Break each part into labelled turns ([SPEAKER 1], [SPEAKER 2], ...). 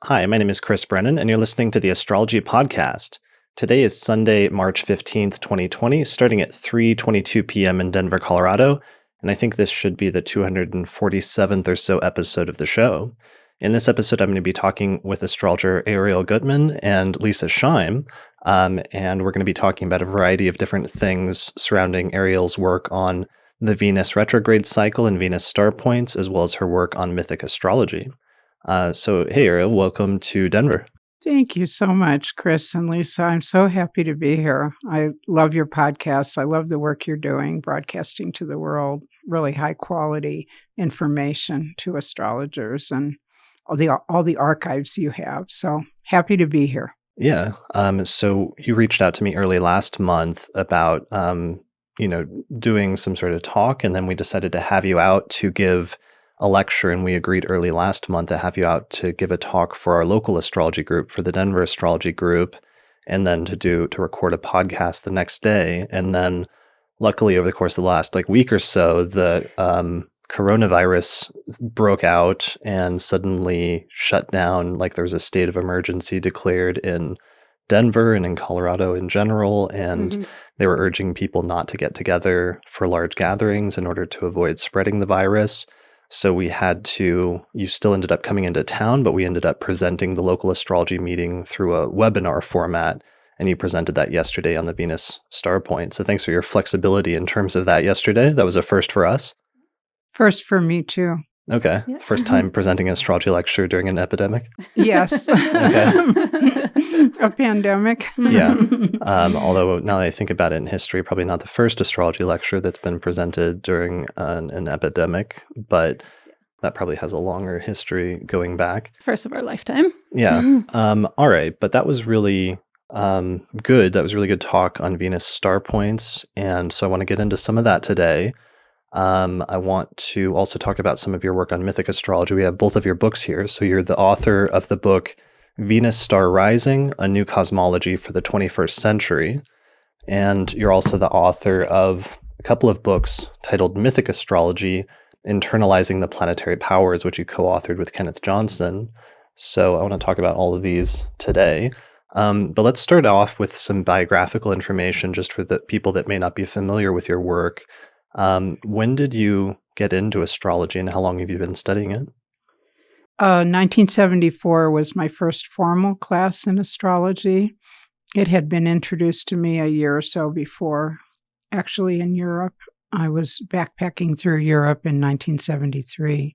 [SPEAKER 1] Hi, my name is Chris Brennan, and you're listening to the Astrology Podcast. Today is Sunday, March 15th, 2020, starting at 3:22 p.m. in Denver, Colorado, and I think this should be the 247th or so episode of the show. In this episode, I'm going to be talking with astrologer Arielle Guttman and Lisa Scheim, and we're going to be talking about a variety of different things surrounding Arielle's work on the Venus retrograde cycle and Venus star points, as well as her work on Mythic Astrology. So, hey, Arielle, welcome to Denver.
[SPEAKER 2] Thank you so much, Chris and Lisa. I'm so happy to be here. I love your podcasts. I love the work you're doing, broadcasting to the world, really high quality information to astrologers and all the archives you have. So happy to be here.
[SPEAKER 1] Yeah. So you reached out to me early last month about, doing some sort of talk, and then we decided to have you out to give a lecture, and we agreed early last month to have you out to give a talk for our local astrology group, for the Denver astrology group, and then to record a podcast the next day. And then luckily over the course of the last week or so, the coronavirus broke out and suddenly shut down. There was a state of emergency declared in Denver and in Colorado in general, and they were urging people not to get together for large gatherings in order to avoid spreading the virus. So you still ended up coming into town, but we ended up presenting the local astrology meeting through a webinar format, and you presented that yesterday on the Venus star point. So thanks for your flexibility in terms of that yesterday. That was a first for us.
[SPEAKER 2] First for me, too.
[SPEAKER 1] Okay.
[SPEAKER 3] Yeah.
[SPEAKER 1] First time presenting an astrology lecture during an epidemic.
[SPEAKER 2] Yes.
[SPEAKER 1] Okay.
[SPEAKER 2] A pandemic.
[SPEAKER 1] Yeah. Although now that I think about it in history, probably not the first astrology lecture that's been presented during an epidemic, but that probably has a longer history going back.
[SPEAKER 3] First of our lifetime.
[SPEAKER 1] Yeah. All right. But that was really good. That was really good talk on Venus star points. And so I want to get into some of that today. I want to also talk about some of your work on Mythic Astrology. We have both of your books here. So you're the author of the book Venus Star Rising, A New Cosmology for the 21st Century. And you're also the author of a couple of books titled Mythic Astrology, Internalizing the Planetary Powers, which you co-authored with Kenneth Johnson. So I want to talk about all of these today. But let's start off with some biographical information just for the people that may not be familiar with your work. When did you get into astrology, and how long have you been studying it?
[SPEAKER 2] 1974 was my first formal class in astrology. It had been introduced to me a year or so before, actually in Europe. I was backpacking through Europe in 1973.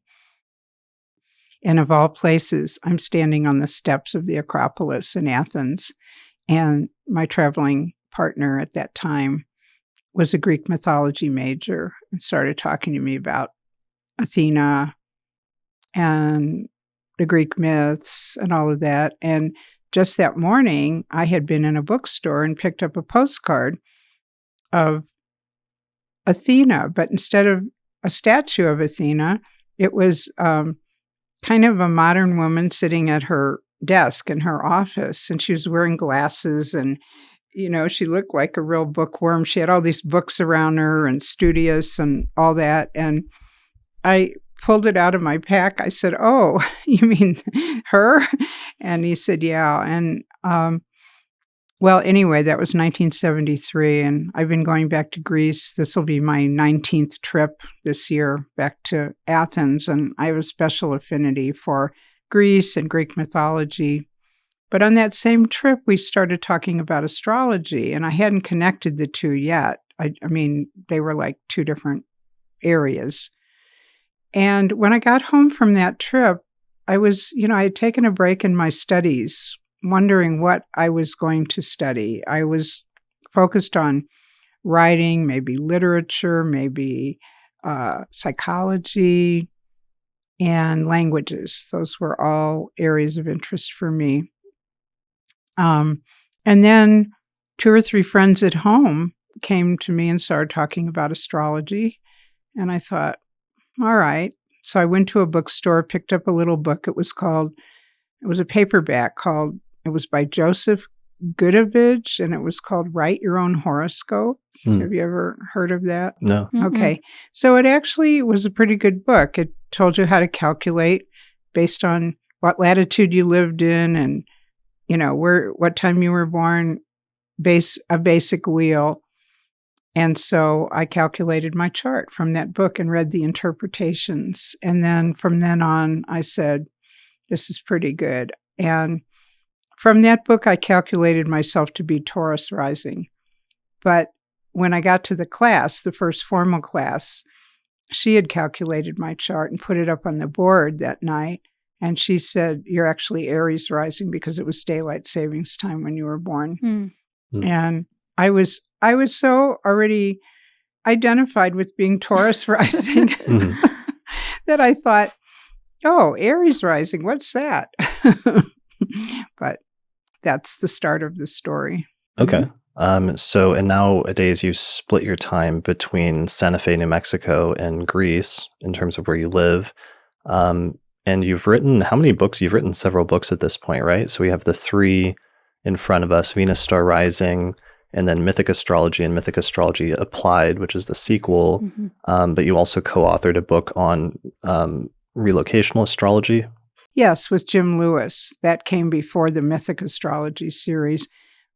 [SPEAKER 2] And of all places, I'm standing on the steps of the Acropolis in Athens, and my traveling partner at that time was a Greek mythology major and started talking to me about Athena and the Greek myths and all of that. And just that morning, I had been in a bookstore and picked up a postcard of Athena, but instead of a statue of Athena, it was kind of a modern woman sitting at her desk in her office, and she was wearing glasses, and she looked like a real bookworm. She had all these books around her and studious and all that. And I pulled it out of my pack. I said, "Oh, you mean her?" And he said, "Yeah." And well, anyway, that was 1973. And I've been going back to Greece. This will be my 19th trip this year back to Athens. And I have a special affinity for Greece and Greek mythology. But on that same trip, we started talking about astrology, and I hadn't connected the two yet. I mean, they were like two different areas. And when I got home from that trip, I was, I had taken a break in my studies, wondering what I was going to study. I was focused on writing, maybe literature, maybe psychology, and languages. Those were all areas of interest for me. And then 2 or 3 friends at home came to me and started talking about astrology. And I thought, all right. So I went to a bookstore, picked up a little book. It was a paperback it was by Joseph Gudovich, and it was called Write Your Own Horoscope. Have you ever heard of that?
[SPEAKER 1] No.
[SPEAKER 3] Mm-hmm.
[SPEAKER 2] Okay. So it actually was a pretty good book. It told you how to calculate based on what latitude you lived in, and what time you were born, a basic wheel. And so I calculated my chart from that book and read the interpretations. And then from then on, I said, this is pretty good. And from that book, I calculated myself to be Taurus rising. But when I got to the class, the first formal class, she had calculated my chart and put it up on the board that night. And she said, you're actually Aries rising because it was daylight savings time when you were born.
[SPEAKER 3] Mm.
[SPEAKER 2] And I was so already identified with being Taurus rising that I thought, oh, Aries rising, what's that? But that's the start of the story.
[SPEAKER 1] Okay. So, and nowadays you split your time between Santa Fe, New Mexico and Greece in terms of where you live. And you've written, how many books? You've written several books at this point, right? So we have the three in front of us, Venus Star Rising, and then Mythic Astrology and Mythic Astrology Applied, which is the sequel. But you also co-authored a book on relocational astrology.
[SPEAKER 2] Yes, with Jim Lewis. That came before the Mythic Astrology series.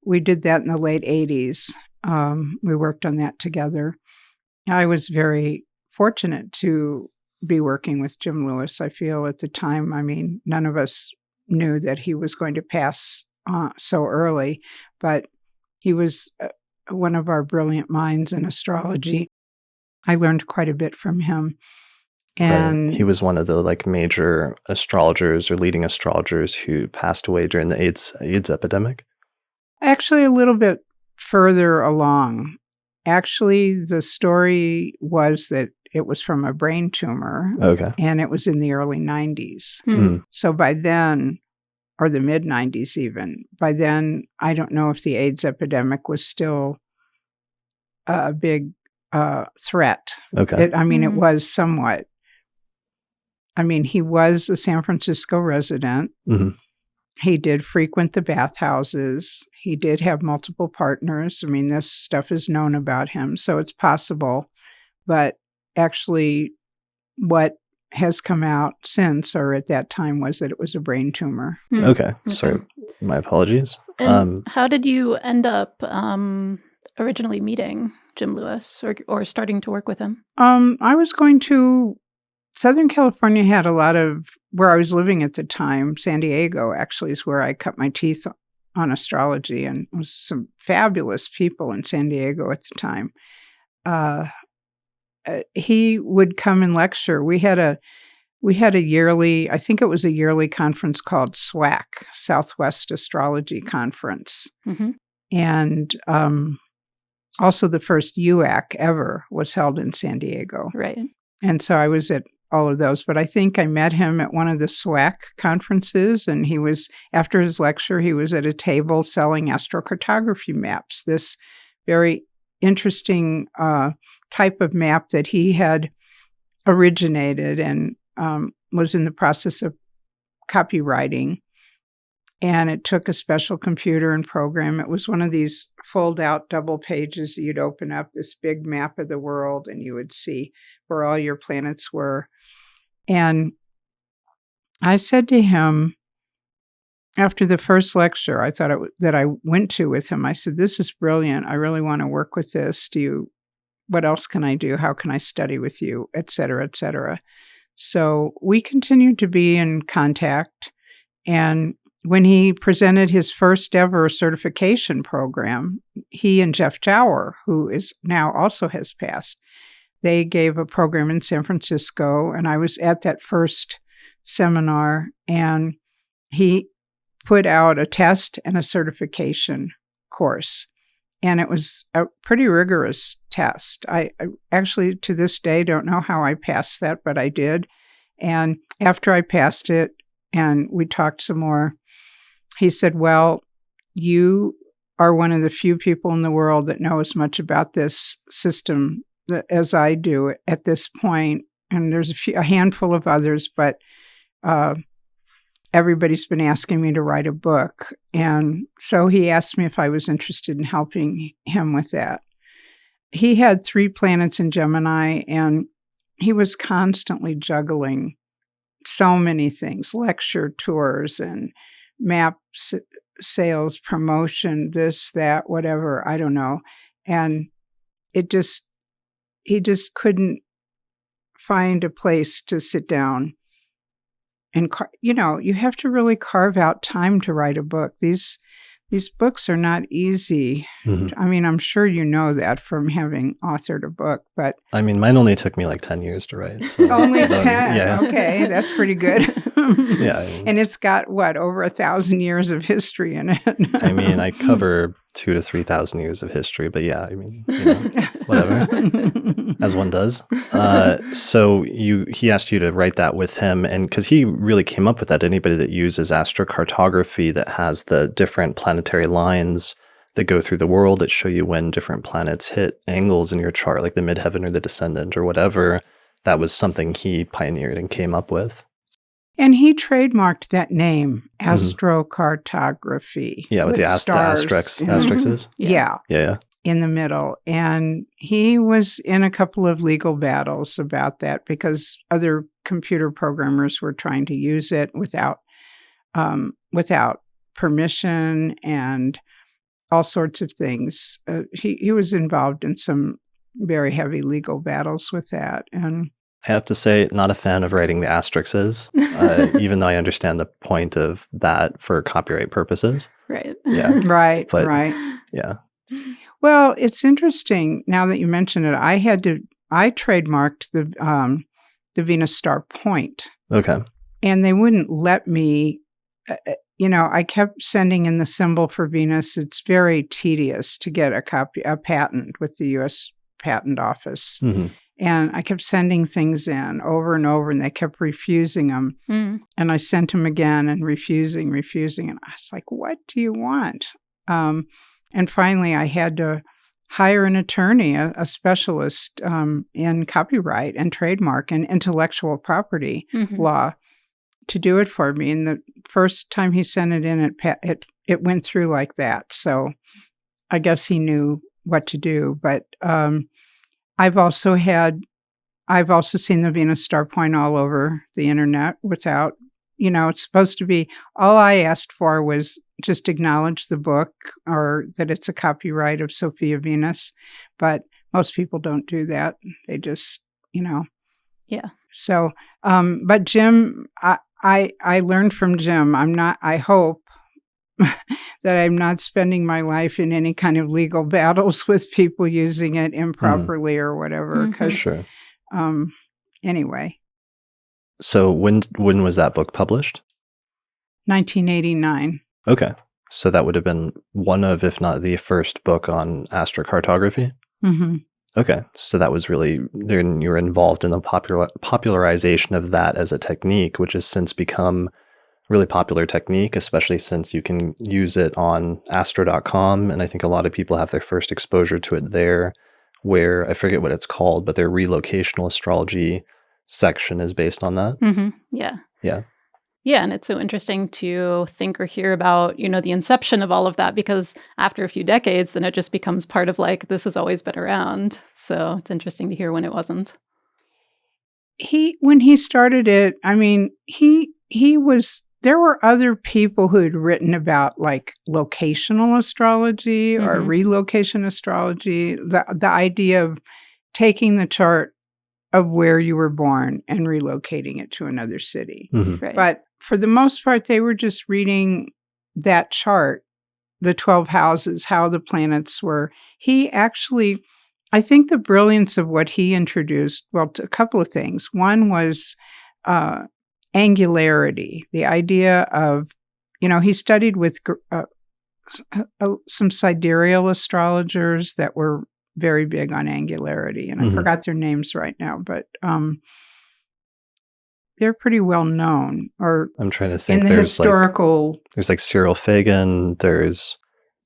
[SPEAKER 2] We did that in the late 80s. We worked on that together. I was very fortunate to be working with Jim Lewis. I feel at the time, none of us knew that he was going to pass so early, but he was one of our brilliant minds in astrology. I learned quite a bit from him. And
[SPEAKER 1] right. He was one of the major astrologers or leading astrologers who passed away during the AIDS epidemic.
[SPEAKER 2] Actually, a little bit further along. Actually, the
[SPEAKER 3] story
[SPEAKER 2] was that it was from a brain tumor.
[SPEAKER 1] Okay.
[SPEAKER 2] And it was in the early 90s. So by then, or the mid 90s even, by then, I don't know if the AIDS epidemic was still a big threat.
[SPEAKER 1] Okay.
[SPEAKER 2] It was somewhat. He was a San Francisco resident. He did frequent the bathhouses. He did have multiple partners. This stuff is known about him, so it's possible. But actually, what has come out since, or at that time, was that it was a brain tumor.
[SPEAKER 1] Okay. Sorry, my apologies.
[SPEAKER 3] And how did you end up originally meeting Jim Lewis or starting to work with him?
[SPEAKER 2] I was going to Southern California had a lot of, where I was living at the time, San Diego actually is where I cut my teeth on astrology, and it was some fabulous people in San Diego at the time. He would come and lecture. We had a yearly, I think it was a yearly conference called SWAC, Southwest Astrology Conference. And also the first UAC ever was held in San Diego.
[SPEAKER 3] Right.
[SPEAKER 2] And so I was at all of those, but I think I met him at one of the SWAC conferences, and he was, after his lecture, he was at a table selling astrocartography maps, this very interesting type of map that he had originated and was in the process of copywriting. And it took a special computer and program. It was one of these fold-out double pages that you'd open up, this big map of the world, and you would see where all your planets were. And I said to him, after the first lecture that I went to with him, I said, this is brilliant. I really want to work with this. What else can I do? How can I study with you? Et cetera, et cetera. So we continued to be in contact. And when he presented his first ever certification program, he and Jeff Jower, who is now also has passed, they gave a program in San Francisco, and I was at that first seminar, and he put out a test and a certification course. And it was a pretty rigorous test. I actually, to this day, don't know how I passed that, but I did. And after I passed it, and we talked some more, he said, well, you are one of the few people in the world that know as much about this system as I do at this point. And there's a handful of others, but everybody's been asking me to write a book. And so he asked me if I was interested in helping him with that. He had 3 planets in Gemini, and he was constantly juggling so many things, lecture tours and map sales, promotion, this, that, whatever, I don't know. And he just couldn't find a place to sit down and, you have to really carve out time to write a book. These books are not easy.
[SPEAKER 1] Mhm.
[SPEAKER 2] I mean, I'm sure you know that from having authored a book, but
[SPEAKER 1] I mean, mine only took me like 10 years to write. So,
[SPEAKER 2] only 10.
[SPEAKER 1] Yeah.
[SPEAKER 2] Okay, that's pretty good.
[SPEAKER 1] Yeah. I mean,
[SPEAKER 2] And it's got over 1,000 years of history in it.
[SPEAKER 1] I mean, I cover 2,000 to 3,000 years of history, but yeah, I mean, whatever, as one does. So he asked you to write that with him, and because he really came up with that. Anybody that uses astrocartography that has the different planetary lines that go through the world that show you when different planets hit angles in your chart, like the midheaven or the descendant or whatever, that was something he pioneered and came up with.
[SPEAKER 2] And he trademarked that name,
[SPEAKER 1] Mhm.
[SPEAKER 2] Astrocartography.
[SPEAKER 1] Yeah, with the
[SPEAKER 2] stars
[SPEAKER 1] asterisks.
[SPEAKER 2] in-
[SPEAKER 1] Asterisks.
[SPEAKER 2] Yeah,
[SPEAKER 1] Yeah.
[SPEAKER 2] in the middle. And he was in a couple of legal battles about that because other computer programmers were trying to use it without permission and all sorts of things. He was involved in some very heavy legal battles with that. And
[SPEAKER 1] I have to say, not a fan of writing the asterisks, even though I understand the point of that for copyright purposes.
[SPEAKER 3] Right.
[SPEAKER 1] Yeah.
[SPEAKER 2] right.
[SPEAKER 1] Yeah.
[SPEAKER 2] Well, it's interesting now that you mention it. I trademarked the Venus star point,
[SPEAKER 1] Okay.
[SPEAKER 2] and they wouldn't let me. I kept sending in the symbol for Venus. It's very tedious to get a patent with the U.S. Patent Office.
[SPEAKER 1] Hmm.
[SPEAKER 2] And I kept sending things in over and over, and they kept refusing them.
[SPEAKER 3] Mm.
[SPEAKER 2] And I sent them again and refusing. And I was like, what do you want? And finally, I had to hire an attorney, a specialist in copyright and trademark and intellectual property
[SPEAKER 3] Mhm.
[SPEAKER 2] law to do it for me. And the first time he sent it in, it went through like that. So I guess he knew what to do. But I've also seen the Venus star point all over the internet without, it's supposed to be, all I asked for was just acknowledge the book or that it's a copyright of Sophia Venus. But most people don't do that. They just,
[SPEAKER 3] Yeah.
[SPEAKER 2] So, but Jim, I learned from Jim. I hope that I'm not spending my life in any kind of legal battles with people using it improperly or whatever.
[SPEAKER 3] Mhm.
[SPEAKER 2] Because,
[SPEAKER 1] Sure.
[SPEAKER 2] anyway,
[SPEAKER 1] So when was that book published?
[SPEAKER 2] 1989.
[SPEAKER 1] Okay. So that would have been one of, if not the first book on astrocartography.
[SPEAKER 2] Mm-hmm.
[SPEAKER 1] Okay. So that was really, then you were involved in the popularization of that as a technique, which has since become a really popular technique, especially since you can use it on astro.com. And I think a lot of people have their first exposure to it there, where I forget what it's called, but their relocational astrology section is based on that.
[SPEAKER 3] Mhm. Yeah.
[SPEAKER 1] Yeah.
[SPEAKER 3] Yeah, and it's so interesting to think or hear about, the inception of all of that, because after a few decades, then it just becomes part of like, this has always been around. So it's interesting to hear when it wasn't.
[SPEAKER 2] When he started it, I mean, there were other people who had written about like locational astrology or
[SPEAKER 3] Mhm.
[SPEAKER 2] relocation astrology, the idea of taking the chart of where you were born and relocating it to another city.
[SPEAKER 1] Mhm.
[SPEAKER 3] Right.
[SPEAKER 2] But for the most part, they were just reading that chart, the 12 houses, how the planets were. I think the brilliance of what he introduced, well, a couple of things. One was angularity, the idea of, he studied with some sidereal astrologers that were very big on angularity. And I
[SPEAKER 1] Mhm.
[SPEAKER 2] forgot their names right now, but they're pretty well known, or
[SPEAKER 1] I'm trying to think.
[SPEAKER 2] in the historical.
[SPEAKER 1] There's like Cyril Fagan. There's,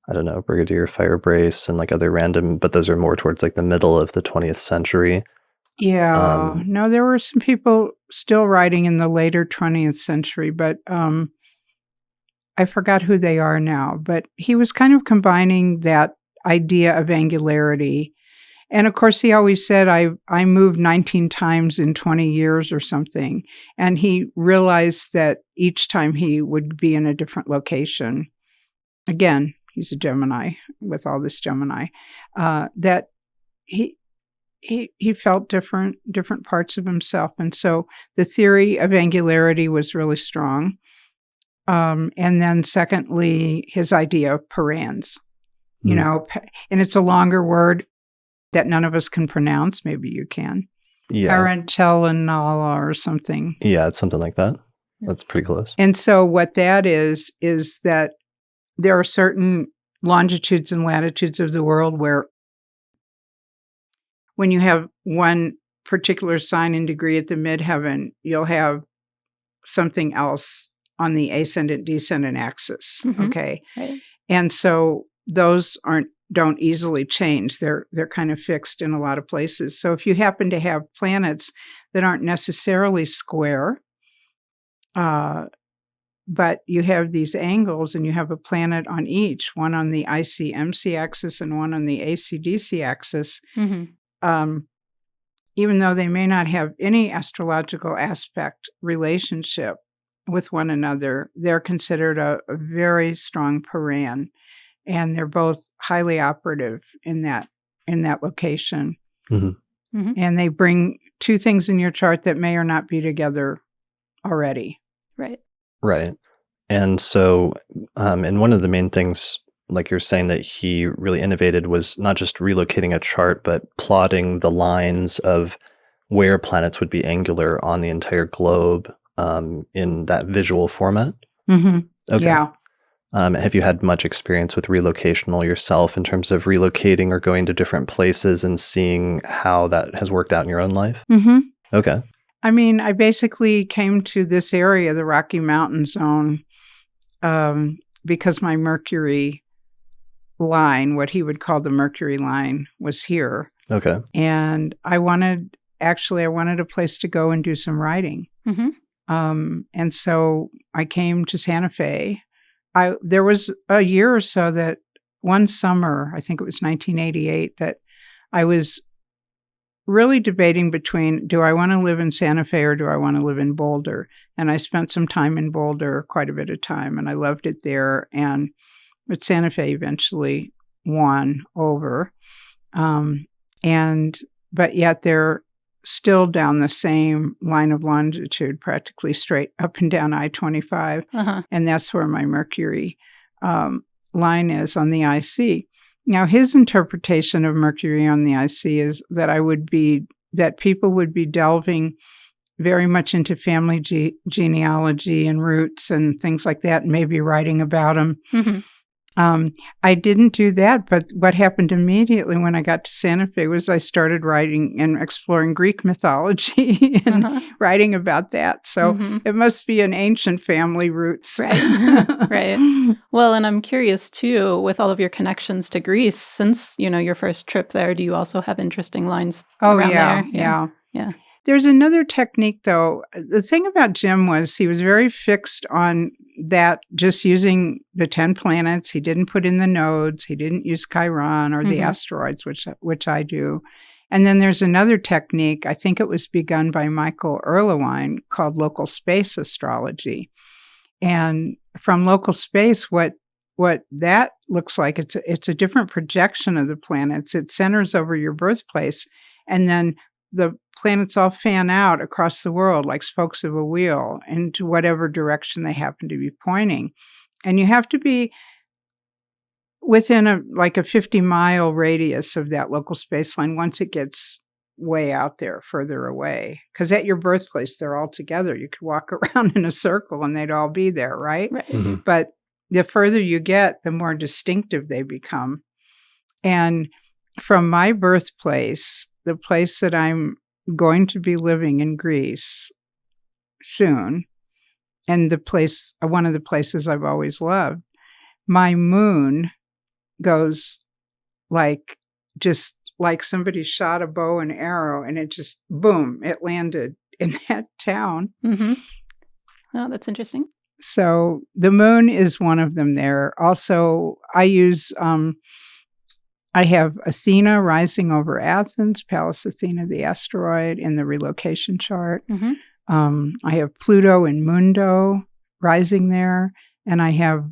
[SPEAKER 1] I don't know, Brigadier Firebrace and like other random, but those are more towards like the middle of the 20th century.
[SPEAKER 2] Yeah, no, there were some people still writing in the later 20th century, but I forgot who they are now. But he was kind of combining that idea of angularity And of course, he always said, I moved 19 times in 20 years or something. And he realized that each time he would be in a different location. Again, he's a Gemini with all this Gemini, that he felt different parts of himself. And so the theory of angularity was really strong. And then secondly, his idea of parans, you know, and it's a longer word that none of us can pronounce. Maybe you can.
[SPEAKER 1] Yeah.
[SPEAKER 2] Parentelanala or something.
[SPEAKER 1] Yeah, it's something like that. That's pretty close.
[SPEAKER 2] And so what that is that there are certain longitudes and latitudes of the world where when you have one particular sign and degree at the midheaven, you'll have something else on the ascendant descendant axis. Okay.
[SPEAKER 3] Right.
[SPEAKER 2] And so those don't easily change. They're kind of fixed in a lot of places. So if you happen to have planets that aren't necessarily square, but you have these angles and you have a planet on each, one on the IC-MC axis and one on the AC-DC axis, even though they may not have any astrological aspect relationship with one another, they're considered a very strong paran. And they're both highly operative in that location. And they bring two things in your chart that may or not be together already.
[SPEAKER 3] Right.
[SPEAKER 1] Right. And so, and one of the main things, like you're saying, that he really innovated was not just relocating a chart, but plotting the lines of where planets would be angular on the entire globe in that visual format. Okay.
[SPEAKER 2] Yeah.
[SPEAKER 1] Have you had much experience with relocational yourself in terms of relocating or going to different places and seeing how that has worked out in your own life? Okay.
[SPEAKER 2] I mean, I basically came to this area, the Rocky Mountain zone, because my Mercury line, what he would call the Mercury line, was here.
[SPEAKER 1] Okay.
[SPEAKER 2] And I wanted a place to go and do some writing. And so I came to Santa Fe. There was a year or so that one summer, I think it was 1988, that I was really debating between, do I want to live in Santa Fe or do I want to live in Boulder? And I spent some time in Boulder, quite a bit of time, and I loved it there. But Santa Fe eventually won over. But yet they're still down the same line of longitude, practically straight up and down I-25. And that's where my Mercury line is on the IC. Now, his interpretation of Mercury on the IC is that people would be delving very much into family genealogy and roots and things like that, and maybe writing about them. I didn't do that, but what happened immediately when I got to Santa Fe was I started writing and exploring Greek mythology and writing about that. So it must be an ancient family roots.
[SPEAKER 3] Right. Right. Well, and I'm curious too, with all of your connections to Greece, since, your first trip there, do you also have interesting lines around there?
[SPEAKER 2] Yeah. There's another technique, though. The thing about Jim was he was very fixed on that, just using the 10 planets. He didn't put in the nodes. He didn't use Chiron or the asteroids, which I do. And then there's another technique, I think it was begun by Michael Erlewine, called local space astrology. And from local space, what that looks like, it's a different projection of the planets. It centers over your birthplace, and then the planets all fan out across the world like spokes of a wheel into whatever direction they happen to be pointing. And you have to be within a 50-mile radius of that local space line once it gets way out there, further away. Because at your birthplace, they're all together. You could walk around in a circle and they'd all be there, right? But the further you get, the more distinctive they become. And from my birthplace, the place that I'm going to be living in Greece soon, and one of the places I've always loved, my moon goes just like somebody shot a bow and arrow, and it just, boom, it landed in that town.
[SPEAKER 3] Oh, that's interesting.
[SPEAKER 2] So the moon is one of them there. Also, I use I have Athena rising over Athens, Pallas Athena, the asteroid, in the relocation chart.
[SPEAKER 3] Mhm.
[SPEAKER 2] I have Pluto in Mundo rising there, and I have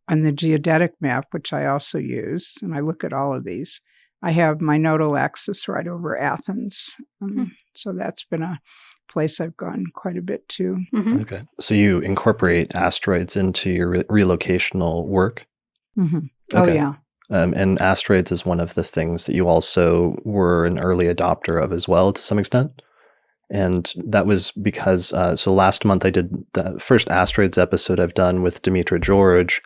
[SPEAKER 2] on the geodetic map, which I also use, and I look at all of these, I have my nodal axis right over Athens.
[SPEAKER 3] Hmm.
[SPEAKER 2] So that's been a place I've gone quite a bit to.
[SPEAKER 3] Mhm.
[SPEAKER 1] Okay. So you incorporate asteroids into your relocational work?
[SPEAKER 2] Oh,
[SPEAKER 1] Okay.
[SPEAKER 2] yeah.
[SPEAKER 1] And asteroids is one of the things that you also were an early adopter of as well, to some extent. And that was because, so last month I did the first asteroids episode I've done with Demetra George,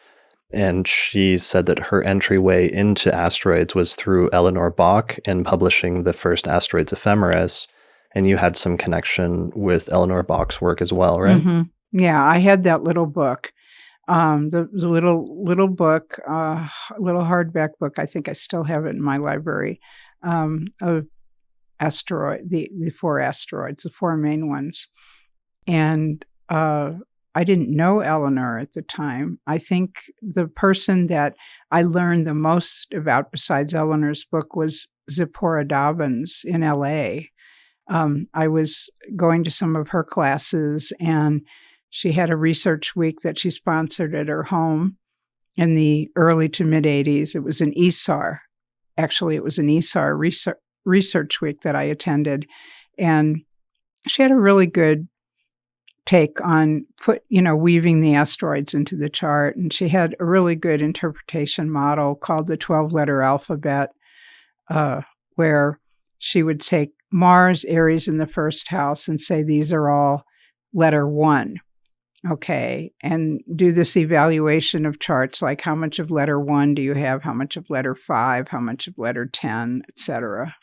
[SPEAKER 1] and she said that her entryway into asteroids was through Eleanor Bach and publishing the first Asteroids Ephemeris. And you had some connection with Eleanor Bach's work as well, right?
[SPEAKER 2] Yeah, I had that little book. The little book, little hardback book. I think I still have it in my library, of the 4 asteroids, the 4 main ones. And I didn't know Eleanor at the time. I think the person that I learned the most about besides Eleanor's book was Zipporah Dobbins in LA. I was going to some of her classes, and she had a research week that she sponsored at her home in the early to mid 80s. It was an ESAR. Actually, it was an ESAR research week that I attended. And she had a really good take on weaving the asteroids into the chart. And she had a really good interpretation model called the 12-letter alphabet, where she would take Mars, Aries in the first house and say, these are all letter 1. Okay. And do this evaluation of charts, like how much of letter 1 do you have? How much of letter 5? How much of letter 10, etc.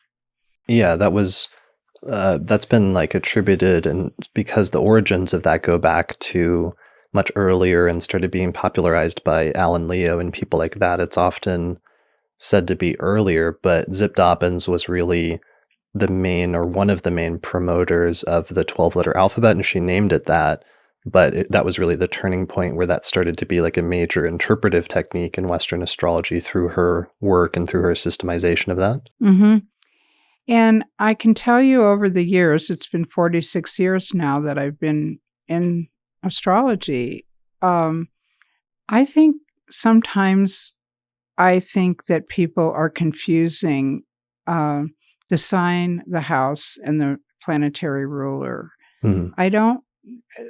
[SPEAKER 1] Yeah, that's been like attributed, and because the origins of that go back to much earlier and started being popularized by Alan Leo and people like that, it's often said to be earlier, but Zip Dobbins was really the main or one of the main promoters of the 12-letter alphabet, and she named it that. But that was really the turning point where that started to be like a major interpretive technique in Western astrology through her work and through her systemization of that.
[SPEAKER 2] Mm-hmm. And I can tell you over the years, it's been 46 years now that I've been in astrology. I think sometimes that people are confusing the sign, the house, and the planetary ruler.
[SPEAKER 1] Mhm.
[SPEAKER 2] I don't.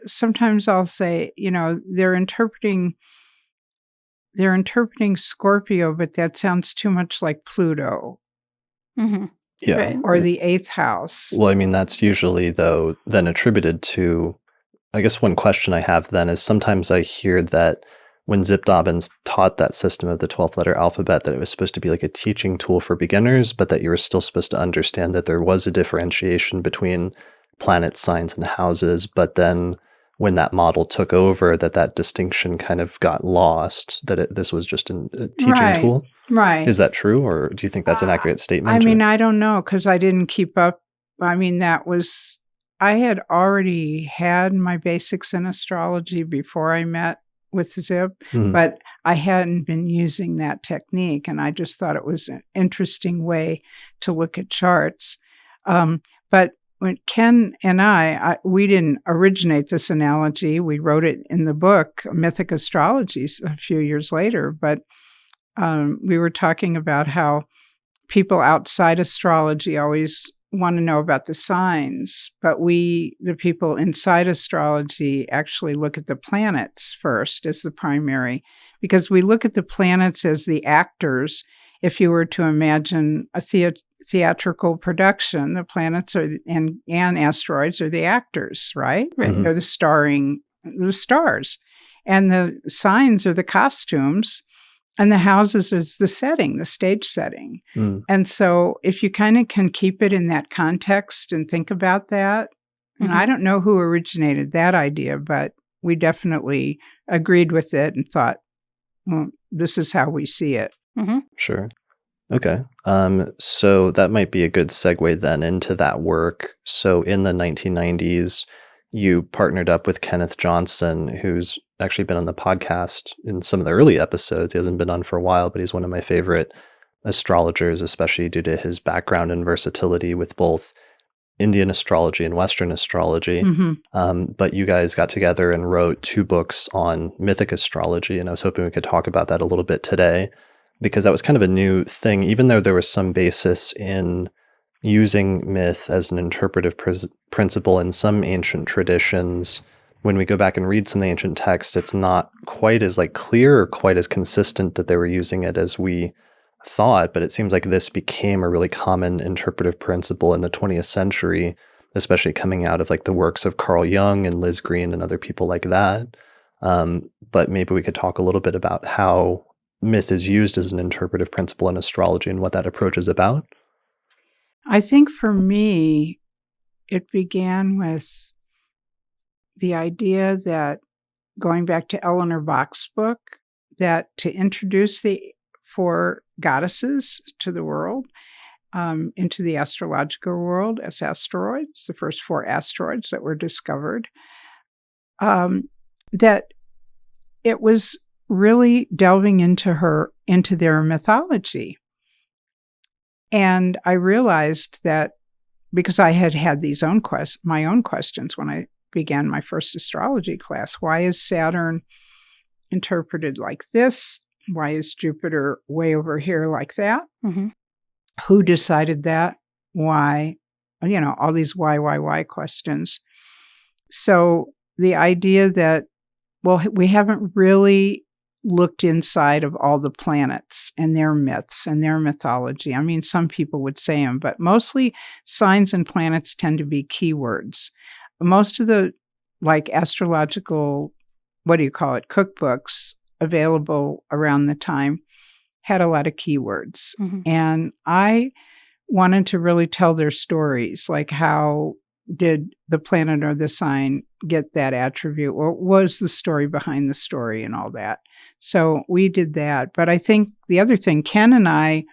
[SPEAKER 2] Sometimes I'll say, they're interpreting Scorpio, but that sounds too much like Pluto.
[SPEAKER 3] Mhm.
[SPEAKER 1] Yeah.
[SPEAKER 3] Right.
[SPEAKER 2] Or the 8th house.
[SPEAKER 1] Well, I mean, that's usually, though, then attributed to, I guess one question I have then is sometimes I hear that when Zip Dobbins taught that system of the 12-letter alphabet, that it was supposed to be like a teaching tool for beginners, but that you were still supposed to understand that there was a differentiation between planet signs and houses. But then when that model took over, that distinction kind of got lost, that this was just a teaching tool.
[SPEAKER 2] Right.
[SPEAKER 1] Is that true, or do you think that's an accurate statement?
[SPEAKER 2] I mean, I don't know, because I didn't keep up. I mean, I had already had my basics in astrology before I met with Zip, but I hadn't been using that technique, and I just thought it was an interesting way to look at charts. But when Ken and we didn't originate this analogy. We wrote it in the book, Mythic Astrology, a few years later, but we were talking about how people outside astrology always want to know about the signs, but the people inside astrology, actually look at the planets first as the primary, because we look at the planets as the actors. If you were to imagine a theatrical production, the planets and asteroids are the actors, right?
[SPEAKER 3] Right.
[SPEAKER 2] They're the stars, and the signs are the costumes. And the houses is the setting, the stage setting. And so if you kind of can keep it in that context and think about that, and I don't know who originated that idea, but we definitely agreed with it and thought, well, this is how we see it.
[SPEAKER 1] Sure. Okay. So that might be a good segue then into that work. So in the 1990s, you partnered up with Kenneth Johnson, who's actually been on the podcast in some of the early episodes. He hasn't been on for a while, but he's one of my favorite astrologers, especially due to his background and versatility with both Indian astrology and Western astrology.
[SPEAKER 2] Mhm.
[SPEAKER 1] But you guys got together and wrote 2 books on Mythic Astrology, and I was hoping we could talk about that a little bit today, because that was kind of a new thing, even though there was some basis in using myth as an interpretive principle in some ancient traditions. When we go back and read some of the ancient texts, it's not quite as clear or quite as consistent that they were using it as we thought, but it seems like this became a really common interpretive principle in the 20th century, especially coming out of the works of Carl Jung and Liz Green and other people like that. But maybe we could talk a little bit about how myth is used as an interpretive principle in astrology and what that approach is about.
[SPEAKER 2] I think for me, it began with the idea that, going back to Eleanor Bach's book, that to introduce the 4 goddesses to the world, into the astrological world as asteroids, the first 4 asteroids that were discovered, that it was really delving into their mythology. And I realized that, because I had these my own questions when I began my first astrology class. Why is Saturn interpreted like this? Why is Jupiter way over here like that?
[SPEAKER 3] Mm-hmm.
[SPEAKER 2] Who decided that? Why? All these why questions. So the idea that, well, we haven't really looked inside of all the planets and their myths and their mythology. I mean, some people would say them, but mostly signs and planets tend to be keywords. Most of the astrological, cookbooks available around the time had a lot of keywords.
[SPEAKER 3] Mm-hmm.
[SPEAKER 2] And I wanted to really tell their stories, like how did the planet or the sign get that attribute? What was the story behind the story and all that? So we did that. But I think the other thing, Ken and I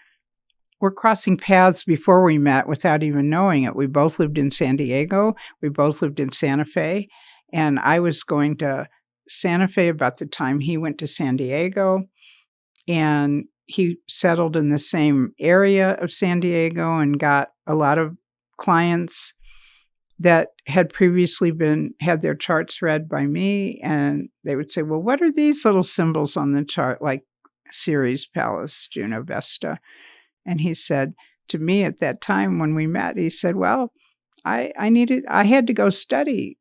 [SPEAKER 2] were crossing paths before we met without even knowing it. We both lived in San Diego. We both lived in Santa Fe. And I was going to Santa Fe about the time he went to San Diego. And he settled in the same area of San Diego and got a lot of clients that had previously had their charts read by me. And they would say, well, what are these little symbols on the chart, like Ceres, Pallas, Juno, Vesta? And he said to me at that time when we met, he said, well, I had to go study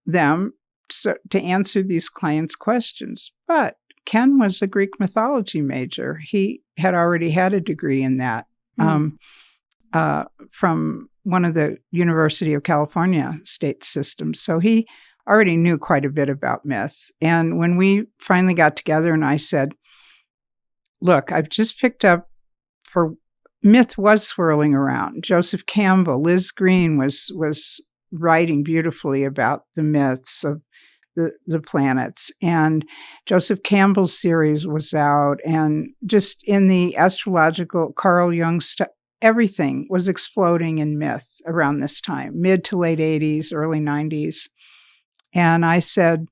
[SPEAKER 2] them to answer these clients' questions. But Ken was a Greek mythology major. He had already had a degree in that from one of the University of California state systems. So he already knew quite a bit about myth. And when we finally got together and I said, look, I've just picked up, for myth was swirling around. Joseph Campbell, Liz Green was writing beautifully about the myths of the planets. And Joseph Campbell's series was out. And just in the astrological, Carl Jung stuff, everything was exploding in myth around this time, mid to late 80s, early 90s. And I said,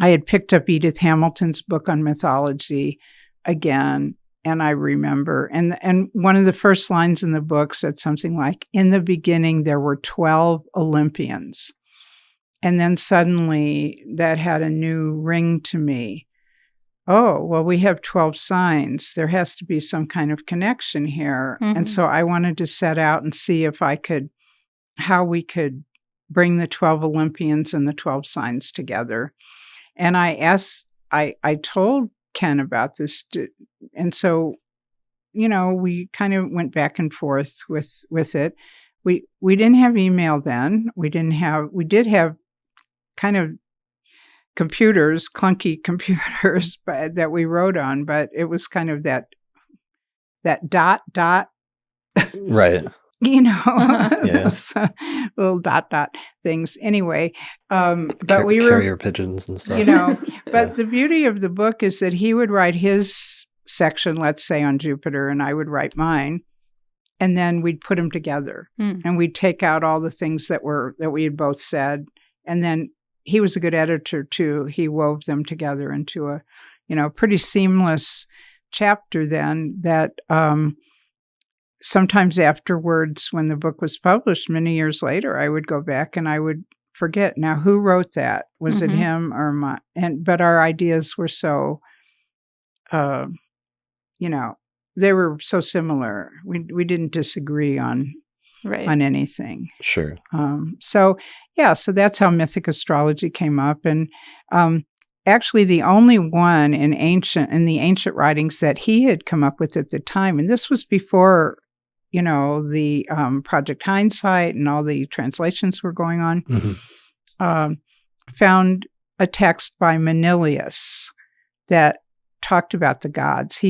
[SPEAKER 2] I had picked up Edith Hamilton's book on mythology again, and I remember, and one of the first lines in the book said something like, in the beginning, there were 12 Olympians. And then suddenly that had a new ring to me. Oh, well, we have 12 signs. There has to be some kind of connection here.
[SPEAKER 3] Mm-hmm.
[SPEAKER 2] And so I wanted to set out and see how we could bring the 12 Olympians and the 12 signs together. And I told Ken about this. And so, we kind of went back and forth with it. We didn't have email then. We did have kind of computers, clunky computers, but that we wrote on, but it was kind of that dot,
[SPEAKER 1] Right.
[SPEAKER 3] Uh-huh.
[SPEAKER 2] those little dot things. Anyway, but we were
[SPEAKER 1] carrier pigeons and stuff.
[SPEAKER 2] But the beauty of the book is that he would write his section, let's say on Jupiter, and I would write mine, and then we'd put them together, and we'd take out all the things that we had both said, and then he was a good editor too. He wove them together into a, pretty seamless chapter then that sometimes afterwards, when the book was published many years later, I would go back and I would forget, now who wrote that? Was it
[SPEAKER 3] Mhm.
[SPEAKER 2] him or my? But our ideas were so, uh, you know, they were so similar. We didn't disagree on
[SPEAKER 3] Right.
[SPEAKER 2] anything.
[SPEAKER 1] Sure.
[SPEAKER 2] So that's how Mythic Astrology came up, and actually the only one in the ancient writings that he had come up with at the time, and this was before, the Project Hindsight and all the translations were going on,
[SPEAKER 1] Mhm.
[SPEAKER 2] found a text by Manilius that talked about the gods.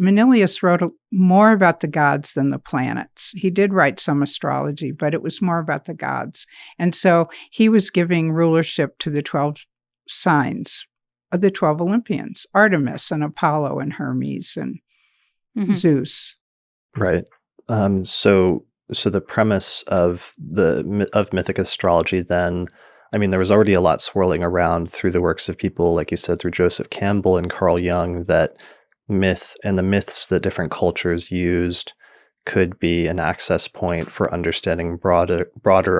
[SPEAKER 2] Manilius wrote more about the gods than the planets. He did write some astrology, but it was more about the gods. And so he was giving rulership to the 12 signs of the 12 Olympians, Artemis and Apollo and Hermes and
[SPEAKER 3] Mhm.
[SPEAKER 2] Zeus.
[SPEAKER 1] Right. So the premise of of Mythic Astrology then, I mean, there was already a lot swirling around through the works of people, like you said, through Joseph Campbell and Carl Jung, that myth and the myths that different cultures used could be an access point for understanding broader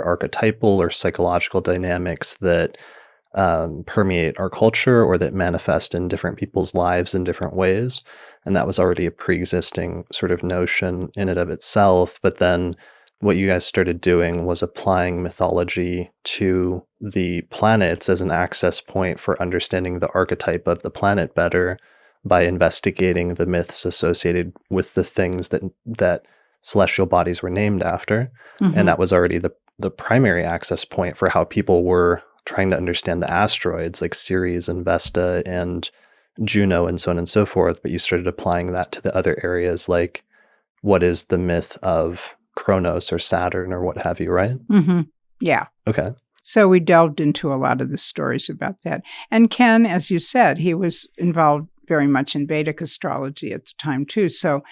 [SPEAKER 1] archetypal or psychological dynamics that permeate our culture or that manifest in different people's lives in different ways. And that was already a pre-existing sort of notion in and of itself. But then what you guys started doing was applying mythology to the planets as an access point for understanding the archetype of the planet better by investigating the myths associated with the things that celestial bodies were named after.
[SPEAKER 2] Mhm.
[SPEAKER 1] And that was already the primary access point for how people were trying to understand the asteroids like Ceres and Vesta and Juno and so on and so forth. But you started applying that to the other areas, like what is the myth of Kronos or Saturn or what have you, right?
[SPEAKER 2] Mhm. Yeah.
[SPEAKER 1] Okay.
[SPEAKER 2] So we delved into a lot of the stories about that. And Ken, as you said, he was involved very much in Vedic astrology at the time too. So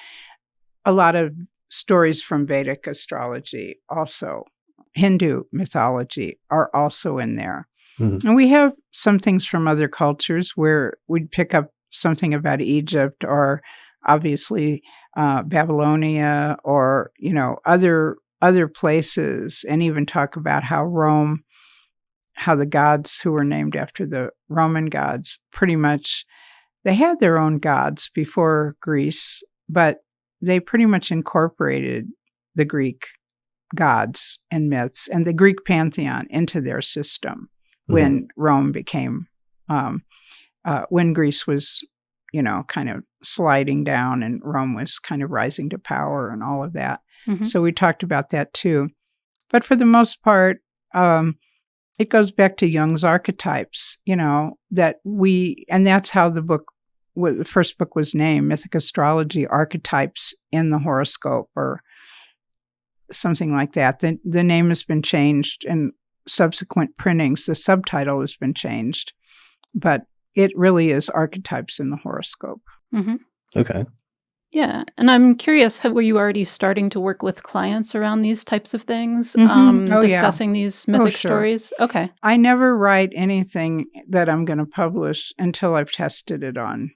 [SPEAKER 2] a lot of stories from Vedic astrology, also Hindu mythology, are also in there.
[SPEAKER 1] Mhm.
[SPEAKER 2] And we have some things from other cultures where we'd pick up something about Egypt or obviously Babylonia or, other places, and even talk about how the gods who were named after the Roman gods, pretty much, they had their own gods before Greece, but they pretty much incorporated the Greek gods and myths and the Greek pantheon into their system when Rome became, when Greece was, kind of sliding down and Rome was kind of rising to power and all of that.
[SPEAKER 3] Mhm.
[SPEAKER 2] So we talked about that too. But for the most part, it goes back to Jung's archetypes, and that's how the first book was named, Mythic Astrology, Archetypes in the Horoscope, or something like that. The name has been changed in subsequent printings. The subtitle has been changed, but it really is Archetypes in the Horoscope.
[SPEAKER 3] Mhm.
[SPEAKER 1] Okay.
[SPEAKER 3] Yeah, and I'm curious, were you already starting to work with clients around these types of things,
[SPEAKER 2] Mhm. Oh, yeah.
[SPEAKER 3] discussing these mythic
[SPEAKER 2] sure.
[SPEAKER 3] stories? Okay,
[SPEAKER 2] I never write anything that I'm going to publish until I've tested it on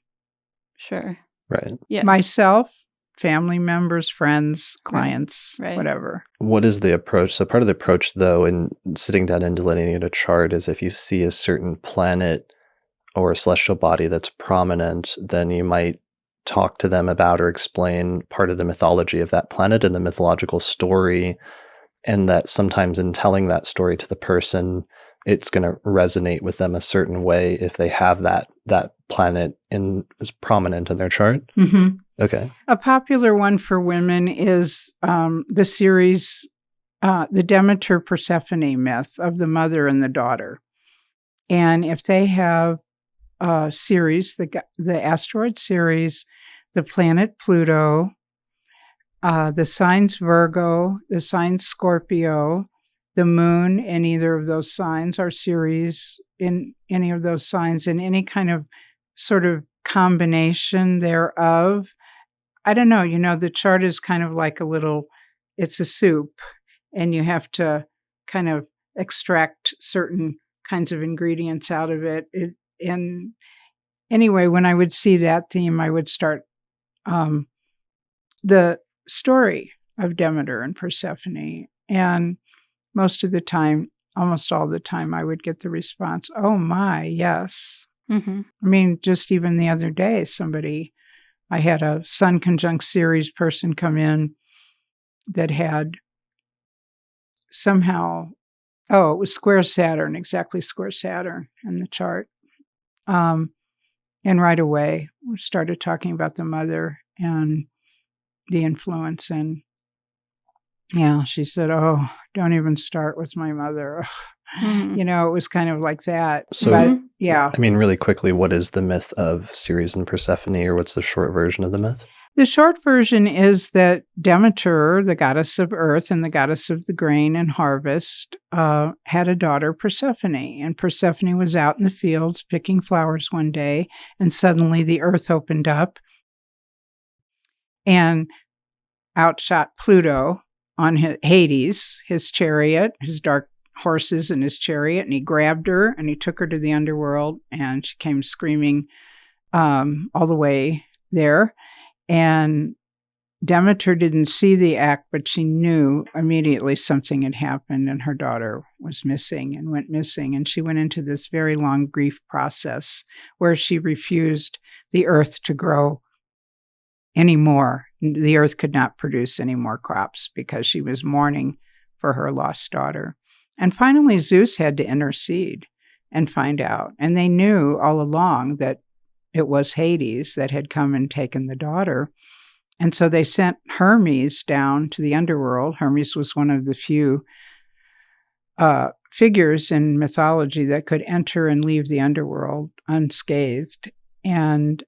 [SPEAKER 3] sure.
[SPEAKER 1] Right.
[SPEAKER 3] Yeah,
[SPEAKER 2] myself, family members, friends,
[SPEAKER 3] right,
[SPEAKER 2] clients,
[SPEAKER 3] right.
[SPEAKER 2] whatever.
[SPEAKER 1] What is the approach? So part of the approach, though, in sitting down and delineating a chart is if you see a certain planet or a celestial body that's prominent, then you might talk to them about or explain part of the mythology of that planet and the mythological story. And that sometimes in telling that story to the person, it's going to resonate with them a certain way if they have that planet is prominent in their chart.
[SPEAKER 2] Mhm.
[SPEAKER 1] Okay.
[SPEAKER 2] A popular one for women is the Ceres, the Demeter Persephone myth of the mother and the daughter. And if they have Ceres, the asteroid Ceres, the planet Pluto, the signs Virgo, the sign Scorpio, the moon in either of those signs, or Ceres in any of those signs, in any kind of sort of combination thereof. I don't know, the chart is kind of like it's a soup, and you have to kind of extract certain kinds of ingredients out of it. And anyway, when I would see that theme, I would start the story of Demeter and Persephone. And most of the time, almost all the time, I would get the response, "Oh my, yes."
[SPEAKER 3] Mhm.
[SPEAKER 2] I mean, just even the other day, I had a Sun conjunct Ceres person come in that had somehow, it was square Saturn, exactly square Saturn in the chart. And right away, we started talking about the mother and the influence. And yeah, she said, "Oh, don't even start with my mother."
[SPEAKER 3] Mhm.
[SPEAKER 2] It was kind of like that.
[SPEAKER 1] So,
[SPEAKER 2] But
[SPEAKER 3] Mhm.
[SPEAKER 2] yeah,
[SPEAKER 1] I mean, really quickly, what is the myth of Ceres and Persephone, or what's the short version of the myth?
[SPEAKER 2] the short version is that Demeter, the goddess of earth and the goddess of the grain and harvest, had a daughter, Persephone. And Persephone was out in the fields picking flowers one day, and suddenly the earth opened up and out shot Pluto on Hades, his chariot, his dark horses and his chariot, and he grabbed her and he took her to the underworld, and she came screaming all the way there. And Demeter didn't see the act, but she knew immediately something had happened and her daughter was missing and went missing. And she went into this very long grief process where she refused the earth to grow anymore. The earth could not produce any more crops because she was mourning for her lost daughter. And finally, Zeus had to intercede and find out. And they knew all along that it was Hades that had come and taken the daughter. And so they sent Hermes down to the underworld. Hermes was one of the few figures in mythology that could enter and leave the underworld unscathed. And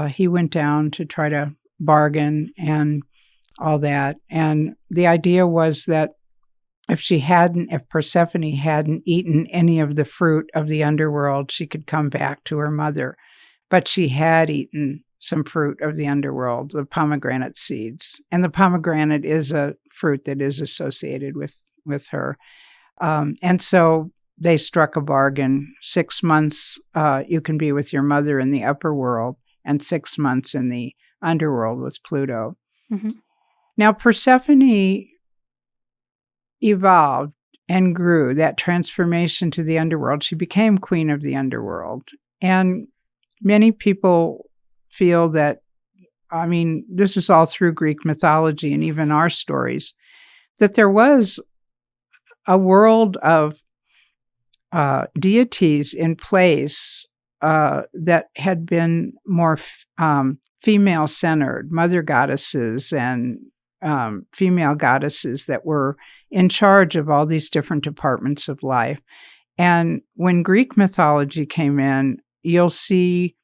[SPEAKER 2] he went down to try to bargain and all that. And the idea was that if Persephone hadn't eaten any of the fruit of the underworld, she could come back to her mother. But she had eaten some fruit of the underworld, the pomegranate seeds. And the pomegranate is a fruit that is associated with her. And so they struck a bargain. 6 months you can be with your mother in the upper world, and 6 months in the underworld with Pluto.
[SPEAKER 3] Mhm.
[SPEAKER 2] Now, Persephone evolved and grew, that transformation to the underworld. She became queen of the underworld. And many people feel that, I mean, this is all through Greek mythology and even our stories, that there was a world of deities in place that had been more female-centered, mother goddesses and female goddesses that were in charge of all these different departments of life. And when Greek mythology came in, you'll see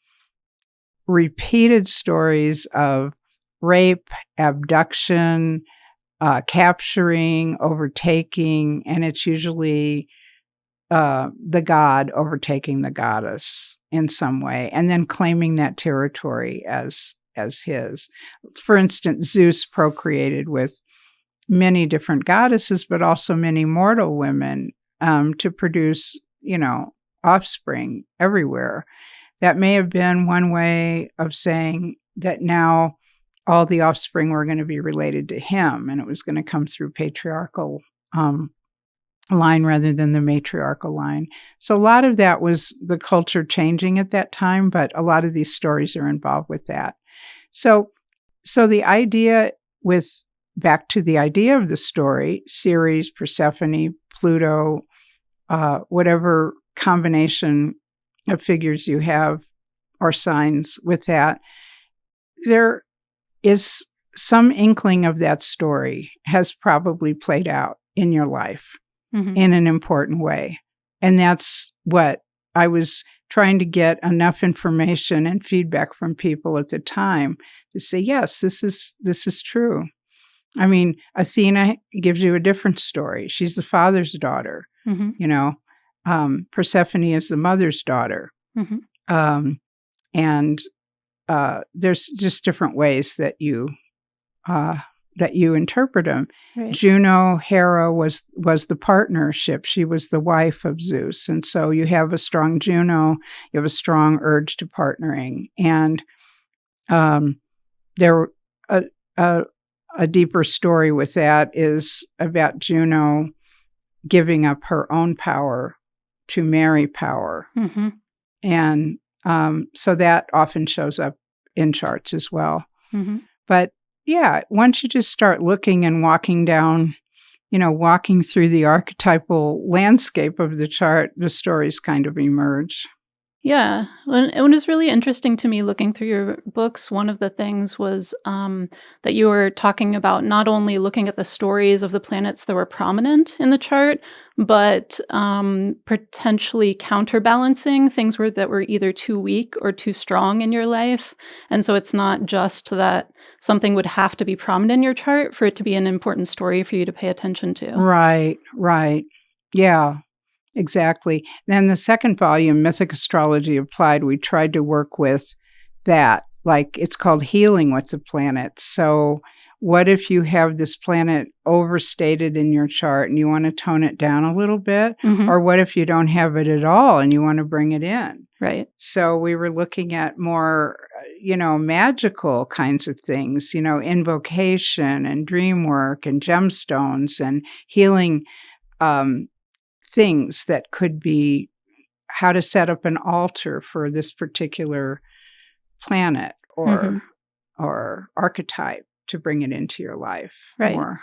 [SPEAKER 2] repeated stories of rape, abduction, capturing, overtaking, and it's usually the god overtaking the goddess in some way, and then claiming that territory as his. For instance, Zeus procreated with many different goddesses, but also many mortal women to produce, offspring everywhere. That may have been one way of saying that now all the offspring were going to be related to him, and it was going to come through patriarchal line rather than the matriarchal line. So a lot of that was the culture changing at that time, but a lot of these stories are involved with that. So the idea back to the idea of the story, Ceres, Persephone, Pluto, whatever combination of figures you have or signs with that, there is some inkling of that story has probably played out in your life in an important way. And that's what I was trying to get enough information and feedback from people at the time to say, yes, this is true. I mean, Athena gives you a different story. She's the father's daughter, Persephone is the mother's daughter. And there's just different ways that you interpret them.
[SPEAKER 3] Right.
[SPEAKER 2] Juno, Hera was the partnership. She was the wife of Zeus. And so you have a strong Juno, you have a strong urge to partnering. And there a, a a deeper story with that is about Juno giving up her own power to marry power.
[SPEAKER 3] Mm-hmm.
[SPEAKER 2] And so that often shows up in charts as well.
[SPEAKER 3] Mm-hmm.
[SPEAKER 2] But yeah, once you just start looking and walking down, walking through the archetypal landscape of the chart, the stories kind of emerge.
[SPEAKER 3] Yeah. And it was really interesting to me looking through your books. One of the things was that you were talking about not only looking at the stories of the planets that were prominent in the chart, but potentially counterbalancing things that were either too weak or too strong in your life. And so it's not just that something would have to be prominent in your chart for it to be an important story for you to pay attention to.
[SPEAKER 2] Right, right. Yeah. Exactly. Then the second volume, Mythic Astrology Applied, we tried to work with that. Like it's called Healing with the Planets. So what if you have this planet overstated in your chart and you want to tone it down a little bit?
[SPEAKER 3] Mm-hmm.
[SPEAKER 2] Or what if you don't have it at all and you want to bring it in?
[SPEAKER 3] Right.
[SPEAKER 2] So we were looking at more, magical kinds of things, invocation and dream work and gemstones and healing things that could be how to set up an altar for this particular planet or archetype to bring it into your life.
[SPEAKER 3] Right.
[SPEAKER 2] Or,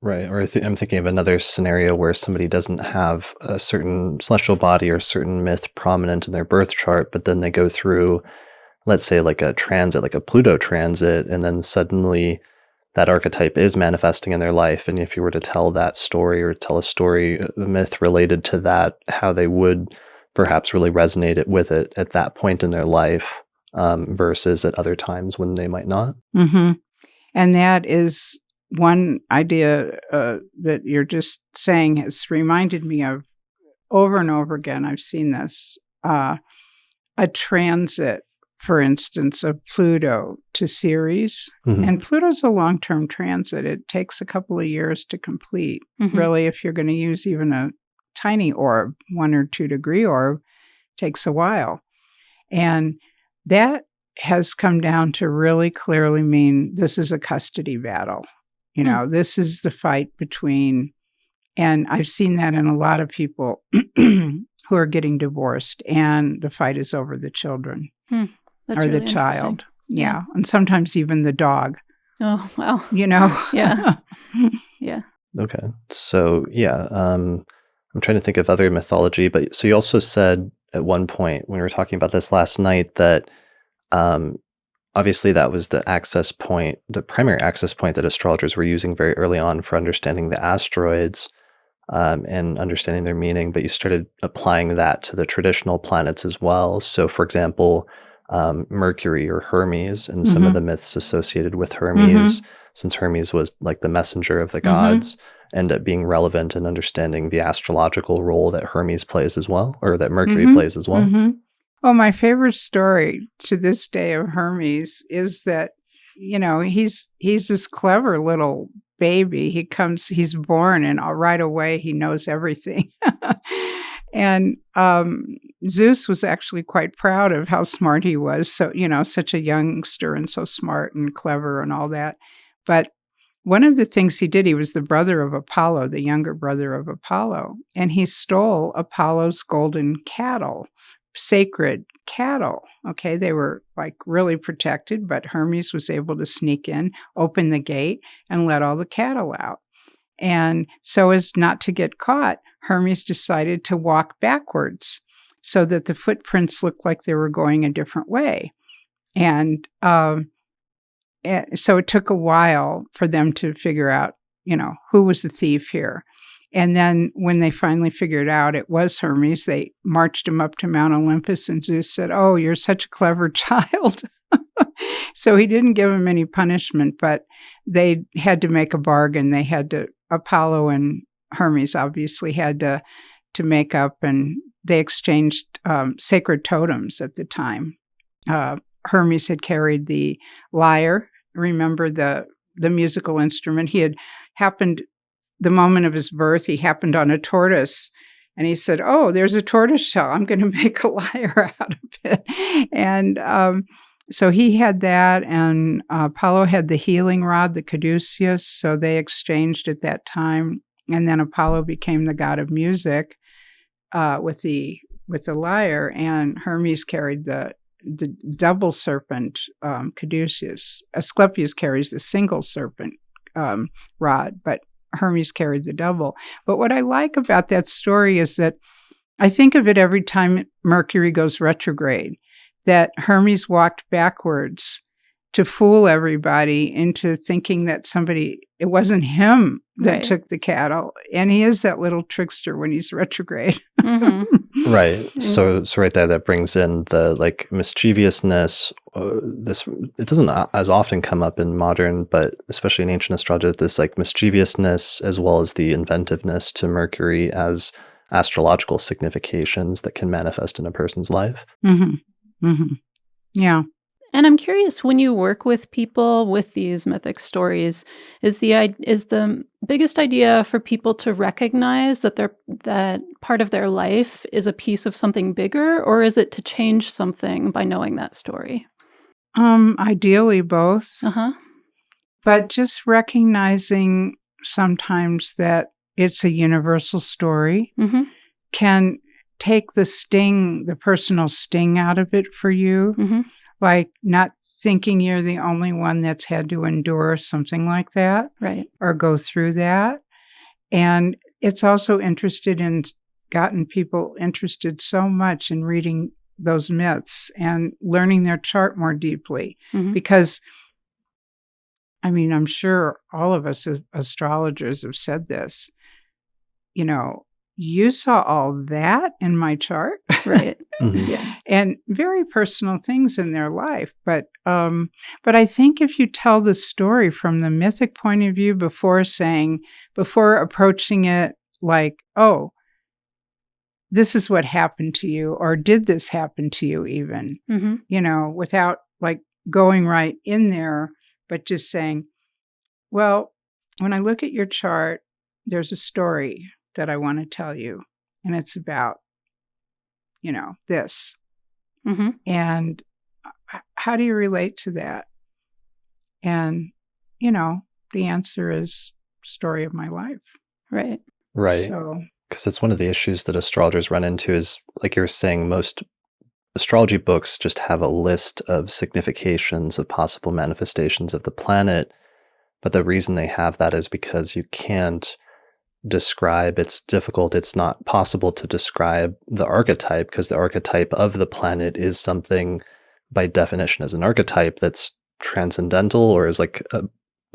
[SPEAKER 1] Right. Or I'm thinking of another scenario where somebody doesn't have a certain celestial body or certain myth prominent in their birth chart, but then they go through, let's say, like a transit, like a Pluto transit, and then suddenly that archetype is manifesting in their life. And if you were to tell that story or tell a story, a myth related to that, how they would perhaps really resonate with it at that point in their life versus at other times when they might not.
[SPEAKER 2] Mm-hmm. And that is one idea that you're just saying has reminded me of over and over again. I've seen this, a transit, for instance, of Pluto to Ceres.
[SPEAKER 1] Mm-hmm.
[SPEAKER 2] And Pluto's a long-term transit. It takes a couple of years to complete.
[SPEAKER 3] Mm-hmm.
[SPEAKER 2] Really, if you're going to use even a tiny orb, 1 or 2 degree orb, takes a while. And that has come down to really clearly mean this is a custody battle. This is the fight between, and I've seen that in a lot of people who are getting divorced, and the fight is over the children.
[SPEAKER 3] That's
[SPEAKER 2] or
[SPEAKER 3] really
[SPEAKER 2] the child.
[SPEAKER 3] Yeah.
[SPEAKER 2] Yeah. And sometimes even the dog.
[SPEAKER 3] Oh, wow.
[SPEAKER 2] Yeah.
[SPEAKER 3] Yeah.
[SPEAKER 1] Okay. So, yeah, I'm trying to think of other mythology, but so you also said at one point when we were talking about this last night that obviously that was the access point, the primary access point that astrologers were using very early on for understanding the asteroids and understanding their meaning, but you started applying that to the traditional planets as well. So, for example, Mercury or Hermes and some of the myths associated with Hermes, since Hermes was like the messenger of the gods, end up being relevant in understanding the astrological role that Hermes plays as well, or that Mercury plays as well.
[SPEAKER 2] Well, my favorite story to this day of Hermes is that, he's this clever little baby. He's born, and right away he knows everything. And Zeus was actually quite proud of how smart he was. So, such a youngster and so smart and clever and all that. But one of the things he did, he was the brother of Apollo, the younger brother of Apollo, and he stole Apollo's golden cattle, sacred cattle. Okay, they were like really protected, but Hermes was able to sneak in, open the gate, and let all the cattle out. And so as not to get caught, Hermes decided to walk backwards so that the footprints looked like they were going a different way. And so it took a while for them to figure out, who was the thief here. And then when they finally figured out it was Hermes, they marched him up to Mount Olympus, and Zeus said, "Oh, you're such a clever child." So he didn't give him any punishment, but they had to make a bargain. Apollo and Hermes obviously had to make up, and they exchanged sacred totems at the time. Hermes had carried the lyre. Remember the musical instrument? The moment of his birth, he happened on a tortoise, and he said, "Oh, there's a tortoise shell. I'm going to make a lyre out of it." And So he had that, and Apollo had the healing rod, the caduceus, so they exchanged at that time. And then Apollo became the god of music with the lyre, and Hermes carried the double serpent caduceus. Asclepius carries the single serpent rod, but Hermes carried the double. But what I like about that story is that I think of it every time Mercury goes retrograde, that Hermes walked backwards to fool everybody into thinking that it wasn't him that
[SPEAKER 3] Right.
[SPEAKER 2] took the cattle. And he is that little trickster when he's retrograde.
[SPEAKER 1] Right. So right there, that brings in the like mischievousness. It doesn't as often come up in modern, but especially in ancient astrology, this like mischievousness as well as the inventiveness to Mercury as astrological significations that can manifest in a person's life.
[SPEAKER 2] Yeah.
[SPEAKER 3] And I'm curious, when you work with people with these mythic stories, is the biggest idea for people to recognize that part of their life is a piece of something bigger, or is it to change something by knowing that story?
[SPEAKER 2] Ideally both.
[SPEAKER 3] Uh-huh.
[SPEAKER 2] But just recognizing sometimes that it's a universal story can take the personal sting out of it for you. Like not thinking you're the only one that's had to endure something like that,
[SPEAKER 3] right,
[SPEAKER 2] or go through that. And it's also gotten people interested so much in reading those myths and learning their chart more deeply. Because, I mean, I'm sure all of us as astrologers have said this, you saw all that in my chart.
[SPEAKER 3] Right. Yeah.
[SPEAKER 2] And very personal things in their life. But I think if you tell the story from the mythic point of view before approaching it like, oh, this is what happened to you, or did this happen to you even, without like going right in there, but just saying, well, when I look at your chart, there's a story that I want to tell you, and it's about, this. And how do you relate to that? And, the answer is story of my life.
[SPEAKER 3] Right.
[SPEAKER 1] Right.
[SPEAKER 2] So,
[SPEAKER 1] because that's one of the issues that astrologers run into is, like you were saying, most astrology books just have a list of significations of possible manifestations of the planet. But the reason they have that is because you can't describe, it's difficult, it's not possible to describe the archetype, because the archetype of the planet is something by definition as an archetype that's transcendental or is like a,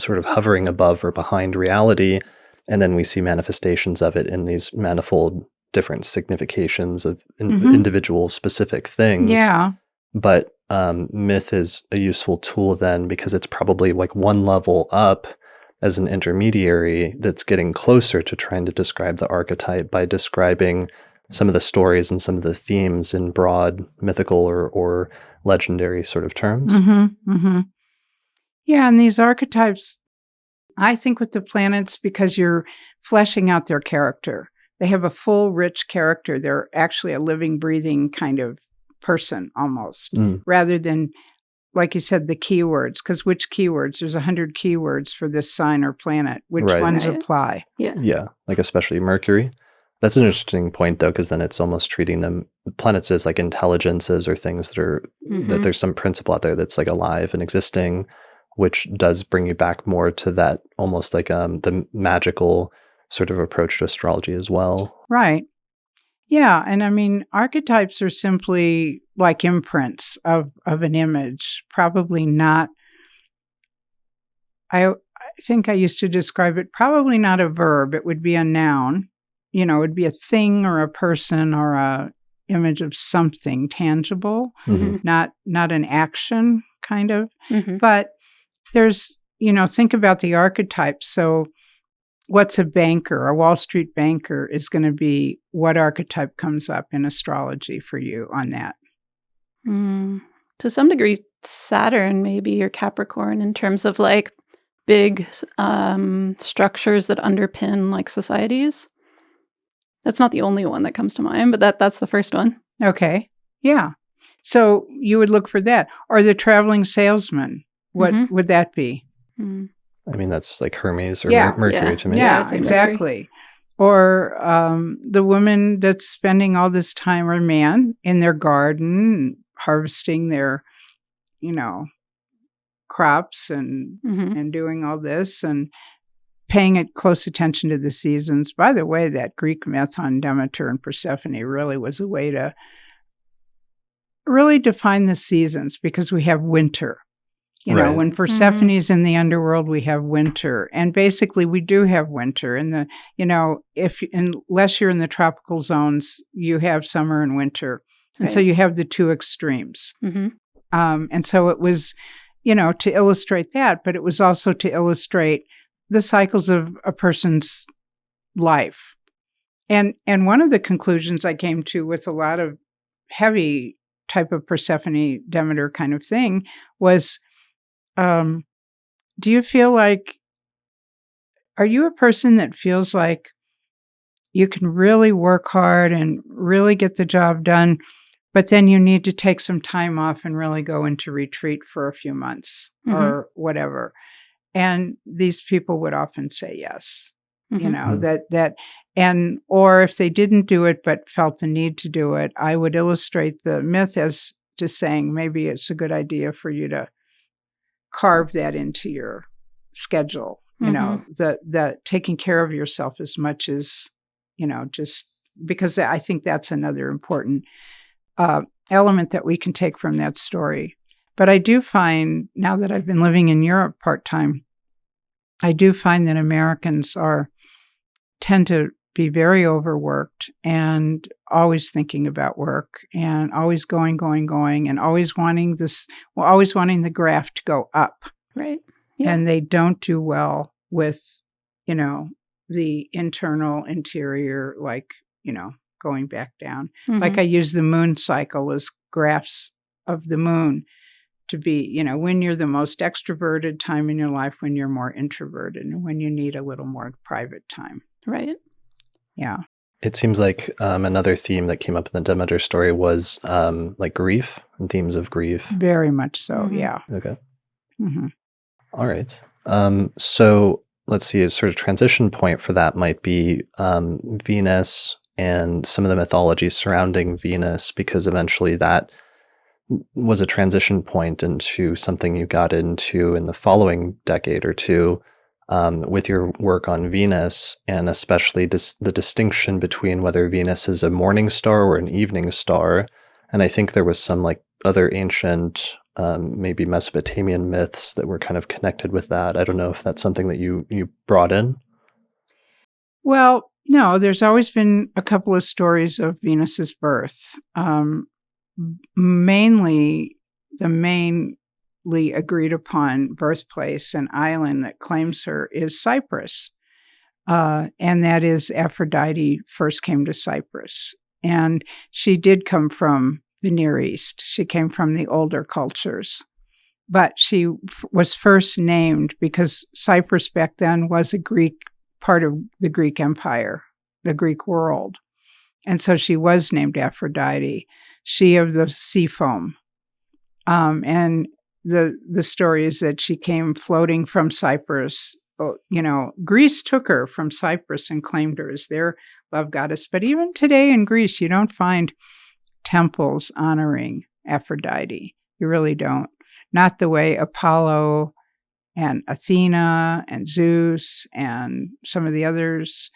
[SPEAKER 1] sort of hovering above or behind reality. And then we see manifestations of it in these manifold different significations of individual specific things.
[SPEAKER 2] Yeah.
[SPEAKER 1] But myth is a useful tool then, because it's probably like one level up as an intermediary that's getting closer to trying to describe the archetype by describing some of the stories and some of the themes in broad mythical or legendary sort of terms.
[SPEAKER 2] Yeah, and these archetypes, I think with the planets, because you're fleshing out their character. They have a full, rich character. They're actually a living, breathing kind of person almost, rather than, like you said, the keywords. Because which keywords? There's 100 keywords for this sign or planet. Which ones apply?
[SPEAKER 3] Yeah.
[SPEAKER 1] Like especially Mercury. That's an interesting point, though, because then it's almost treating them planets as like intelligences or things that are that there's some principle out there that's like alive and existing, which does bring you back more to that almost like the magical sort of approach to astrology as well.
[SPEAKER 2] Right. Yeah, and I mean, archetypes are simply like imprints of an image, probably not. I think I used to describe it, probably not a verb. It would be a noun. It would be a thing or a person or a image of something tangible, not an action kind of. But there's, think about the archetypes. So what's a banker? A Wall Street banker is going to be what archetype comes up in astrology for you on that?
[SPEAKER 3] To some degree, Saturn maybe, or Capricorn, in terms of like big structures that underpin like societies. That's not the only one that comes to mind, but that's the first one.
[SPEAKER 2] Okay. Yeah. So you would look for that. Or the traveling salesman. What
[SPEAKER 3] Mhm.
[SPEAKER 2] would that be?
[SPEAKER 3] Mm.
[SPEAKER 1] I mean, that's like Hermes or
[SPEAKER 2] Yeah.
[SPEAKER 1] Mercury
[SPEAKER 3] Yeah.
[SPEAKER 1] to me.
[SPEAKER 3] Yeah,
[SPEAKER 2] Yeah,
[SPEAKER 3] it's like Mercury.
[SPEAKER 2] exactly. Or the woman that's spending all this time, or man, in their garden, harvesting their, crops
[SPEAKER 3] Mhm.
[SPEAKER 2] and doing all this and paying it close attention to the seasons. By the way, that Greek myth on Demeter and Persephone really was a way to really define the seasons, because we have winter.
[SPEAKER 1] Right.
[SPEAKER 2] When Persephone's in the underworld, we have winter. And basically, we do have winter. And unless you're in the tropical zones, you have summer and winter. And so
[SPEAKER 3] Right.
[SPEAKER 2] you have the two extremes.
[SPEAKER 3] Mhm.
[SPEAKER 2] And so it was, to illustrate that, but it was also to illustrate the cycles of a person's life. And one of the conclusions I came to with a lot of heavy type of Persephone Demeter kind of thing was, do you feel like, are you a person that feels like you can really work hard and really get the job done, but then you need to take some time off and really go into retreat for a few months or whatever? And these people would often say yes.
[SPEAKER 3] Mhm.
[SPEAKER 2] Or if they didn't do it but felt the need to do it, I would illustrate the myth as just saying maybe it's a good idea for you to carve that into your schedule.
[SPEAKER 3] Mhm.
[SPEAKER 2] The taking care of yourself as much as, just because I think that's another important element that we can take from that story. But I do find, now that I've been living in Europe part-time, I do find that Americans tend to be very overworked and always thinking about work and always going, and always wanting the graph to go up.
[SPEAKER 3] Right. Yeah.
[SPEAKER 2] And they don't do well with, the interior, like, going back down. Like I
[SPEAKER 3] Mhm.
[SPEAKER 2] use the moon cycle as graphs of the moon to be, when you're the most extroverted time in your life, when you're more introverted, and when you need a little more private time.
[SPEAKER 3] Right.
[SPEAKER 2] Yeah.
[SPEAKER 1] It seems like another theme that came up in the Demeter story was like grief and themes of grief.
[SPEAKER 2] Very much so.
[SPEAKER 3] Mhm.
[SPEAKER 2] Yeah.
[SPEAKER 1] Okay.
[SPEAKER 2] Hmm.
[SPEAKER 1] All right. So let's see, a sort of transition point for that might be Venus and some of the mythology surrounding Venus, because eventually that was a transition point into something you got into in the following decade or two, with your work on Venus, and especially the distinction between whether Venus is a morning star or an evening star. And I think there was some like other ancient, maybe Mesopotamian myths that were kind of connected with that. I don't know if that's something that you brought in.
[SPEAKER 2] Well, no, there's always been a couple of stories of Venus's birth. Mainly, the mainly agreed upon birthplace and island that claims her is Cyprus. And that is Aphrodite first came to Cyprus. And she did come from the Near East. She came from the older cultures. But she was first named because Cyprus back then was a Greek part of the Greek Empire, the Greek world. And so she was named Aphrodite, she of the sea foam. And the story is that she came floating from Cyprus. Greece took her from Cyprus and claimed her as their love goddess. But even today in Greece, you don't find temples honoring Aphrodite. You really don't. Not the way Apollo and Athena and Zeus and some of the others.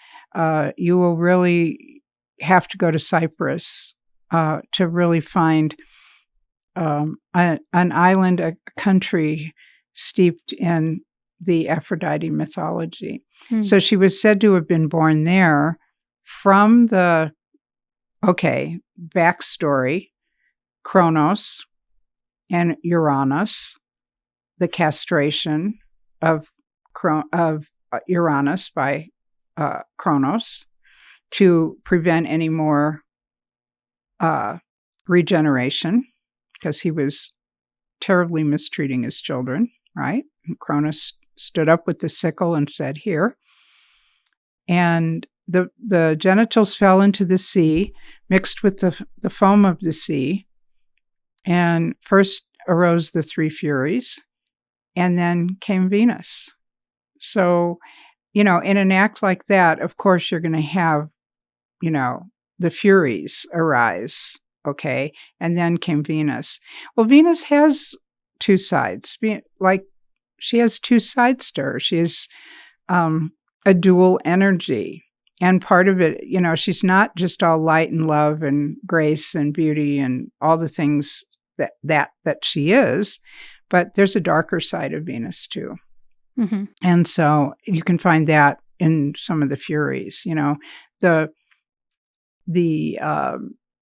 [SPEAKER 2] You will really have to go to Cyprus to really find an island, a country steeped in the Aphrodite mythology.
[SPEAKER 3] Hmm.
[SPEAKER 2] So she was said to have been born there from backstory, Kronos and Uranus, the castration of Uranus by Kronos to prevent any more regeneration, because he was terribly mistreating his children, right? And Cronus stood up with the sickle and said, "Here." And the genitals fell into the sea, mixed with the foam of the sea, And first arose the three Furies, and then came Venus. So, in an act like that, of course, you're going to have, the Furies arise, okay? And then came Venus. Well, Venus has two sides. Like, she has two sides to her. She has a dual energy. And part of it, she's not just all light and love and grace and beauty and all the things that she is, but there's a darker side of Venus too.
[SPEAKER 3] Mm-hmm.
[SPEAKER 2] And so you can find that in some of the Furies, the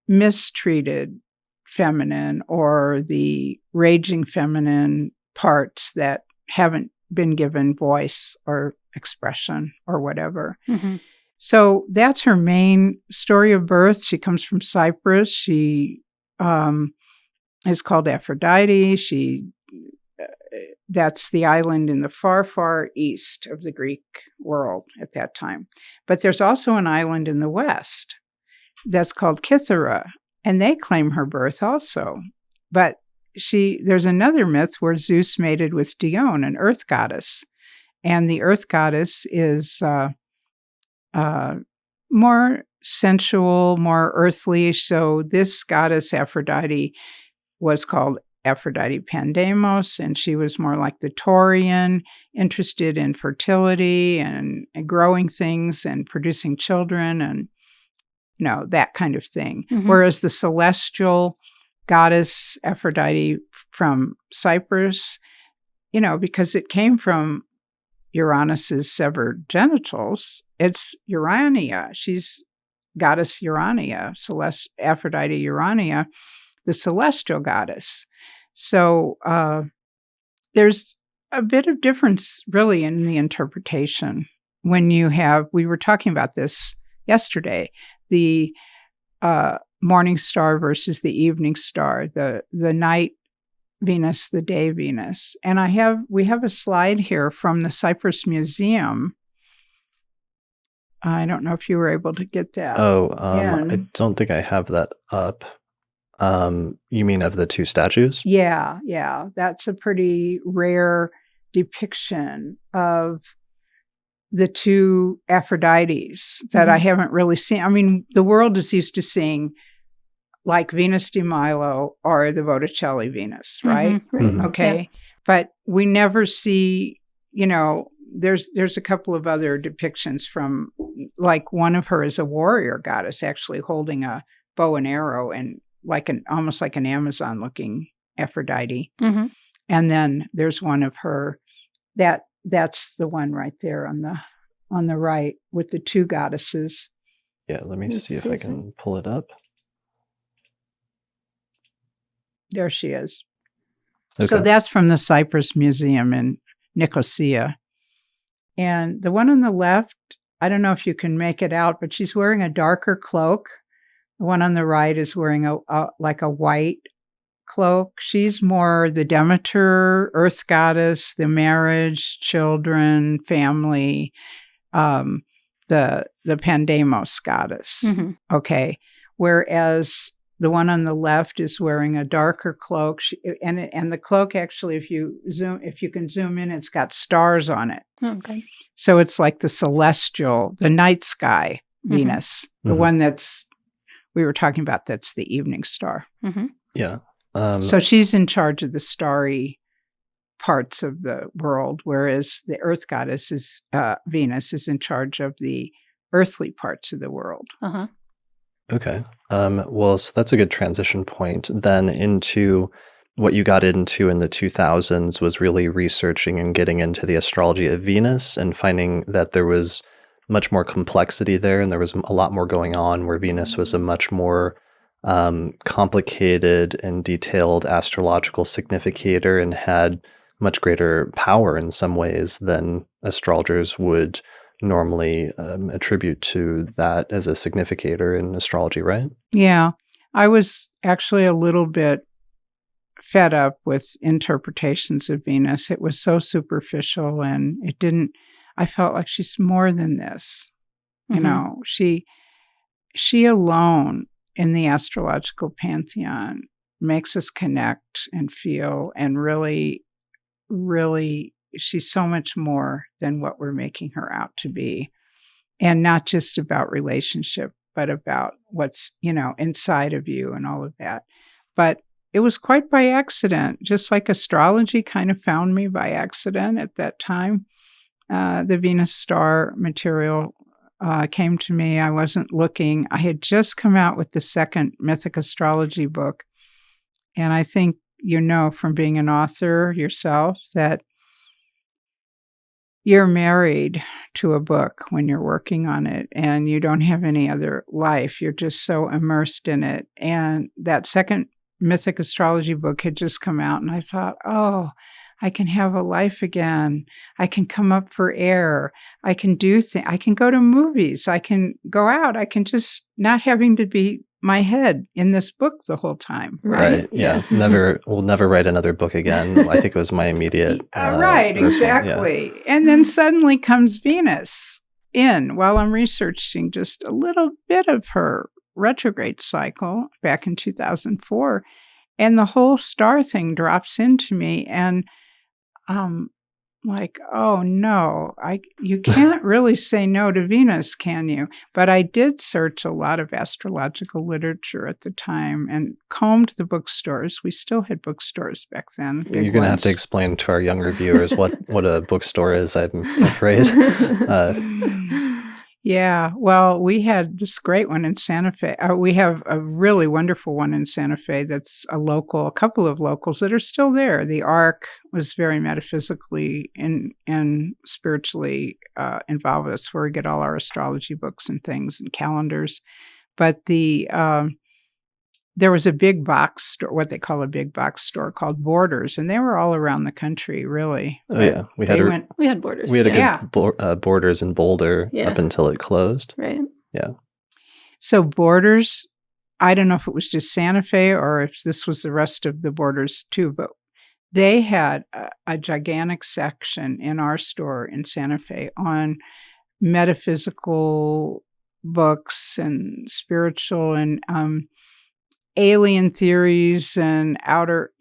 [SPEAKER 2] mistreated feminine or the raging feminine parts that haven't been given voice or expression or whatever.
[SPEAKER 3] Mm-hmm.
[SPEAKER 2] So that's her main story of birth. She comes from Cyprus. She is called Aphrodite. That's the island in the far, far east of the Greek world at that time. But there's also an island in the west that's called Kythera, and they claim her birth also. But there's another myth where Zeus mated with Dione, an earth goddess, and the earth goddess is more sensual, more earthly. So this goddess Aphrodite was called Aphrodite Pandemos, and she was more like the Taurian, interested in fertility and growing things and producing children and, that kind of thing.
[SPEAKER 3] Mm-hmm.
[SPEAKER 2] Whereas the celestial goddess Aphrodite from Cyprus, because it came from Uranus's severed genitals, it's Urania. She's goddess Urania, Aphrodite Urania, the celestial goddess. So there's a bit of difference really in the interpretation when we were talking about this yesterday, the morning star versus the evening star, the night Venus, the day Venus. And we have a slide here from the Cyprus Museum. I don't know if you were able to get that.
[SPEAKER 1] I don't think I have that up. You mean of the two statues?
[SPEAKER 2] Yeah. That's a pretty rare depiction of the two Aphrodites that I haven't really seen. I mean, the world is used to seeing like Venus de Milo or the Botticelli Venus, right?
[SPEAKER 3] Mm-hmm.
[SPEAKER 2] Okay. Yeah. But we never see, there's a couple of other depictions from, like one of her is a warrior goddess actually holding a bow and arrow and almost like an Amazon looking Aphrodite.
[SPEAKER 3] Mm-hmm.
[SPEAKER 2] And then there's one of her that's the one right there on the right with the two goddesses.
[SPEAKER 1] Yeah, let me see if I can pull it up.
[SPEAKER 2] There she is.
[SPEAKER 1] Okay.
[SPEAKER 2] So that's from the Cyprus Museum in Nicosia. And the one on the left, I don't know if you can make it out, but she's wearing a darker cloak. The one on the right is wearing a white cloak. She's more the Demeter, earth goddess, the marriage, children, family, the Pandemos goddess. Mm-hmm. Okay. Whereas the one on the left is wearing a darker cloak, and the cloak actually, if you can zoom in, it's got stars on it.
[SPEAKER 3] Okay.
[SPEAKER 2] So it's like the night sky Venus, the one we were talking about. That's the evening star.
[SPEAKER 3] Mm-hmm.
[SPEAKER 1] Yeah.
[SPEAKER 2] So she's in charge of the starry parts of the world, whereas the earth goddess Venus is in charge of the earthly parts of the world.
[SPEAKER 3] Uh-huh.
[SPEAKER 1] Okay. Well, so that's a good transition point then into what you got into in the 2000s was really researching and getting into the astrology of Venus and finding that there was much more complexity there and there was a lot more going on, where Venus was a much more complicated and detailed astrological significator and had much greater power in some ways than astrologers would normally attribute to that as a significator in astrology, right?
[SPEAKER 2] Yeah. I was actually a little bit fed up with interpretations of Venus. It was so superficial and I felt like she's more than this. She alone in the astrological pantheon makes us connect and feel, and really, really, she's so much more than what we're making her out to be. And not just about relationship, but about what's, inside of you and all of that. But it was quite by accident, just like astrology kind of found me by accident at that time. The Venus star material came to me. I wasn't looking. I had just come out with the second Mythic Astrology book. And I think from being an author yourself that you're married to a book when you're working on it, and you don't have any other life. You're just so immersed in it. And that second Mythic Astrology book had just come out, and I thought, oh, I can have a life again. I can come up for air. I can do things. I can go to movies. I can go out. I can just not having to be my head in this book the whole time.
[SPEAKER 1] Right. Yeah. We'll never write another book again. I think it was my immediate.
[SPEAKER 2] Right. Exactly. Yeah. And then suddenly comes Venus in while I'm researching just a little bit of her retrograde cycle back in 2004. And the whole star thing drops into me. And like, oh no, you can't really say no to Venus, can you? But I did search a lot of astrological literature at the time and combed the bookstores. We still had bookstores back then.
[SPEAKER 1] You're going to have to explain to our younger viewers what a bookstore is, I'm afraid.
[SPEAKER 2] Yeah, well, we had this great one in Santa Fe. We have a really wonderful one in Santa Fe that's a couple of locals that are still there. The Ark was very metaphysically and spiritually involved. That's where we get all our astrology books and things and calendars. But there was a big box store, what they call a big box store called Borders, and they were all around the country, really.
[SPEAKER 1] Oh, yeah. We had
[SPEAKER 3] Borders.
[SPEAKER 1] We had a good Borders in Boulder up until it closed.
[SPEAKER 3] Right.
[SPEAKER 1] Yeah.
[SPEAKER 2] So Borders, I don't know if it was just Santa Fe or if this was the rest of the Borders too, but they had a gigantic section in our store in Santa Fe on metaphysical books and spiritual and alien theories and outer,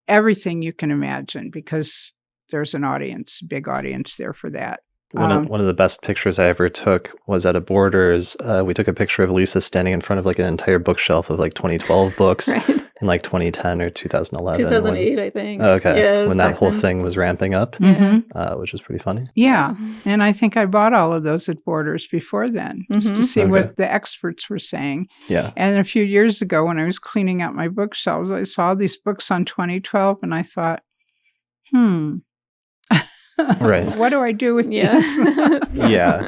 [SPEAKER 2] everything you can imagine, because there's an audience, big audience there for that.
[SPEAKER 1] One of the best pictures I ever took was at a Borders. We took a picture of Lisa standing in front of like an entire bookshelf of like 2012 books in like 2010 or 2011.
[SPEAKER 3] 2008, I think.
[SPEAKER 1] Okay.
[SPEAKER 3] Yeah,
[SPEAKER 1] when that whole thing was ramping up, which was pretty funny.
[SPEAKER 2] Yeah. And I think I bought all of those at Borders before then, just to see what the experts were saying.
[SPEAKER 1] Yeah.
[SPEAKER 2] And a few years ago, when I was cleaning out my bookshelves, I saw these books on 2012 and I thought,
[SPEAKER 1] right.
[SPEAKER 2] What do I do with these?
[SPEAKER 1] Yeah,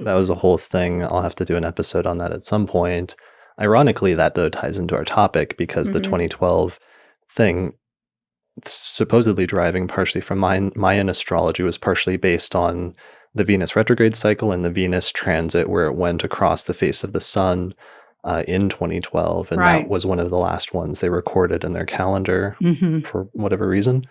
[SPEAKER 1] that was a whole thing. I'll have to do an episode on that at some point. Ironically, that though ties into our topic because the 2012 thing, supposedly deriving partially from Mayan astrology, was partially based on the Venus retrograde cycle and the Venus transit, where it went across the face of the sun in 2012. And that was one of the last ones they recorded in their calendar for whatever reason.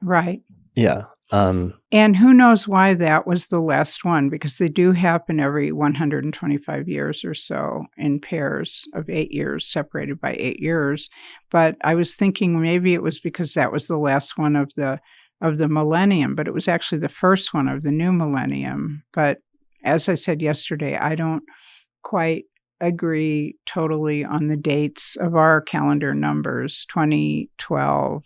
[SPEAKER 2] Right.
[SPEAKER 1] Yeah.
[SPEAKER 2] And who knows why that was the last one, because they do happen every 125 years or so in pairs of 8 years, separated by 8 years. But I was thinking maybe it was because that was the last one of the millennium, but it was actually the first one of the new millennium. But as I said yesterday, I don't quite agree totally on the dates of our calendar numbers. 2012,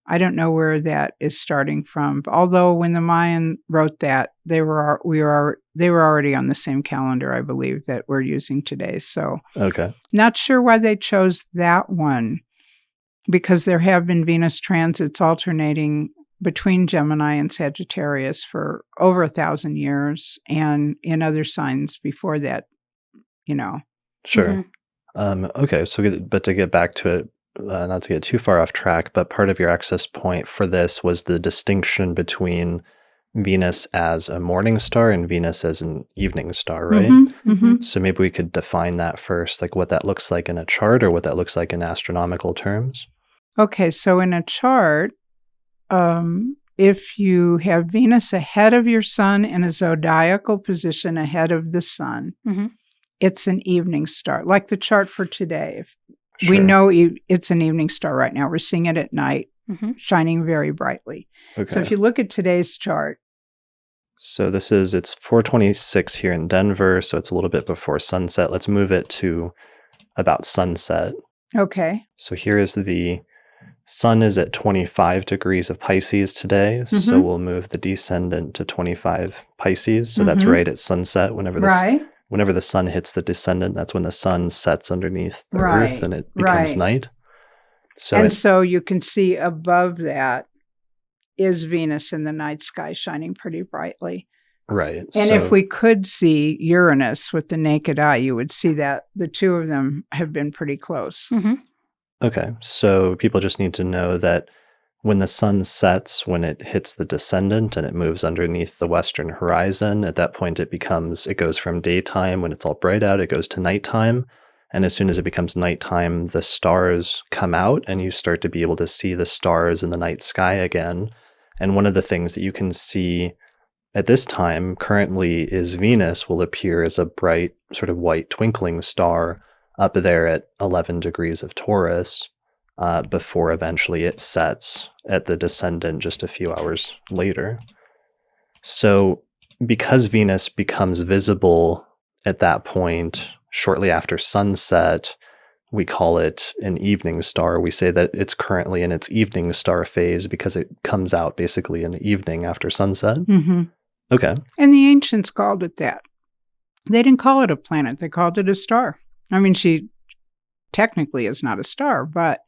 [SPEAKER 2] I don't know where that is starting from. Although when the Mayan wrote that, they were already on the same calendar, I believe, that we're using today. So, not sure why they chose that one, because there have been Venus transits alternating between Gemini and Sagittarius for over 1,000 years, and in other signs before that,
[SPEAKER 1] Sure. Okay. So, but to get back to it. Not to get too far off track, but part of your access point for this was the distinction between Venus as a morning star and Venus as an evening star, right? So maybe we could define that first, like what that looks like in a chart or what that looks like in astronomical terms.
[SPEAKER 2] Okay, so in a chart, if you have Venus ahead of your sun in a zodiacal position ahead of the sun, it's an evening star, like the chart for today. We
[SPEAKER 1] Sure.
[SPEAKER 2] know it's an evening star right now. We're seeing it at night, shining very brightly.
[SPEAKER 1] Okay.
[SPEAKER 2] So if you look at today's chart,
[SPEAKER 1] So it's 4:26 here in Denver, so it's a little bit before sunset. Let's move it to about sunset.
[SPEAKER 2] okay,
[SPEAKER 1] So here is the sun is at 25 degrees of Pisces today, so
[SPEAKER 2] Mhm.
[SPEAKER 1] we'll move the descendant to 25 Pisces. So that's
[SPEAKER 2] Mhm.
[SPEAKER 1] right at sunset. Whenever the sun hits the descendant, that's when the sun sets underneath the earth and it becomes
[SPEAKER 2] right.
[SPEAKER 1] night. So
[SPEAKER 2] And so you can see above that is Venus in the night sky shining pretty brightly.
[SPEAKER 1] right.
[SPEAKER 2] And
[SPEAKER 1] so
[SPEAKER 2] if we could see Uranus with the naked eye, you would see that the two of them have been pretty close.
[SPEAKER 1] Okay, so people just need to know that when the sun sets, when it hits the descendant and it moves underneath the western horizon, at that point it goes from daytime when it's all bright out, it goes to nighttime. And as soon as it becomes nighttime, the stars come out and you start to be able to see the stars in the night sky again. And one of the things that you can see at this time currently is Venus will appear as a bright, sort of white twinkling star up there at 11 degrees of Taurus before eventually it sets at the descendant just a few hours later. So because Venus becomes visible at that point shortly after sunset, we call it an evening star. We say that it's currently in its evening star phase because it comes out basically in the evening after sunset.
[SPEAKER 2] Mm-hmm.
[SPEAKER 1] Okay.
[SPEAKER 2] And the ancients called it that. They didn't call it a planet. They called it a star. I mean, she technically is not a star, but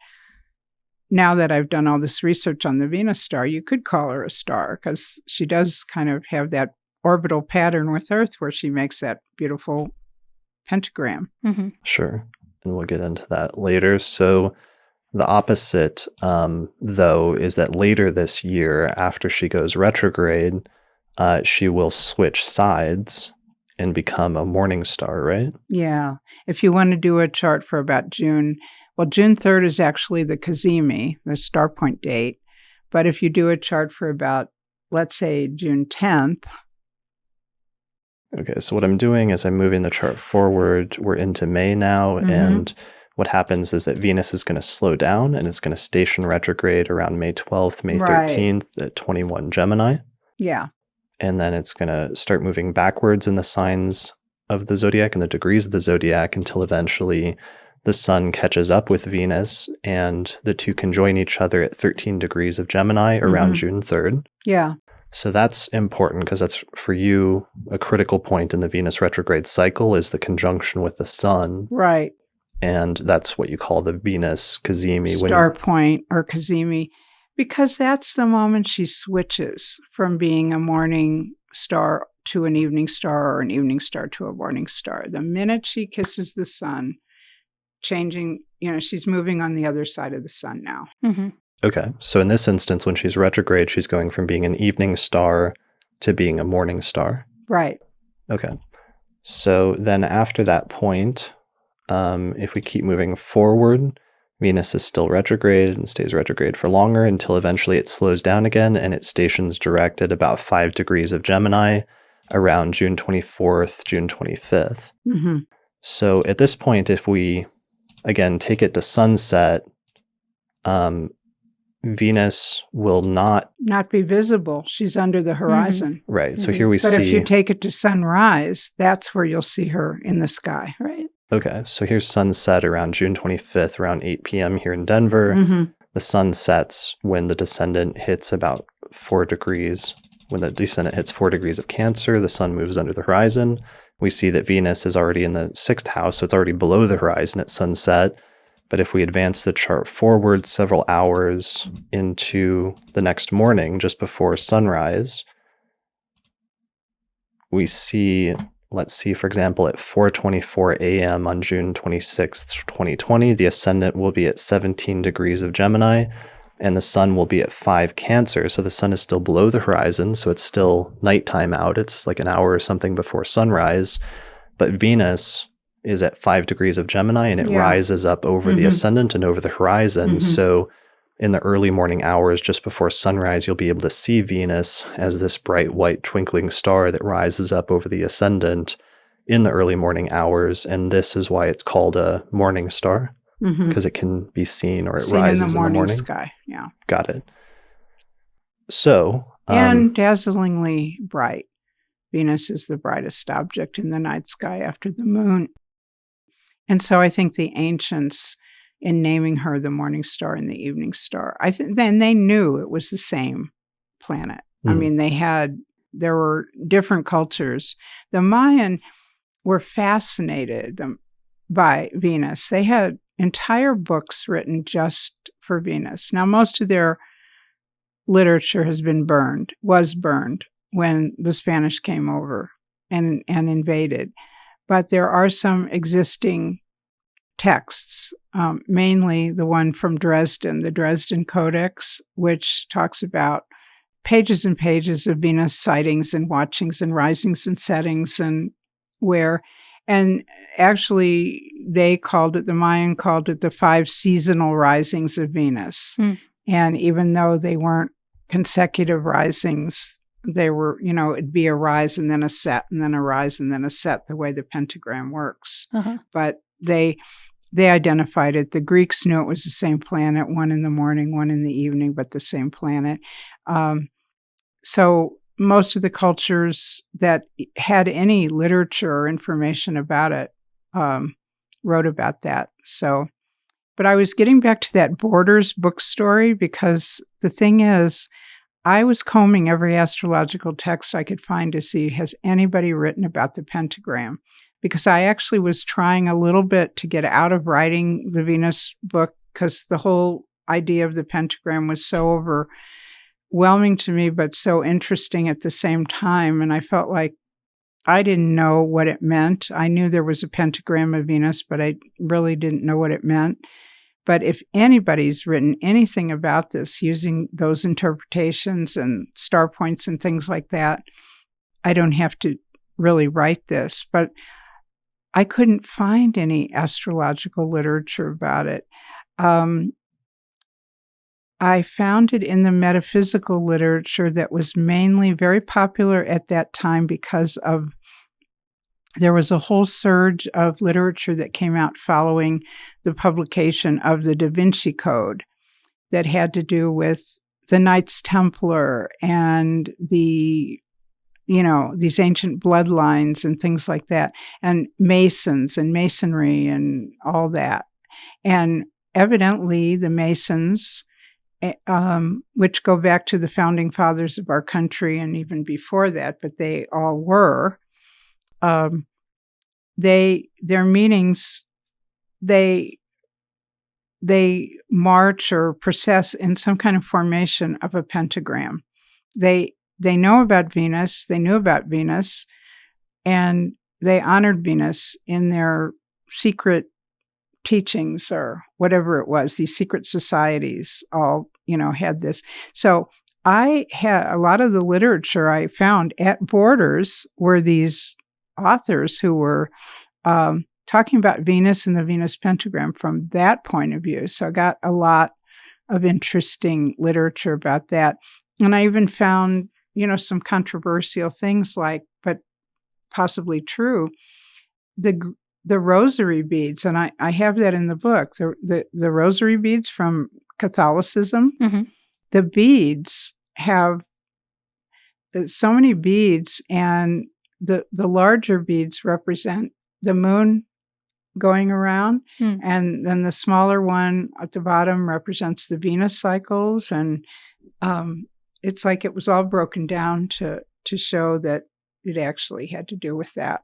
[SPEAKER 2] now that I've done all this research on the Venus star, you could call her a star because she does kind of have that orbital pattern with Earth where she makes that beautiful pentagram.
[SPEAKER 1] Sure. And we'll get into that later. So the opposite, though, is that later this year, after she goes retrograde, she will switch sides and become a morning star, right?
[SPEAKER 2] Yeah. If you want to do a chart for about June, well, June 3rd is actually the kazimi, the star point date. But if you do a chart for about, let's say, June 10th.
[SPEAKER 1] Okay, so what I'm doing is I'm moving the chart forward. We're into May now, and what happens is that Venus is going to slow down and it's going to station retrograde around May 12th, May 13th at 21 Gemini.
[SPEAKER 2] Yeah.
[SPEAKER 1] And then it's going to start moving backwards in the signs of the zodiac and the degrees of the zodiac until eventually the sun catches up with Venus and the two can join each other at 13 degrees of Gemini around June 3rd.
[SPEAKER 2] Yeah.
[SPEAKER 1] So that's important because that's, for you, a critical point in the Venus retrograde cycle is the conjunction with the sun.
[SPEAKER 2] Right.
[SPEAKER 1] And that's what you call the Venus kazimi.
[SPEAKER 2] Star point or kazimi. Because that's the moment she switches from being a morning star to an evening star or an evening star to a morning star. The minute she kisses the sun, changing, she's moving on the other side of the sun now.
[SPEAKER 1] Okay. So in this instance, when she's retrograde, she's going from being an evening star to being a morning star.
[SPEAKER 2] Right.
[SPEAKER 1] Okay. So then after that point, if we keep moving forward, Venus is still retrograde and stays retrograde for longer until eventually it slows down again and it stations direct at about 5 degrees of Gemini around June 24th, June 25th. So at this point, if we, again, take it to sunset, Venus will not
[SPEAKER 2] be visible. She's under the horizon.
[SPEAKER 1] Right. So here we see.
[SPEAKER 2] But if you take it to sunrise, that's where you'll see her in the sky.
[SPEAKER 3] Right.
[SPEAKER 1] Okay, so here's sunset around June 25th, around 8 p.m. here in Denver. The sun sets when the descendant hits about 4 degrees. When the descendant hits 4 degrees of Cancer, the sun moves under the horizon. We see that Venus is already in the 6th house, so it's already below the horizon at sunset. But if we advance the chart forward several hours into the next morning, just before sunrise, we see... Let's see, for example, at 4:24 a.m. on June 26th, 2020, the ascendant will be at 17 degrees of Gemini, and the sun will be at 5 Cancer. So the sun is still below the horizon, so it's still nighttime out. It's like an hour or something before sunrise. But Venus is at 5 degrees of Gemini, and it rises up over the ascendant and over the horizon. So in the early morning hours, just before sunrise, you'll be able to see Venus as this bright white twinkling star that rises up over the ascendant in the early morning hours. And this is why it's called a morning star.
[SPEAKER 2] Mhm.
[SPEAKER 1] because it can be seen or it
[SPEAKER 2] Seen in
[SPEAKER 1] rises
[SPEAKER 2] the
[SPEAKER 1] in the
[SPEAKER 2] morning
[SPEAKER 1] morning?
[SPEAKER 2] sky, yeah.
[SPEAKER 1] Got it. So,
[SPEAKER 2] And dazzlingly bright. Venus is the brightest object in the night sky after the moon. And so I think the ancients, in naming her the morning star and the evening star, I think then they knew it was the same planet. I
[SPEAKER 1] mm,
[SPEAKER 2] mean, there were different cultures. The Mayan were fascinated by Venus. They had entire books written just for Venus. Now, most of their literature was burned when the Spanish came over and invaded. But there are some existing texts, mainly the one from Dresden, the Dresden Codex, which talks about pages and pages of Venus sightings and watchings and risings and settings and actually the Mayan called it the 5 seasonal risings of Venus.
[SPEAKER 3] Hmm.
[SPEAKER 2] And even though they weren't consecutive risings, they were, it'd be a rise and then a set and then a rise and then a set, the way the pentagram works.
[SPEAKER 3] Uh-huh.
[SPEAKER 2] But they identified it. The Greeks knew it was the same planet, one in the morning, one in the evening, but the same planet. So most of the cultures that had any literature or information about it wrote about that. So, but I was getting back to that Borders book story because the thing is, I was combing every astrological text I could find to see, has anybody written about the pentagram? Because I actually was trying a little bit to get out of writing the Venus book because the whole idea of the pentagram was so overwhelming to me, but so interesting at the same time. And I felt like I didn't know what it meant. I knew there was a pentagram of Venus, but I really didn't know what it meant. But if anybody's written anything about this using those interpretations and star points and things like that, I don't have to really write this. But I couldn't find any astrological literature about it. I found it in the metaphysical literature that was mainly very popular at that time because there was a whole surge of literature that came out following the publication of the Da Vinci Code that had to do with the Knights Templar and these ancient bloodlines and things like that, and Masons and Masonry and all that. And evidently the Masons, which go back to the founding fathers of our country and even before that, but they all were, their meetings, they march or process in some kind of formation of a pentagram. They know about Venus, they knew about Venus, and they honored Venus in their secret teachings or whatever it was. These secret societies all, had this. So I had a lot of the literature I found at Borders were these authors who were talking about Venus and the Venus pentagram from that point of view. So I got a lot of interesting literature about that. And I even found, some controversial things like, but possibly true, the rosary beads. And I have that in the book, the rosary beads from Catholicism.
[SPEAKER 3] Mm-hmm.
[SPEAKER 2] The beads have so many beads, and the larger beads represent the moon going around, and then the smaller one at the bottom represents the Venus cycles, and it's like it was all broken down to show that it actually had to do with that.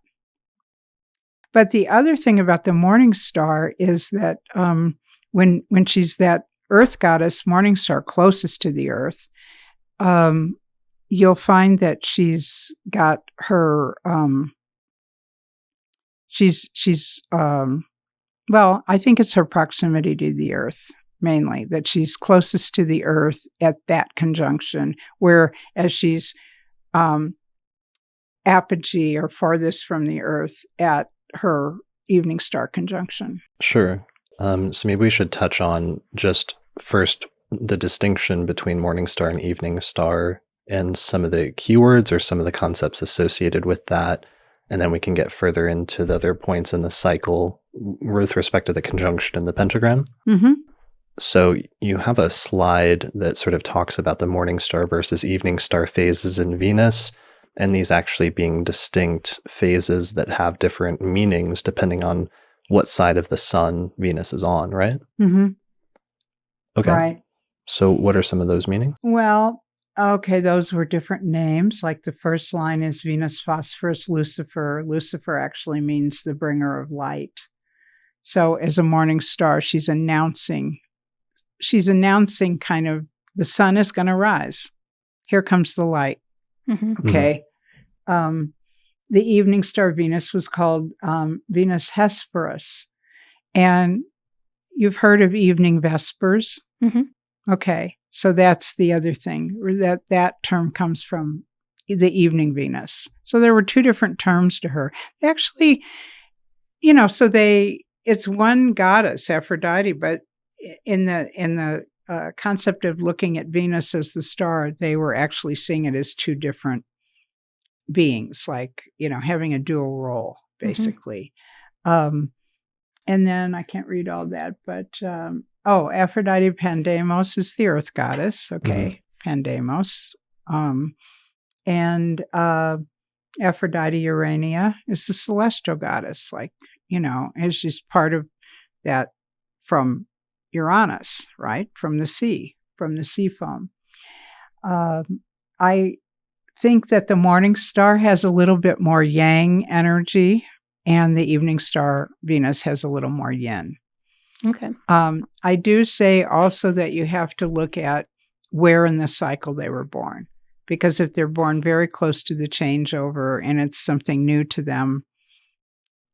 [SPEAKER 2] But the other thing about the morning star is that when she's that Earth goddess morning star closest to the Earth, you'll find that she's got her well, I think it's her proximity to the Earth, mainly, that she's closest to the Earth at that conjunction, whereas she's apogee or farthest from the Earth at her evening star conjunction.
[SPEAKER 1] Sure. So maybe we should touch on just first the distinction between morning star and evening star and some of the keywords or some of the concepts associated with that. and then we can get further into the other points in the cycle with respect to the conjunction and the pentagram.
[SPEAKER 2] Mm-hmm.
[SPEAKER 1] So you have a slide that sort of talks about the morning star versus evening star phases in Venus, and these actually being distinct phases that have different meanings depending on what side of the sun Venus is on, right?
[SPEAKER 2] Mm-hmm.
[SPEAKER 1] Okay.
[SPEAKER 2] Right.
[SPEAKER 1] So what are some of those meanings?
[SPEAKER 2] Well, okay, those were different names. Like the first line is Venus, Phosphorus, Lucifer. Lucifer actually means the bringer of light. So as a morning star, she's announcing kind of the sun is going to rise. Here comes the light.
[SPEAKER 3] Mm-hmm.
[SPEAKER 2] Okay. The evening star Venus was called Venus Hesperus. And you've heard of evening vespers.
[SPEAKER 3] Mm-hmm.
[SPEAKER 2] Okay. So that's the other thing. That term comes from the evening Venus. So there were two different terms to her. Actually, it's one goddess, Aphrodite, but in the concept of looking at Venus as the star, they were actually seeing it as two different beings, like, having a dual role, basically. And then I can't read all that, but Aphrodite Pandemos is the earth goddess. Okay. Pandemos. And Aphrodite Urania is the celestial goddess, is just part of that from Uranus, right? From the sea foam. I think that the morning star has a little bit more yang energy, and the evening star Venus has a little more yin.
[SPEAKER 3] Okay.
[SPEAKER 2] I do say also that you have to look at where in the cycle they were born, because if they're born very close to the changeover and it's something new to them,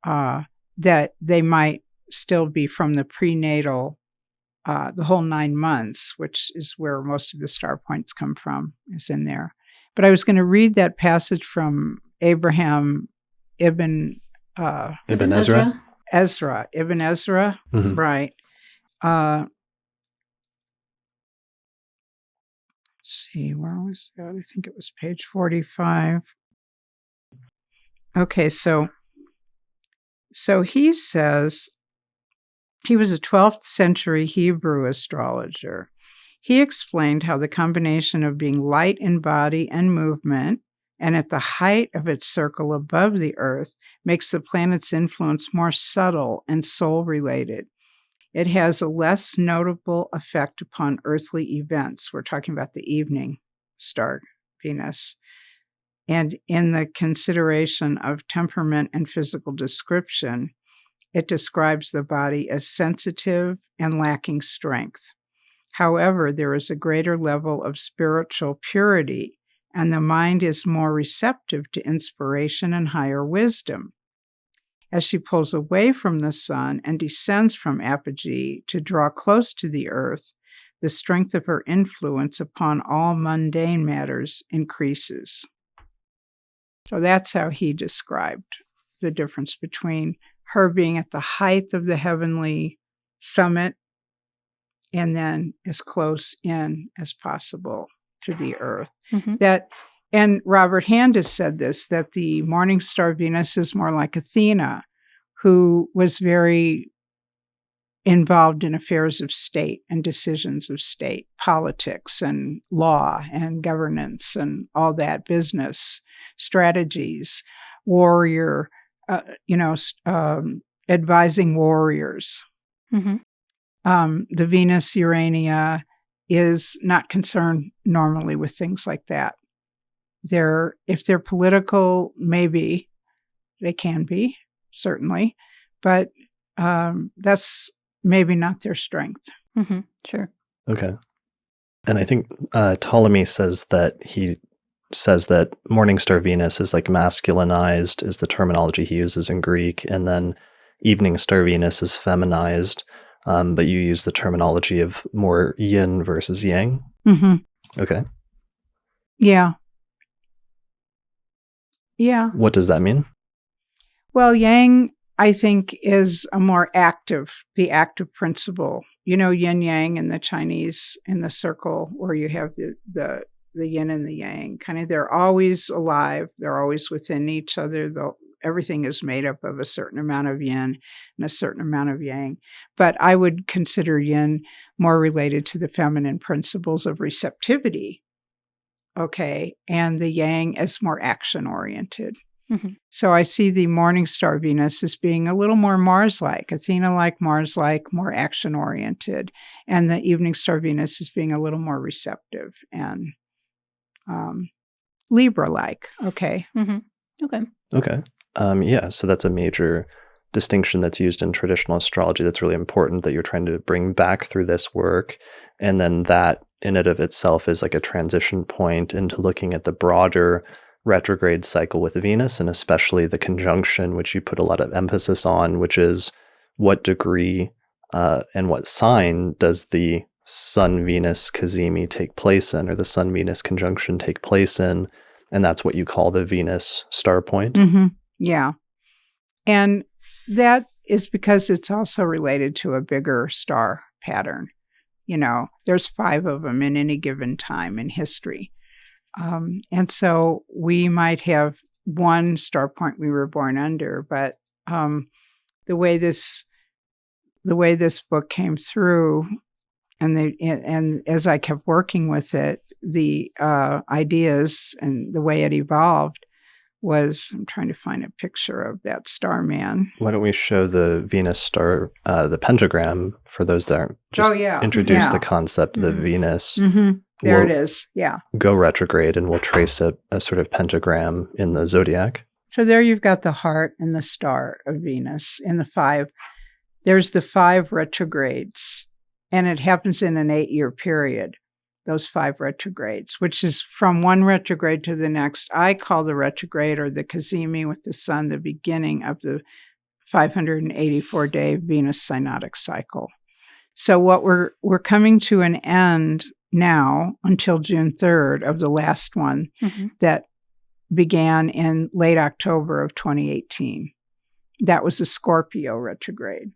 [SPEAKER 2] that they might still be from the prenatal, the whole 9 months, which is where most of the star points come from, is in there. But I was going to read that passage from Abraham Ibn
[SPEAKER 3] Ezra.
[SPEAKER 2] Ibn Ezra, right. Let's see, where was that? I think it was page 45. Okay, so he says he was a 12th century Hebrew astrologer. He explained how the combination of being light in body and movement and at the height of its circle above the Earth makes the planet's influence more subtle and soul-related. It has a less notable effect upon earthly events. We're talking about the evening star, Venus. And in the consideration of temperament and physical description, it describes the body as sensitive and lacking strength. However, there is a greater level of spiritual purity, and the mind is more receptive to inspiration and higher wisdom. As she pulls away from the sun and descends from apogee to draw close to the earth, the strength of her influence upon all mundane matters increases. So that's how he described the difference between her being at the height of the heavenly summit and then as close in as possible to the earth. And Robert Hand has said this, that the morning star Venus is more like Athena, who was very involved in affairs of state and decisions of state, politics and law and governance and all that, business, strategies, warrior, advising warriors. The Venus Urania is not concerned normally with things like that. If they're political, maybe they can be, certainly, but that's maybe not their strength.
[SPEAKER 3] Sure.
[SPEAKER 1] Okay. And I think Ptolemy says that morning star Venus is like masculinized, is the terminology he uses in Greek, and then evening star Venus is feminized, but you use the terminology of more yin versus yang. Okay.
[SPEAKER 2] Yeah.
[SPEAKER 1] What does that mean?
[SPEAKER 2] Well, yang, I think, is a more the active principle. Yin yang in the Chinese, in the circle where you have the yin and the yang, kind of, they're always alive. They're always within each other. everything is made up of a certain amount of yin and a certain amount of yang. But I would consider yin more related to the feminine principles of receptivity, okay, and the yang as more action-oriented. So I see the morning star Venus as being a little more Mars-like, Athena-like, Mars-like, more action-oriented, and the evening star Venus as being a little more receptive and Libra-like. Okay.
[SPEAKER 3] Okay.
[SPEAKER 1] Okay. Yeah, so that's a major distinction that's used in traditional astrology that's really important that you're trying to bring back through this work. And then that in and of itself is like a transition point into looking at the broader retrograde cycle with Venus, and especially the conjunction, which you put a lot of emphasis on, which is what degree and what sign does the Sun-Venus kazimi take place in, or the Sun-Venus conjunction take place in, and that's what you call the Venus star point.
[SPEAKER 2] Yeah. And that is because it's also related to a bigger star pattern. There's 5 of them in any given time in history. And so we might have one star point we were born under, but the way this book came through, and as I kept working with it, the ideas and the way it evolved was, I'm trying to find a picture of that starman.
[SPEAKER 1] Why don't we show the Venus star, the pentagram, for those that aren't, just introduce the concept of the Venus.
[SPEAKER 2] There it is. Yeah.
[SPEAKER 1] Go retrograde and we'll trace a sort of pentagram in the zodiac.
[SPEAKER 2] So there you've got the heart and the star of Venus in the 5. There's the 5 retrogrades, and it happens in an 8-year period, those 5 retrogrades, which is from one retrograde to the next. I call the retrograde, or the kazimi with the sun, the beginning of the 584-day Venus synodic cycle. So what we're coming to an end now until June 3rd of the last one that began in late October of 2018. That was the Scorpio retrograde.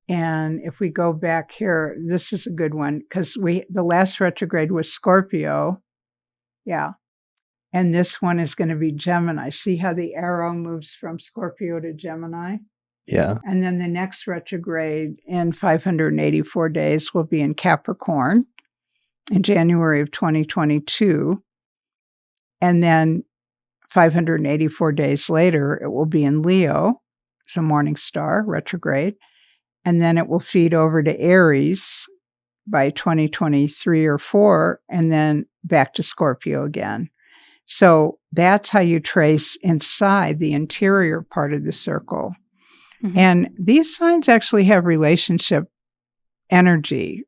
[SPEAKER 2] And if we go back here, this is a good one because the last retrograde was Scorpio. Yeah. And this one is going to be Gemini. See how the arrow moves from Scorpio to Gemini?
[SPEAKER 1] Yeah.
[SPEAKER 2] And then the next retrograde in 584 days will be in Capricorn in January of 2022. And then 584 days later, it will be in Leo, it's a morning star, retrograde. And then it will feed over to Aries by 2023 or 4, and then back to Scorpio again. So that's how you trace inside the interior part of the circle. And these signs actually have relationship energy,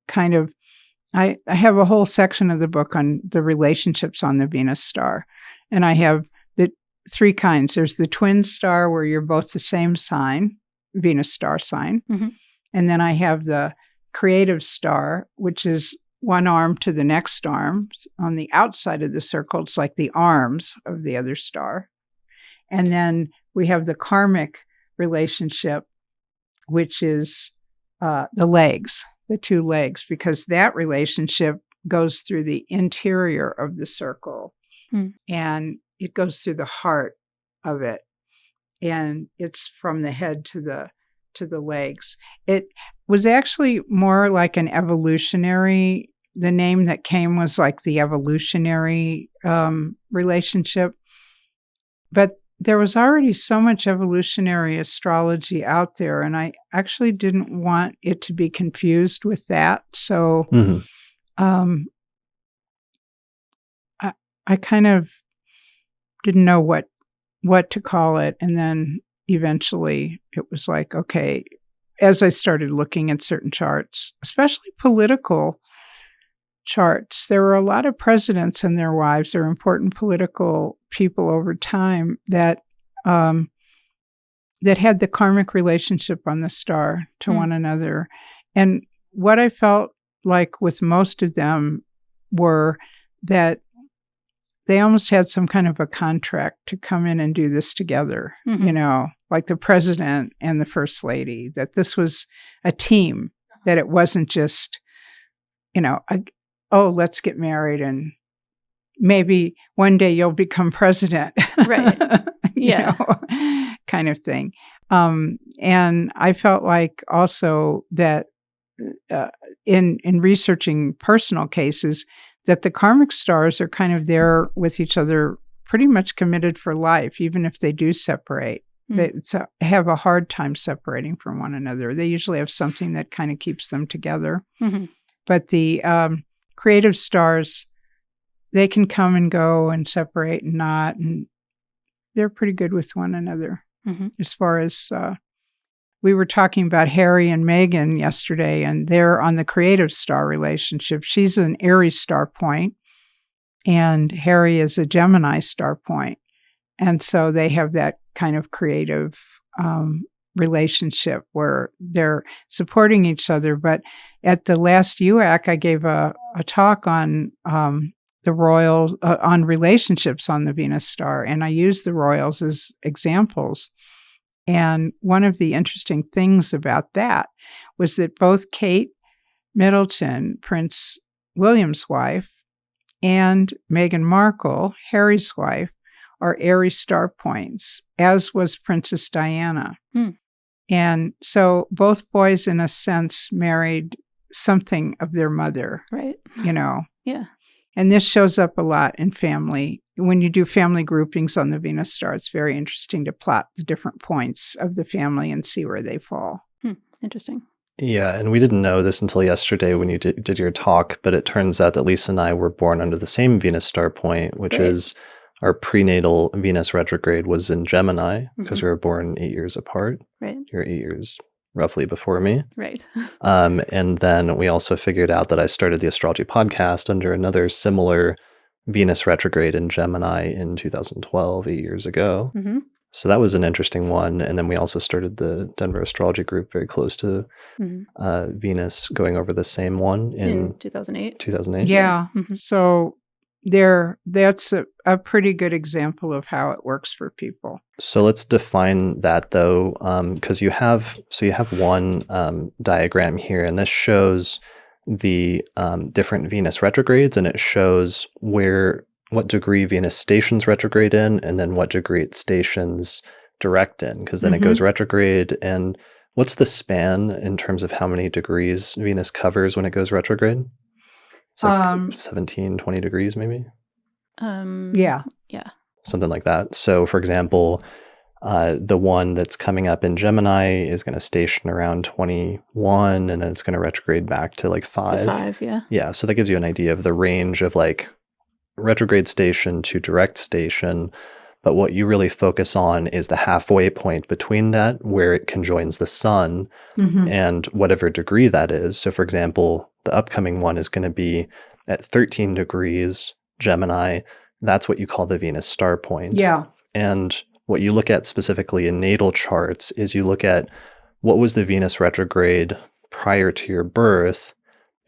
[SPEAKER 2] kind of. I have a whole section of the book on the relationships on the Venus star. And I have the 3 kinds. There's the twin star where you're both the same sign, Venus star sign. And then I have the creative star, which is one arm to the next arm. On the outside of the circle, it's like the arms of the other star. And then we have the karmic relationship, which is the legs, the 2 legs, because that relationship goes through the interior of the circle and it goes through the heart of it. And it's from the head to the legs. It was actually more like an evolutionary, the name that came was like the evolutionary relationship. But there was already so much evolutionary astrology out there, and I actually didn't want it to be confused with that. So I kind of didn't know what to call it. And then eventually it was like, okay, as I started looking at certain charts, especially political charts, there were a lot of presidents and their wives or important political people over time that had the karmic relationship on the star to one another. And what I felt like with most of them were that they almost had some kind of a contract to come in and do this together, like the president and the first lady, that this was a team, that it wasn't just, let's get married and maybe one day you'll become president.
[SPEAKER 3] Right. Yeah.
[SPEAKER 2] Kind of thing. And I felt like also that in researching personal cases, that the karmic stars are kind of there with each other, pretty much committed for life, even if they do separate. They have a hard time separating from one another. They usually have something that kind of keeps them together.
[SPEAKER 3] Mm-hmm.
[SPEAKER 2] But the creative stars, they can come and go and separate and not, and they're pretty good with one another.
[SPEAKER 3] Mm-hmm.
[SPEAKER 2] As far as we were talking about Harry and Meghan yesterday, and they're on the creative star relationship. She's an Aries star point, and Harry is a Gemini star point. And so they have that kind of creative relationship where they're supporting each other. But at the last UAC, I gave a talk on the royals, on relationships on the Venus star, and I used the royals as examples. And one of the interesting things about that was that both Kate Middleton, Prince William's wife, and Meghan Markle, Harry's wife, are Aries star points, as was Princess Diana. And so both boys, in a sense, married something of their mother.
[SPEAKER 3] Right.
[SPEAKER 2] Yeah. And this shows up a lot in family. When you do family groupings on the Venus star, it's very interesting to plot the different points of the family and see where they fall.
[SPEAKER 3] Interesting.
[SPEAKER 1] Yeah, and we didn't know this until yesterday when you did your talk, but it turns out that Lisa and I were born under the same Venus star point, which is our prenatal Venus retrograde was in Gemini, because we were born 8 years apart.
[SPEAKER 3] Right.
[SPEAKER 1] You're 8 years roughly before me.
[SPEAKER 3] Right.
[SPEAKER 1] And then we also figured out that I started the astrology podcast under another similar Venus retrograde in Gemini in 2012, 8 years ago.
[SPEAKER 3] Mm-hmm.
[SPEAKER 1] So that was an interesting one. And then we also started the Denver Astrology Group very close to Venus, going over the same one in
[SPEAKER 3] 2008.
[SPEAKER 1] 2008.
[SPEAKER 2] Yeah. So that's a pretty good example of how it works for people.
[SPEAKER 1] So let's define that, though, because you have one diagram here, and this shows the different Venus retrogrades, and it shows what degree Venus stations retrograde in, and then what degree it stations direct in, because then it goes retrograde. And what's the span in terms of how many degrees Venus covers when it goes retrograde? It's like 17, 20 degrees maybe?
[SPEAKER 2] Yeah.
[SPEAKER 1] Something like that. So, for example, the one that's coming up in Gemini is going to station around 21, and then it's going to retrograde back to like 5.
[SPEAKER 3] 5, yeah.
[SPEAKER 1] Yeah, so that gives you an idea of the range of like retrograde station to direct station. But what you really focus on is the halfway point between that, where it conjoins the sun and whatever degree that is. So, for example, the upcoming one is going to be at 13 degrees Gemini. That's what you call the Venus star point.
[SPEAKER 2] Yeah.
[SPEAKER 1] And what you look at specifically in natal charts is you look at what was the Venus retrograde prior to your birth,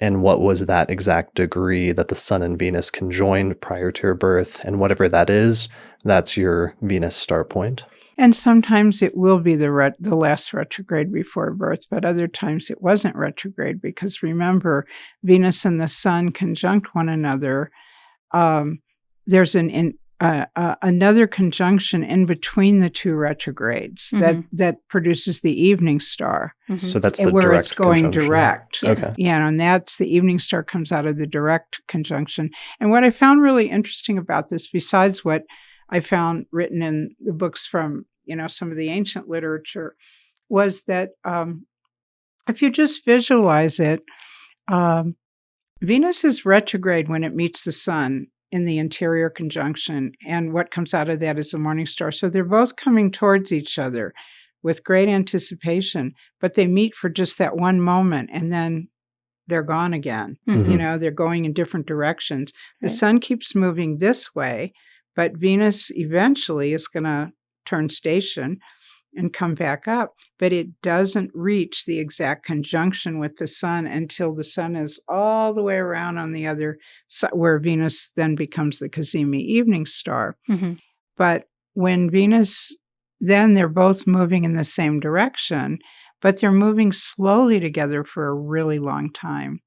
[SPEAKER 1] and what was that exact degree that the sun and Venus conjoined prior to your birth, and whatever that is, that's your Venus star point.
[SPEAKER 2] And sometimes it will be the last retrograde before birth, but other times it wasn't retrograde, because remember, Venus and the sun conjunct one another. There's another conjunction in between the two retrogrades that produces the evening star.
[SPEAKER 1] So that's the
[SPEAKER 2] where
[SPEAKER 1] direct
[SPEAKER 2] it's going
[SPEAKER 1] conjunction.
[SPEAKER 2] direct.
[SPEAKER 1] Okay.
[SPEAKER 2] Yeah, and that's the evening star comes out of the direct conjunction. And what I found really interesting about this, besides what I found written in the books from some of the ancient literature, was that if you just visualize it, Venus is retrograde when it meets the sun in the interior conjunction, and what comes out of that is the morning star. So they're both coming towards each other with great anticipation, but they meet for just that one moment, and then they're gone again. They're going in different directions. The sun keeps moving this way, but Venus eventually is going to turn station and come back up, but it doesn't reach the exact conjunction with the sun until the sun is all the way around on the other side, where Venus then becomes the kazimi evening star. But when Venus, then they're both moving in the same direction, but they're moving slowly together for a really long time.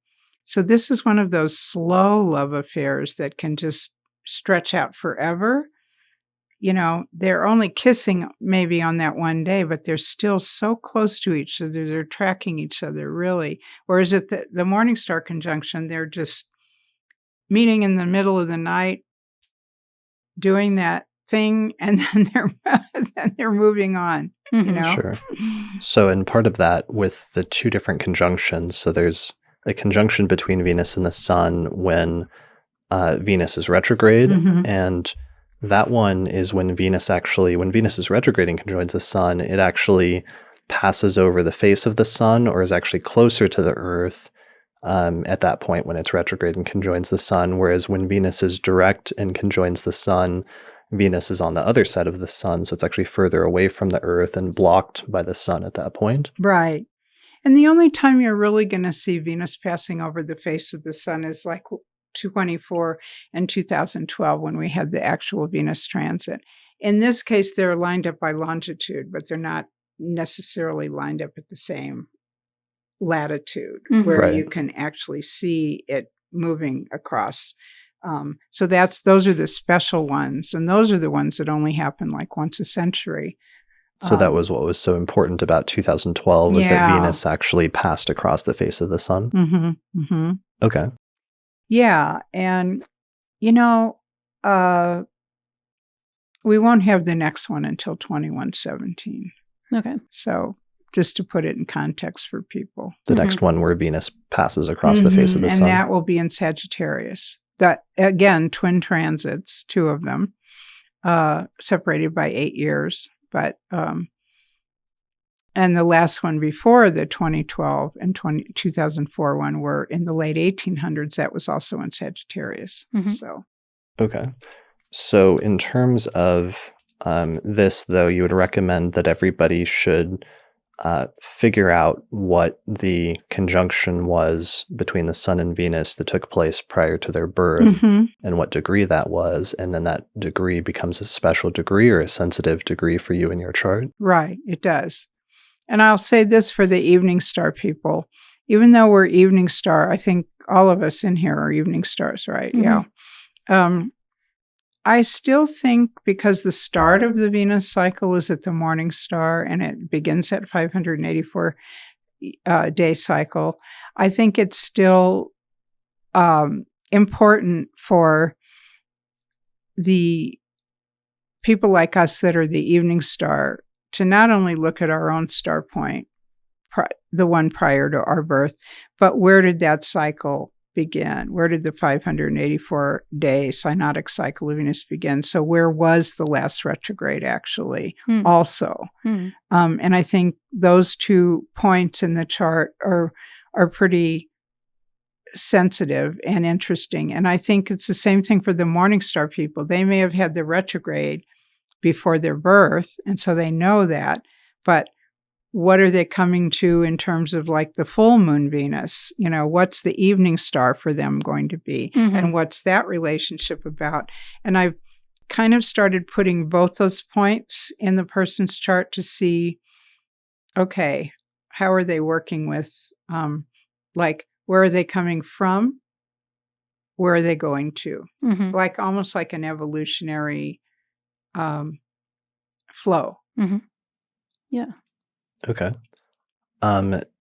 [SPEAKER 2] So this is one of those slow love affairs that can just stretch out forever. They're only kissing maybe on that one day, but they're still so close to each other. They're tracking each other, really. Whereas at the morning star conjunction, they're just meeting in the middle of the night, doing that thing, and then they're moving on,
[SPEAKER 1] Sure. So, in part of that, with the two different conjunctions, so there's a conjunction between Venus and the Sun when Venus is retrograde, and that one is when Venus is retrograde and conjoins the Sun, it actually passes over the face of the Sun, or is actually closer to the Earth at that point when it's retrograde and conjoins the Sun, whereas when Venus is direct and conjoins the Sun, Venus is on the other side of the Sun, so it's actually further away from the Earth and blocked by the Sun at that point.
[SPEAKER 2] Right. And the only time you're really going to see Venus passing over the face of the Sun is like 2024 and 2012 when we had the actual Venus transit. In this case, they're lined up by longitude, but they're not necessarily lined up at the same latitude where
[SPEAKER 1] Right.
[SPEAKER 2] you can actually see it moving across. So those are the special ones, and those are the ones that only happen like once a century.
[SPEAKER 1] So that was what was so important about 2012 was that Venus actually passed across the face of the Sun. Okay.
[SPEAKER 2] Yeah, and we won't have the next one until 2117.
[SPEAKER 3] Okay.
[SPEAKER 2] So just to put it in context for people.
[SPEAKER 1] The next one where Venus passes across the face of the Sun.
[SPEAKER 2] And that will be in Sagittarius. That, again, twin transits, two of them, separated by 8 years. But and the last one before the 2012 and 2004 one were in the late 1800s. That was also in Sagittarius. So
[SPEAKER 1] okay. So in terms of this, though, you would recommend that everybody should figure out what the conjunction was between the Sun and Venus that took place prior to their birth and what degree that was. And then that degree becomes a special degree or a sensitive degree for you in your chart.
[SPEAKER 2] Right, it does. And I'll say this for the evening star people. Even though we're evening star, I think all of us in here are evening stars, right? Yeah. I still think because the start of the Venus cycle is at the morning star and it begins at 584 day cycle, I think it's still important for the people like us that are the evening star to not only look at our own star point, the one prior to our birth, but where did that cycle begin? Where did the 584-day synodic cycle of Venus begin? So where was the last retrograde actually also? And I think those 2 points in the chart are pretty sensitive and interesting. And I think it's the same thing for the morning star people. They may have had the retrograde before their birth, and so they know that, but what are they coming to in terms of like the full moon Venus? What's the evening star for them going to be? And what's that relationship about? And I've kind of started putting both those points in the person's chart to see, okay, how are they working with, where are they coming from? Where are they going to? Like almost like an evolutionary flow.
[SPEAKER 3] Yeah.
[SPEAKER 1] Okay.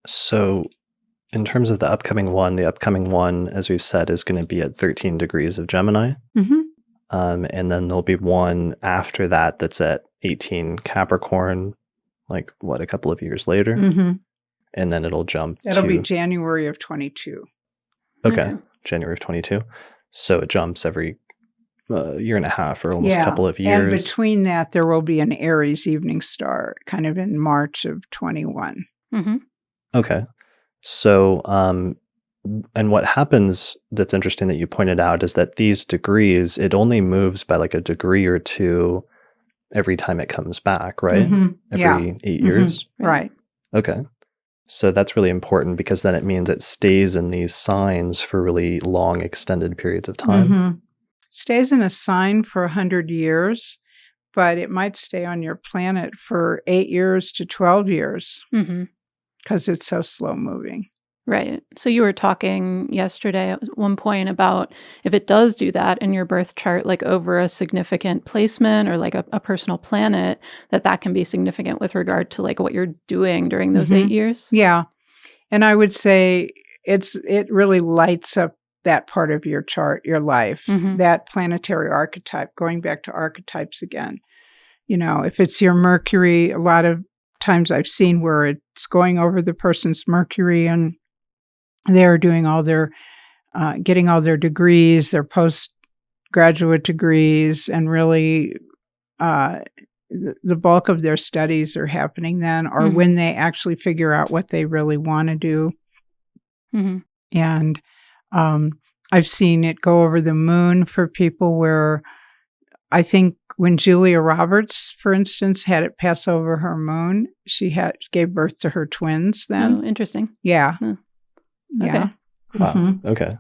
[SPEAKER 1] So in terms of the upcoming one, as we've said, is going to be at 13 degrees of Gemini. And then there'll be one after that that's at 18 Capricorn, a couple of years later. And then it'll jump
[SPEAKER 2] That'll be January of 22.
[SPEAKER 1] Okay. January of 22. So it jumps every year and a half or almost a couple of years.
[SPEAKER 2] And between that, there will be an Aries evening star kind of in March of 21.
[SPEAKER 1] Okay. So, and what happens that's interesting that you pointed out is that these degrees, it only moves by like a degree or two every time it comes back, right? Every 8 years?
[SPEAKER 2] Right.
[SPEAKER 1] Okay. So that's really important because then it means it stays in these signs for really long, extended periods of time.
[SPEAKER 2] Stays in a sign for 100 years, but it might stay on your planet for 8 years to 12 years because it's so slow moving.
[SPEAKER 3] Right. So you were talking yesterday at one point about if it does do that in your birth chart, like over a significant placement or like a personal planet, that can be significant with regard to like what you're doing during those 8 years.
[SPEAKER 2] Yeah. And I would say it really lights up that part of your chart, your life, that planetary archetype, going back to archetypes again. If it's your Mercury, a lot of times I've seen where it's going over the person's Mercury and they're doing all their, getting all their degrees, their postgraduate degrees, and really the bulk of their studies are happening then, or when they actually figure out what they really want to do. And I've seen it go over the moon for people where I think when Julia Roberts, for instance, had it pass over her moon, she gave birth to her twins then.
[SPEAKER 3] Oh, interesting.
[SPEAKER 2] Yeah.
[SPEAKER 3] Huh.
[SPEAKER 2] Yeah.
[SPEAKER 3] Okay.
[SPEAKER 1] Wow. Okay.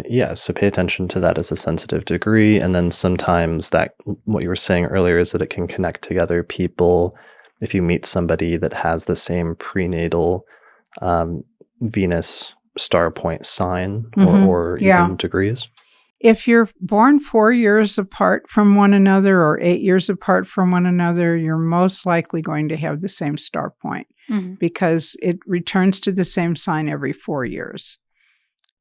[SPEAKER 1] Yeah, so pay attention to that as a sensitive degree. And then sometimes that what you were saying earlier is that it can connect together people. If you meet somebody that has the same prenatal Venus star point sign or even degrees.
[SPEAKER 2] If you're born 4 years apart from one another or 8 years apart from one another, you're most likely going to have the same star point because it returns to the same sign every 4 years.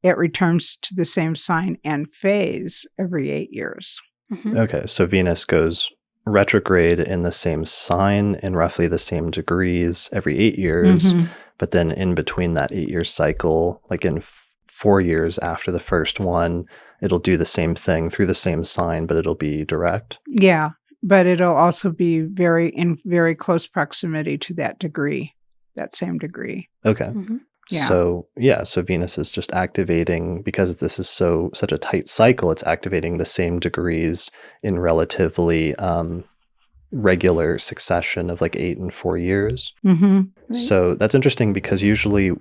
[SPEAKER 2] It returns to the same sign and phase every 8 years.
[SPEAKER 1] Okay, so Venus goes retrograde in the same sign in roughly the same degrees every 8 years, but then in between that 8-year cycle, like in 4 years after the first one, it'll do the same thing through the same sign, but it'll be direct.
[SPEAKER 2] Yeah, but it'll also be in very close proximity to that degree, that same degree.
[SPEAKER 1] Okay.
[SPEAKER 2] Yeah.
[SPEAKER 1] So Venus is just activating, because this is such a tight cycle, it's activating the same degrees in relatively regular succession of like 8 and 4 years.
[SPEAKER 2] Right.
[SPEAKER 1] So that's interesting because usually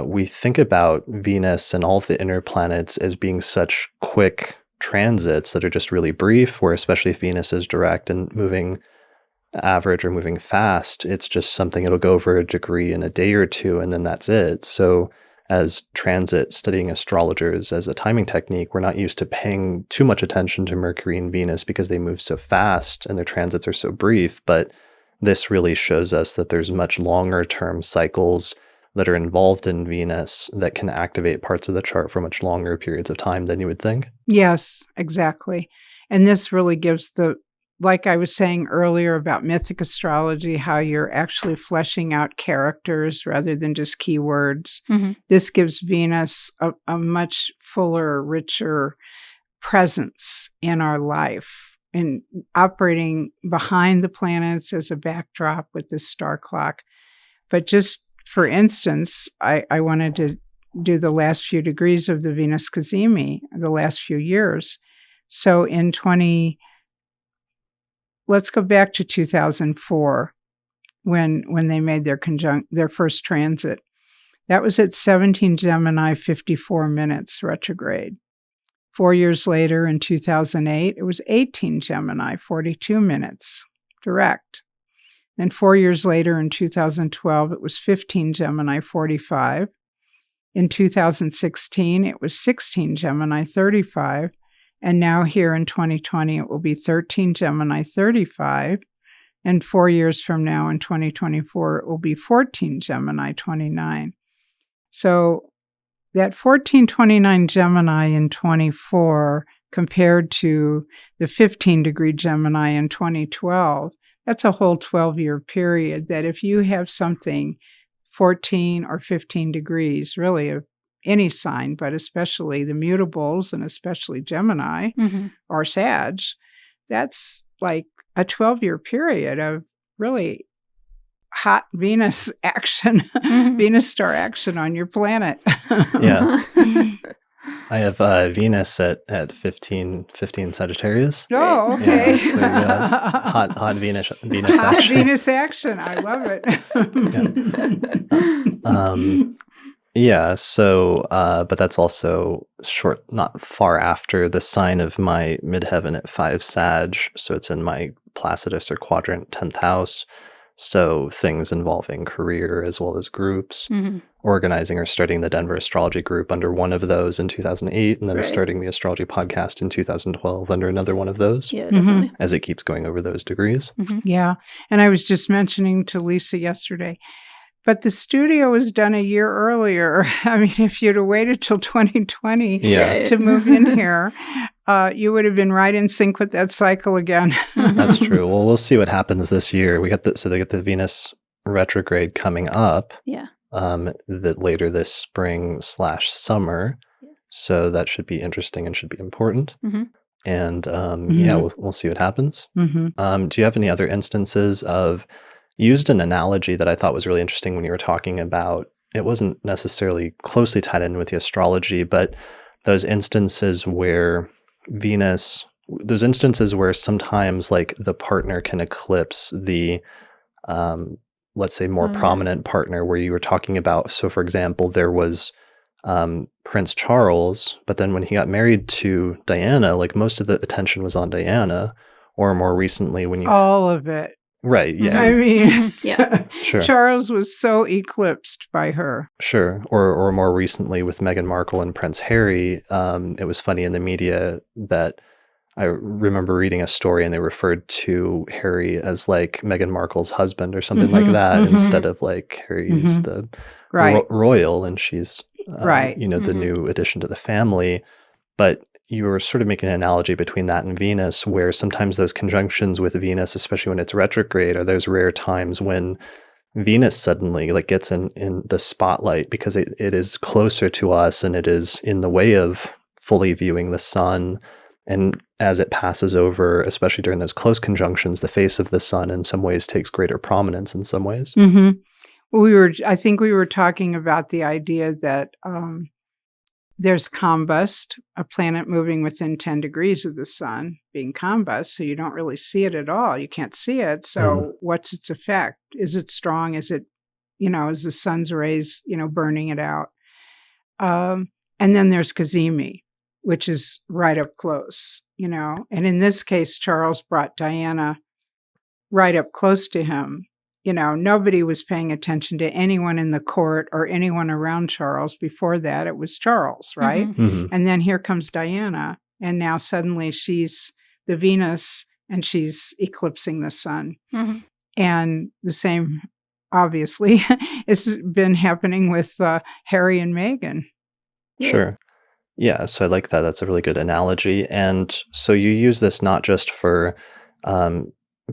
[SPEAKER 1] we think about Venus and all of the inner planets as being such quick transits that are just really brief, where especially if Venus is direct and moving average or moving fast, it's just something it'll go over a degree in a day or two, and then that's it. So as transit studying astrologers as a timing technique, we're not used to paying too much attention to Mercury and Venus because they move so fast and their transits are so brief. But this really shows us that there's much longer term cycles that are involved in Venus that can activate parts of the chart for much longer periods of time than you would think.
[SPEAKER 2] Yes, exactly. And this really gives like I was saying earlier about Mythic Astrology, how you're actually fleshing out characters rather than just keywords. This gives Venus a much fuller, richer presence in our life and operating behind the planets as a backdrop with this star clock. But just for instance, I wanted to do the last few degrees of the Venus kazimi, the last few years. So let's go back to 2004 when they made their first transit. That was at 17 Gemini, 54 minutes retrograde. 4 years later, in 2008, it was 18 Gemini, 42 minutes direct. Then 4 years later, in 2012, it was 15 Gemini, 45. In 2016, it was 16 Gemini, 35. And now here in 2020, it will be 13 Gemini, 35. And 4 years from now in 2024, it will be 14 Gemini, 29. So that 1429 Gemini in 24 compared to the 15-degree Gemini in 2012, that's a whole 12-year period that if you have something 14 or 15 degrees, really of any sign, but especially the mutables and especially Gemini or Sag, that's like a 12-year period of really hot Venus action, Venus star action on your planet.
[SPEAKER 1] Yeah. I have Venus at 15 Sagittarius.
[SPEAKER 2] Oh, okay.
[SPEAKER 1] Yeah, so, hot Venus action.
[SPEAKER 2] Hot Venus action. I love it.
[SPEAKER 1] Yeah, so, but that's also not far after the sign of my midheaven at 5 Sag, so it's in my Placidus or quadrant 10th house, so things involving career as well as groups. organizing or starting the Denver Astrology Group under one of those in 2008, and then
[SPEAKER 3] Right.
[SPEAKER 1] starting the Astrology Podcast in 2012 under another one of those,
[SPEAKER 3] Yeah, definitely.
[SPEAKER 1] as it keeps going over those degrees.
[SPEAKER 2] Yeah. And I was just mentioning to Lisa yesterday, but the studio was done a year earlier. I mean, if you'd have waited till 2020
[SPEAKER 1] Yeah.
[SPEAKER 2] to move in here, you would have been right in sync with that cycle again.
[SPEAKER 1] That's true. Well, we'll see what happens this year. So they get the Venus retrograde coming up.
[SPEAKER 3] Yeah.
[SPEAKER 1] That later this spring/summer.
[SPEAKER 3] Yeah.
[SPEAKER 1] So that should be interesting and should be important. And
[SPEAKER 2] Mhm.
[SPEAKER 1] we'll see what happens.
[SPEAKER 2] Mm-hmm.
[SPEAKER 1] Do you have any other instances of, you used an analogy that I thought was really interesting when you were talking about, it wasn't necessarily closely tied in with the astrology, but those instances where sometimes like the partner can eclipse the let's say more
[SPEAKER 3] Oh, yeah.
[SPEAKER 1] prominent partner, where you were talking about. So for example, there was Prince Charles, but then when he got married to Diana, like most of the attention was on Diana, or more recently when you
[SPEAKER 2] All of it.
[SPEAKER 1] right, yeah,
[SPEAKER 2] I mean,
[SPEAKER 3] Yeah.
[SPEAKER 1] sure,
[SPEAKER 2] Charles was so eclipsed by her.
[SPEAKER 1] sure, or more recently with Meghan Markle and Prince Harry. It was funny in the media that I remember reading a story and they referred to Harry as like Meghan Markle's husband or something like that, instead of like Harry's the
[SPEAKER 2] Right.
[SPEAKER 1] royal and she's
[SPEAKER 2] Right.
[SPEAKER 1] the new addition to the family. But you were sort of making an analogy between that and Venus, where sometimes those conjunctions with Venus, especially when it's retrograde, are those rare times when Venus suddenly like gets in the spotlight because it is closer to us and it is in the way of fully viewing the sun. And as it passes over, especially during those close conjunctions, the face of the sun in some ways takes greater prominence in some ways.
[SPEAKER 2] I think we were talking about the idea that there's combust, a planet moving within 10 degrees of the sun being combust, so you don't really see it at all. You can't see it. So what's its effect? Is it strong? Is it, is the sun's rays, burning it out? And then there's kazimi, which is right up close, And in this case, Charles brought Diana right up close to him. Nobody was paying attention to anyone in the court or anyone around Charles. Before that, it was Charles, right? And then here comes Diana, and now suddenly she's the Venus, and she's eclipsing the sun. And the same, obviously, has been happening with Harry and Meghan.
[SPEAKER 1] Sure. Yeah, so I like that. That's a really good analogy. And so you use this not just for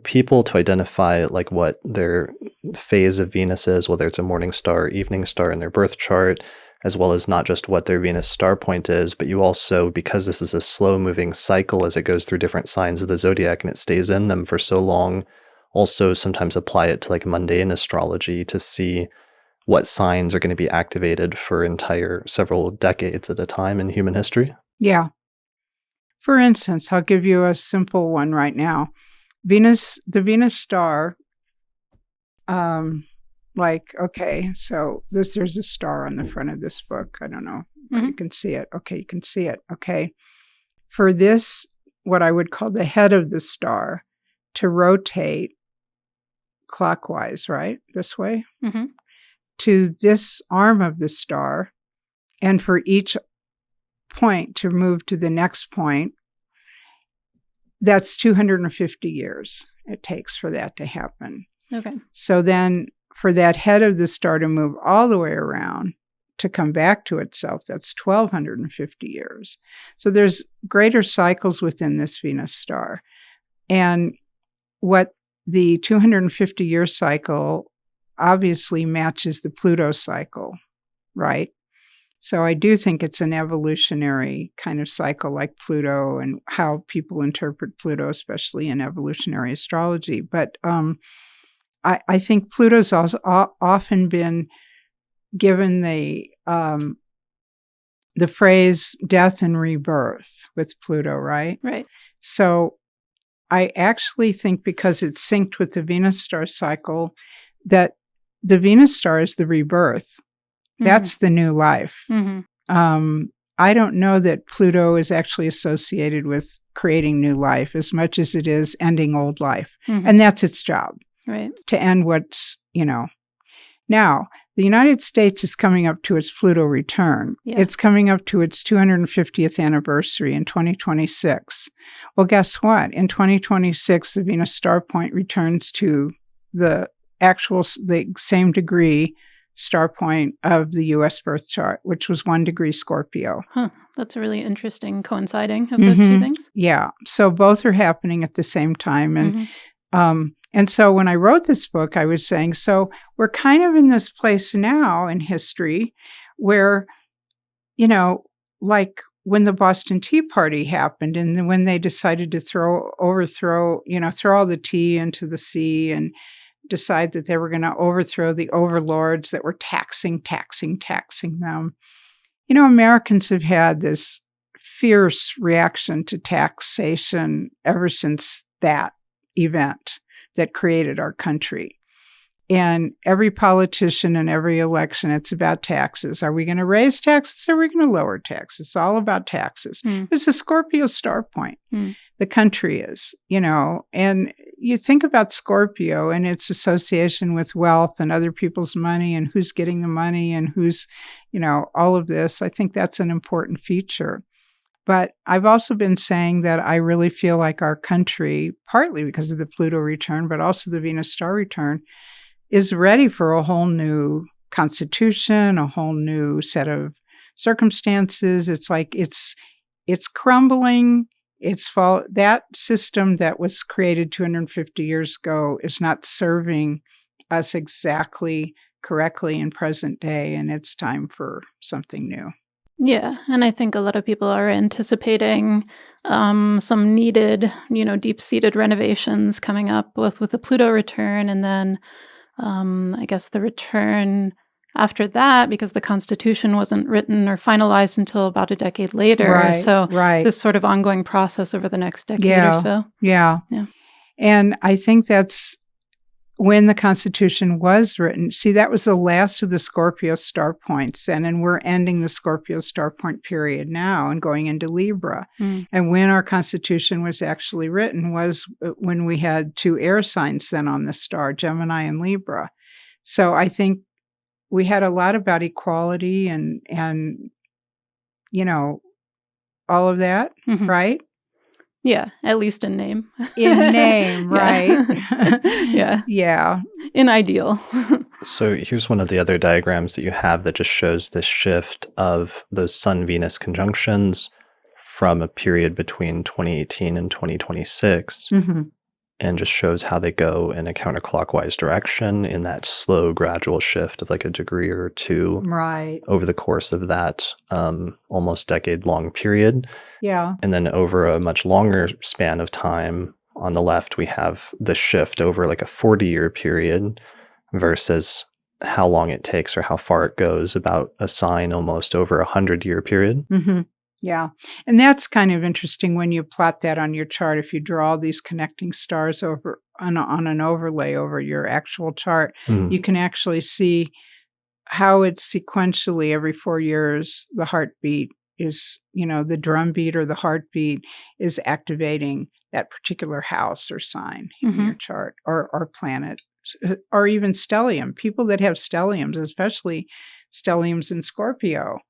[SPEAKER 1] people to identify like what their phase of Venus is, whether it's a morning star or evening star in their birth chart, as well as not just what their Venus star point is, but you also, because this is a slow moving cycle as it goes through different signs of the zodiac and it stays in them for so long, also sometimes apply it to like mundane astrology to see what signs are going to be activated for entire several decades at a time in human history.
[SPEAKER 2] Yeah. For instance, I'll give you a simple one right now. The Venus star, so there's a star on the front of this book. I don't know. You can see it. Okay, you can see it. Okay. For this, what I would call the head of the star, to rotate clockwise, right? This way, to this arm of the star, and for each point to move to the next point, that's 250 years it takes for that to happen.
[SPEAKER 3] Okay.
[SPEAKER 2] So then for that head of the star to move all the way around to come back to itself, that's 1,250 years. So there's greater cycles within this Venus star. And what the 250-year cycle obviously matches the Pluto cycle, right? So I do think it's an evolutionary kind of cycle like Pluto and how people interpret Pluto, especially in evolutionary astrology. But I think Pluto's also often been given the phrase death and rebirth with Pluto, right?
[SPEAKER 3] Right.
[SPEAKER 2] So I actually think because it's synced with the Venus star cycle, that the Venus star is the rebirth. That's the new life. I don't know that Pluto is actually associated with creating new life as much as it is ending old life. And that's its job,
[SPEAKER 3] Right.
[SPEAKER 2] to end what's, Now, the United States is coming up to its Pluto return.
[SPEAKER 3] Yeah.
[SPEAKER 2] It's coming up to its 250th anniversary in 2026. Well, guess what? In 2026, the Venus star point returns to the same degree star point of the U.S. birth chart, which was 1 degree Scorpio.
[SPEAKER 3] Huh. That's a really interesting coinciding of those two things.
[SPEAKER 2] Yeah. So both are happening at the same time. And so when I wrote this book, I was saying, so we're kind of in this place now in history where, like when the Boston Tea Party happened and when they decided to throw all the tea into the sea and decide that they were going to overthrow the overlords that were taxing them. Americans have had this fierce reaction to taxation ever since that event that created our country. And every politician in every election, it's about taxes. Are we going to raise taxes or are we going to lower taxes? It's all about taxes. It's a Scorpio star point. The country is, and you think about Scorpio and its association with wealth and other people's money and who's getting the money and who's, all of this. I think that's an important feature. But I've also been saying that I really feel like our country, partly because of the Pluto return, but also the Venus star return, is ready for a whole new constitution, a whole new set of circumstances. It's like it's crumbling. That system that was created 250 years ago is not serving us exactly correctly in present day, and it's time for something new.
[SPEAKER 3] Yeah, and I think a lot of people are anticipating some needed, deep-seated renovations coming up, both with the Pluto return and then I guess the return after that, because the Constitution wasn't written or finalized until about a decade later.
[SPEAKER 2] Right,
[SPEAKER 3] so
[SPEAKER 2] right.
[SPEAKER 3] It's this sort of ongoing process over the next decade or so.
[SPEAKER 2] Yeah. And I think that's when the Constitution was written. See, that was the last of the Scorpio star points, and we're ending the Scorpio star point period now and going into Libra. And when our Constitution was actually written was when we had 2 air signs then on the star, Gemini and Libra. So I think we had a lot about equality and all of that, right?
[SPEAKER 3] Yeah, at least in name.
[SPEAKER 2] In name, right?
[SPEAKER 3] Yeah.
[SPEAKER 2] Yeah.
[SPEAKER 3] In ideal.
[SPEAKER 1] So here's one of the other diagrams that you have that just shows this shift of those Sun-Venus conjunctions from a period between 2018 and 2026, and just shows how they go in a counterclockwise direction in that slow, gradual shift of like a degree or two over the course of that almost decade-long period.
[SPEAKER 2] Yeah.
[SPEAKER 1] And then over a much longer span of time, on the left, we have the shift over like a 40-year period versus how long it takes or how far it goes, about a sign almost over a 100-year period.
[SPEAKER 2] Yeah. And that's kind of interesting when you plot that on your chart. If you draw these connecting stars over on an overlay over your actual chart, you can actually see how it's sequentially every 4 years, the heartbeat is, the drum beat or the heartbeat is activating that particular house or sign in your chart or planet or even stellium. People that have stelliums, especially stelliums in Scorpio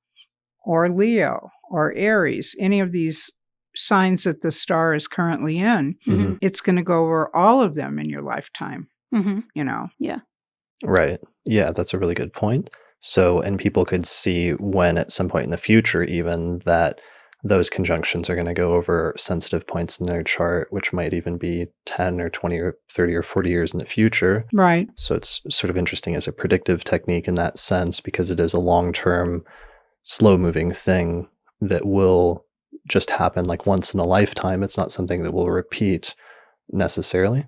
[SPEAKER 2] or Leo or Aries, any of these signs that the star is currently in, it's going to go over all of them in your lifetime,
[SPEAKER 3] Yeah.
[SPEAKER 1] Right. Yeah, that's a really good point. So, and people could see when at some point in the future, even that those conjunctions are going to go over sensitive points in their chart, which might even be 10 or 20 or 30 or 40 years in the future.
[SPEAKER 2] Right.
[SPEAKER 1] So it's sort of interesting as a predictive technique in that sense, because it is a long-term, slow-moving thing that will just happen like once in a lifetime. It's not something that will repeat necessarily.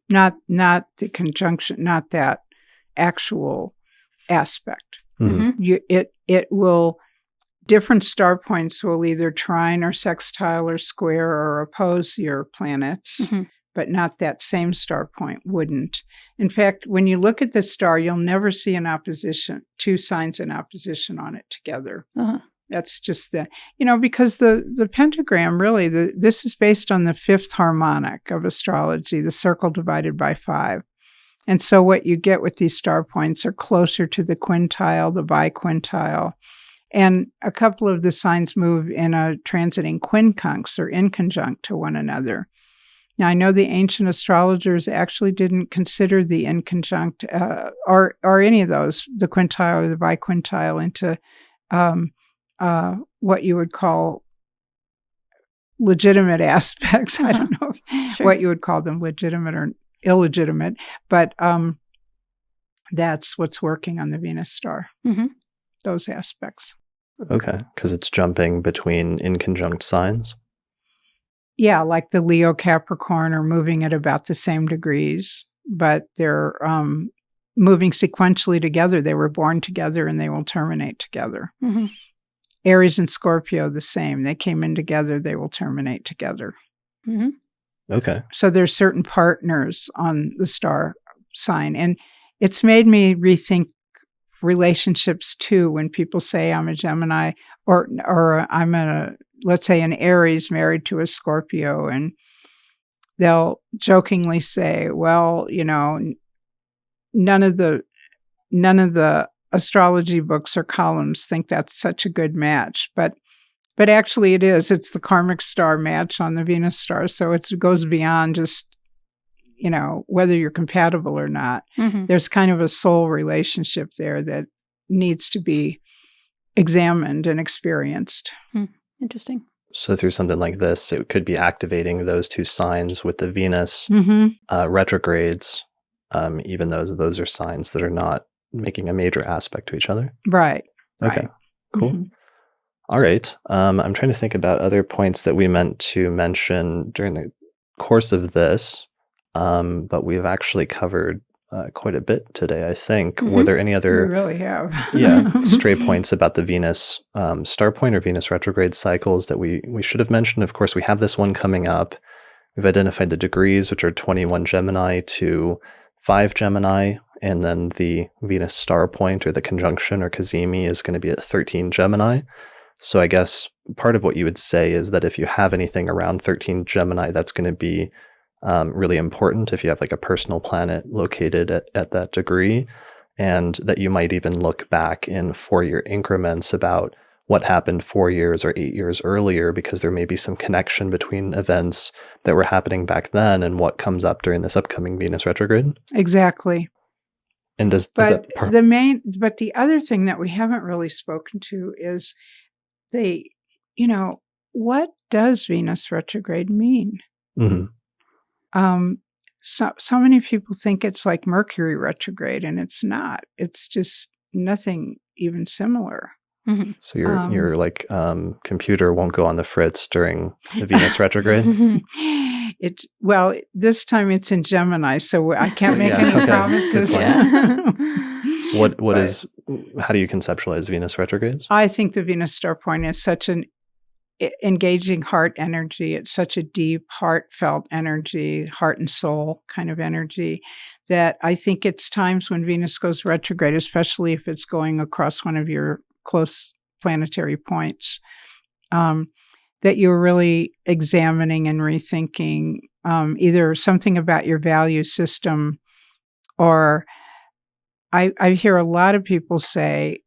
[SPEAKER 2] Not the conjunction, not that actual aspect. It will, different star points will either trine or sextile or square or oppose your planets, but not that same star point wouldn't. In fact, when you look at the star, you'll never see an opposition, 2 signs in opposition on it together. That's just because the pentagram really, this is based on the 5th harmonic of astrology, the circle divided by 5. And so what you get with these star points are closer to the quintile, the biquintile. And a couple of the signs move in a transiting quincunx or inconjunct to one another. Now, I know the ancient astrologers actually didn't consider the inconjunct or any of those, the quintile or the biquintile, into what you would call legitimate aspects. I don't know what you would call them, legitimate or illegitimate, but that's what's working on the Venus star, those aspects.
[SPEAKER 1] Okay, because it's jumping between inconjunct signs.
[SPEAKER 2] Yeah, like the Leo Capricorn are moving at about the same degrees, but they're moving sequentially together. They were born together and they will terminate together. Aries and Scorpio, the same. They came in together, they will terminate together.
[SPEAKER 1] Okay.
[SPEAKER 2] So there's certain partners on the star sign. And it's made me rethink relationships too when people say I'm a Gemini or I'm let's say an Aries married to a Scorpio, and they'll jokingly say, well, none of the astrology books or columns think that's such a good match, but actually it is. It's the karmic star match on the Venus star, so it goes beyond just whether you're compatible or not. There's kind of a soul relationship there that needs to be examined and experienced.
[SPEAKER 3] Interesting.
[SPEAKER 1] So through something like this, it could be activating those two signs with the Venus retrogrades, even though those are signs that are not making a major aspect to each other.
[SPEAKER 2] Right.
[SPEAKER 1] Okay, cool. All right. I'm trying to think about other points that we meant to mention during the course of this, but we've actually covered quite a bit today, I think. Were there any other
[SPEAKER 2] We really have.
[SPEAKER 1] stray points about the Venus star point or Venus retrograde cycles that we should have mentioned? Of course, we have this one coming up. We've identified the degrees, which are 21 Gemini to 5 Gemini, and then the Venus star point or the conjunction or kazimi is going to be at 13 Gemini. So I guess part of what you would say is that if you have anything around 13 Gemini, that's going to be really important if you have like a personal planet located at that degree, and that you might even look back in 4-year increments about what happened 4 years or 8 years earlier, because there may be some connection between events that were happening back then and what comes up during this upcoming Venus retrograde.
[SPEAKER 2] Exactly.
[SPEAKER 1] And does
[SPEAKER 2] But
[SPEAKER 1] that
[SPEAKER 2] but the other thing that we haven't really spoken to is what does Venus retrograde mean? So many people think it's like Mercury retrograde, and it's not. It's just nothing even similar.
[SPEAKER 1] So your like computer won't go on the fritz during the Venus retrograde?
[SPEAKER 2] Well, this time it's in Gemini, so I can't make any promises.
[SPEAKER 1] How do you conceptualize Venus retrogrades?
[SPEAKER 2] I think the Venus star point is such an engaging heart energy. It's such a deep, heartfelt energy, heart and soul kind of energy, that I think it's times when Venus goes retrograde, especially if it's going across one of your close planetary points, that you're really examining and rethinking either something about your value system, or I hear a lot of people say,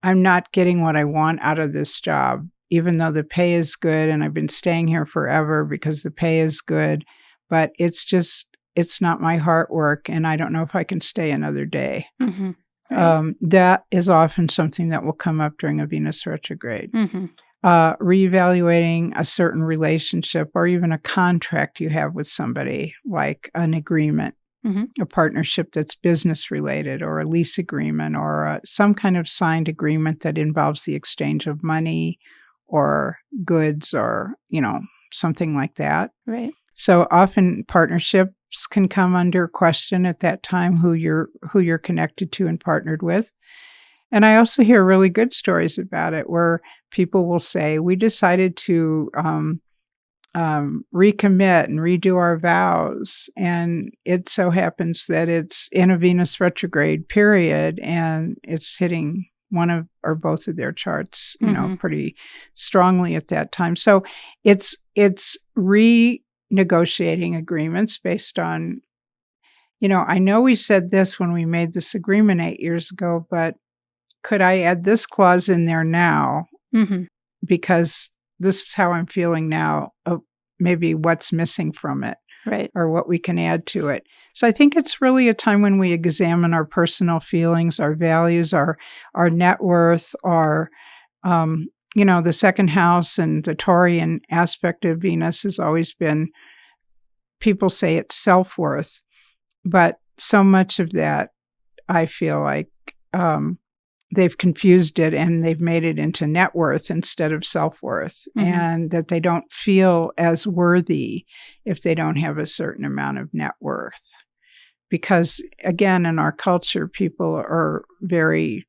[SPEAKER 2] I'm not getting what I want out of this job, even though the pay is good and I've been staying here forever because the pay is good, but it's not my heart work, and I don't know if I can stay another day. Right. That is often something that will come up during a Venus retrograde. Reevaluating a certain relationship or even a contract you have with somebody, like an agreement, a partnership that's business related, or a lease agreement, or some kind of signed agreement that involves the exchange of money or goods, or something like that. Right. So often partnerships can come under question at that time, who you're connected to and partnered with. And I also hear really good stories about it where people will say, we decided to recommit and redo our vows, and it so happens that it's in a Venus retrograde period, and it's hitting one of or both of their charts, pretty strongly at that time. So it's renegotiating agreements based on, I know we said this when we made this agreement 8 years ago, but could I add this clause in there now?
[SPEAKER 3] Mhm.
[SPEAKER 2] Because this is how I'm feeling now of maybe what's missing from it
[SPEAKER 3] Right.
[SPEAKER 2] or what we can add to it. So I think it's really a time when we examine our personal feelings, our values, our net worth, our, the second house and the Taurian aspect of Venus has always been, people say it's self-worth, but so much of that, I feel like, they've confused it and they've made it into net worth instead of self-worth, and that they don't feel as worthy if they don't have a certain amount of net worth. Because again, in our culture, people are very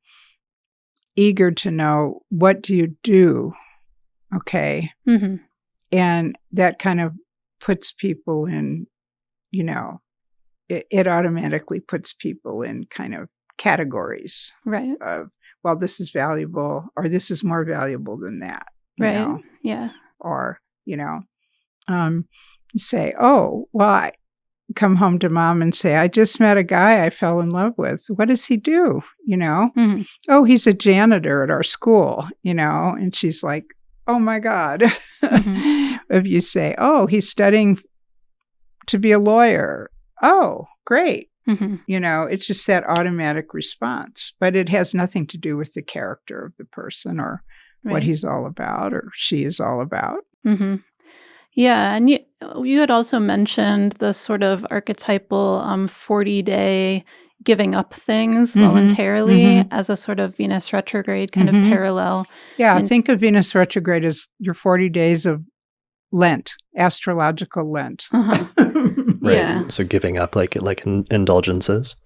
[SPEAKER 2] eager to know, what do you do? Okay.
[SPEAKER 3] Mhm.
[SPEAKER 2] And that kind of puts people in, it automatically puts people in kind of categories
[SPEAKER 3] Right.
[SPEAKER 2] of, well, this is valuable or this is more valuable than that,
[SPEAKER 3] Right. Yeah.
[SPEAKER 2] or, you say, oh, well, I come home to mom and say, I just met a guy I fell in love with. What does he do?
[SPEAKER 3] Mhm.
[SPEAKER 2] Oh, he's a janitor at our school, and she's like, oh my God. If you say, oh, he's studying to be a lawyer. Oh, great.
[SPEAKER 3] Mhm.
[SPEAKER 2] It's just that automatic response, but it has nothing to do with the character of the person or what
[SPEAKER 3] Right.
[SPEAKER 2] he's all about or she is all about.
[SPEAKER 3] Mhm. Yeah, and you had also mentioned the sort of archetypal 40-day giving up things voluntarily as a sort of Venus retrograde kind of parallel.
[SPEAKER 2] Yeah,
[SPEAKER 3] And
[SPEAKER 2] think of Venus retrograde as your 40 days of Lent, astrological Lent.
[SPEAKER 1] Right.
[SPEAKER 3] yeah.
[SPEAKER 1] So giving up like indulgences.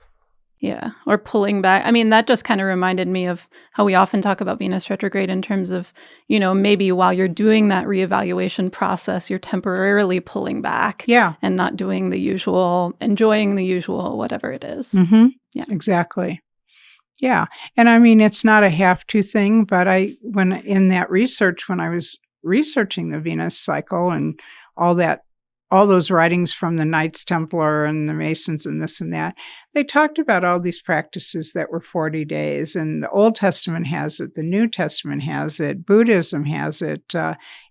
[SPEAKER 3] Yeah, or pulling back. I mean, that just kind of reminded me of how we often talk about Venus retrograde in terms of, maybe while you're doing that reevaluation process, you're temporarily pulling back
[SPEAKER 2] Yeah.
[SPEAKER 3] and not doing the usual, enjoying the usual, whatever it is. Yeah.
[SPEAKER 2] Exactly. Yeah. And I mean, it's not a have to thing, but when in that research, when I was researching the Venus cycle and all those writings from the Knights Templar and the Masons and this and that, they talked about all these practices that were 40 days. And the Old Testament has it, the New Testament has it, Buddhism has it.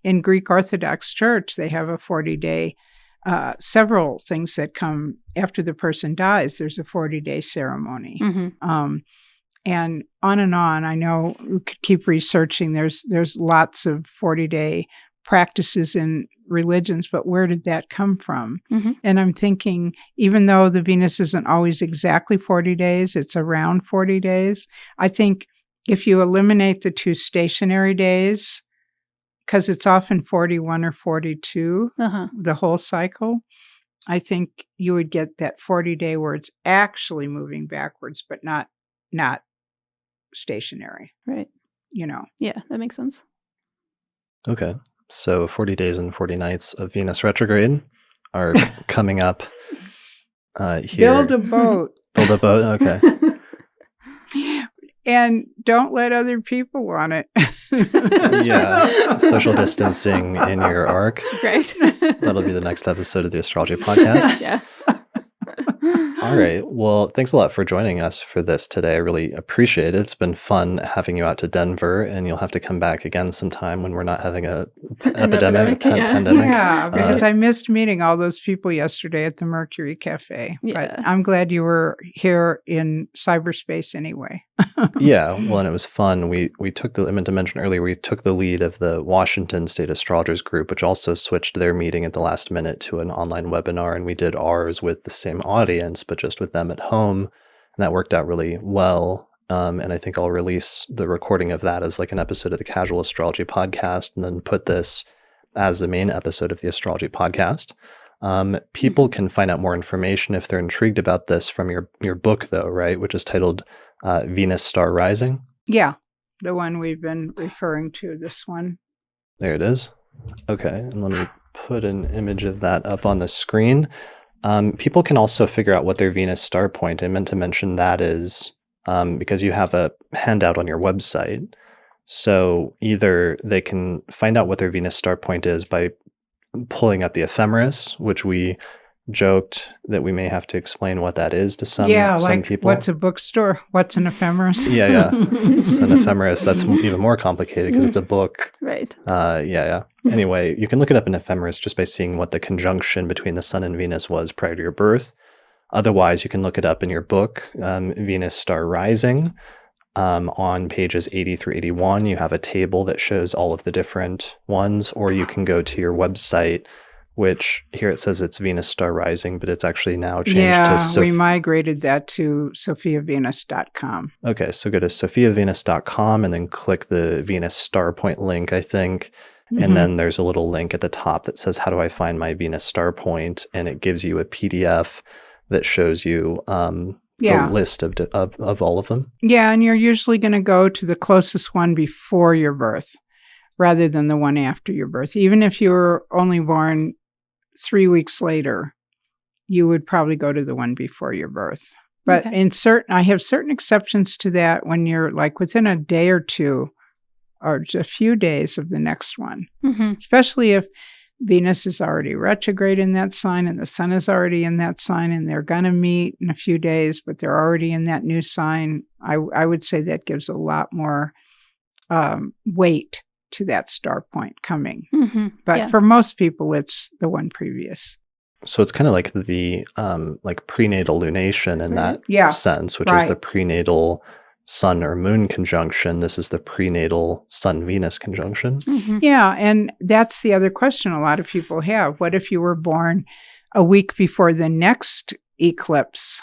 [SPEAKER 2] In Greek Orthodox Church, they have a 40-day, several things that come after the person dies. There's a 40-day ceremony. And on and on. I know we could keep researching. There's lots of 40-day practices in religions, but where did that come from? And I'm thinking, even though the Venus isn't always exactly 40 days, it's around 40 days. I think if you eliminate the 2 stationary days, because it's often 41 or 42, the whole cycle, I think you would get that 40-day where it's actually moving backwards, but not stationary.
[SPEAKER 3] Right. Yeah, that makes sense.
[SPEAKER 1] Okay. So 40 days and 40 nights of Venus retrograde are coming up here.
[SPEAKER 2] Build a boat.
[SPEAKER 1] Build a boat. Okay.
[SPEAKER 2] And don't let other people on it.
[SPEAKER 1] Yeah. Social distancing in your arc.
[SPEAKER 3] Great.
[SPEAKER 1] That'll be the next episode of the Astrology Podcast.
[SPEAKER 3] Yeah.
[SPEAKER 1] All right. Well, thanks a lot for joining us for this today. I really appreciate it. It's been fun having you out to Denver, and you'll have to come back again sometime when we're not having a pandemic.
[SPEAKER 2] Yeah, because I missed meeting all those people yesterday at the Mercury Cafe.
[SPEAKER 3] Yeah.
[SPEAKER 2] But I'm glad you were here in cyberspace anyway.
[SPEAKER 1] Yeah, well, and it was fun. We took I meant to mention earlier, we took the lead of the Washington State Astrologers Group, which also switched their meeting at the last minute to an online webinar, and we did ours with the same audience, but just with them at home, and that worked out really well. And I think I'll release the recording of that as like an episode of the Casual Astrology Podcast, and then put this as the main episode of the Astrology Podcast. People can find out more information if they're intrigued about this from your book, though, right? Which is titled Venus Star Rising.
[SPEAKER 2] Yeah, the one we've been referring to, this one.
[SPEAKER 1] There it is. Okay, and let me put an image of that up on the screen. People can also figure out what their Venus star point, I meant to mention that is because you have a handout on your website. So either they can find out what their Venus star point is by pulling up the ephemeris, which we joked that we may have to explain what that is to some
[SPEAKER 2] like
[SPEAKER 1] people.
[SPEAKER 2] what's a bookstore? What's an ephemeris?
[SPEAKER 1] Yeah. It's an ephemeris. That's even more complicated because it's a book.
[SPEAKER 3] Right.
[SPEAKER 1] Yeah. Anyway, you can look it up in ephemeris just by seeing what the conjunction between the sun and Venus was prior to your birth. Otherwise, you can look it up in your book, Venus Star Rising. On pages 80 through 81, you have a table that shows all of the different ones, or you can go to your website, which here it says it's Venus Star Rising, but it's actually now changed to
[SPEAKER 2] we migrated that to sophiavenus.com.
[SPEAKER 1] Okay, so go to sophiavenus.com and then click the Venus Star Point link, I think. And then there's a little link at the top that says, how do I find my Venus Star Point? And it gives you a PDF that shows you the list of all of them.
[SPEAKER 2] Yeah, and you're usually going to go to the closest one before your birth rather than the one after your birth. Even if you were only born 3 weeks later, you would probably go to the one before your birth. But I have certain exceptions to that when you're like within a day or two or just a few days of the next one, especially if Venus is already retrograde in that sign and the sun is already in that sign and they're going to meet in a few days, but they're already in that new sign. I would say that gives a lot more weight to that star point coming. But for most people, it's the one previous.
[SPEAKER 1] So it's kind of like the like prenatal lunation in that sense, which is the prenatal sun or moon conjunction. This is the prenatal sun-Venus conjunction.
[SPEAKER 2] Yeah, and that's the other question a lot of people have. What if you were born a week before the next eclipse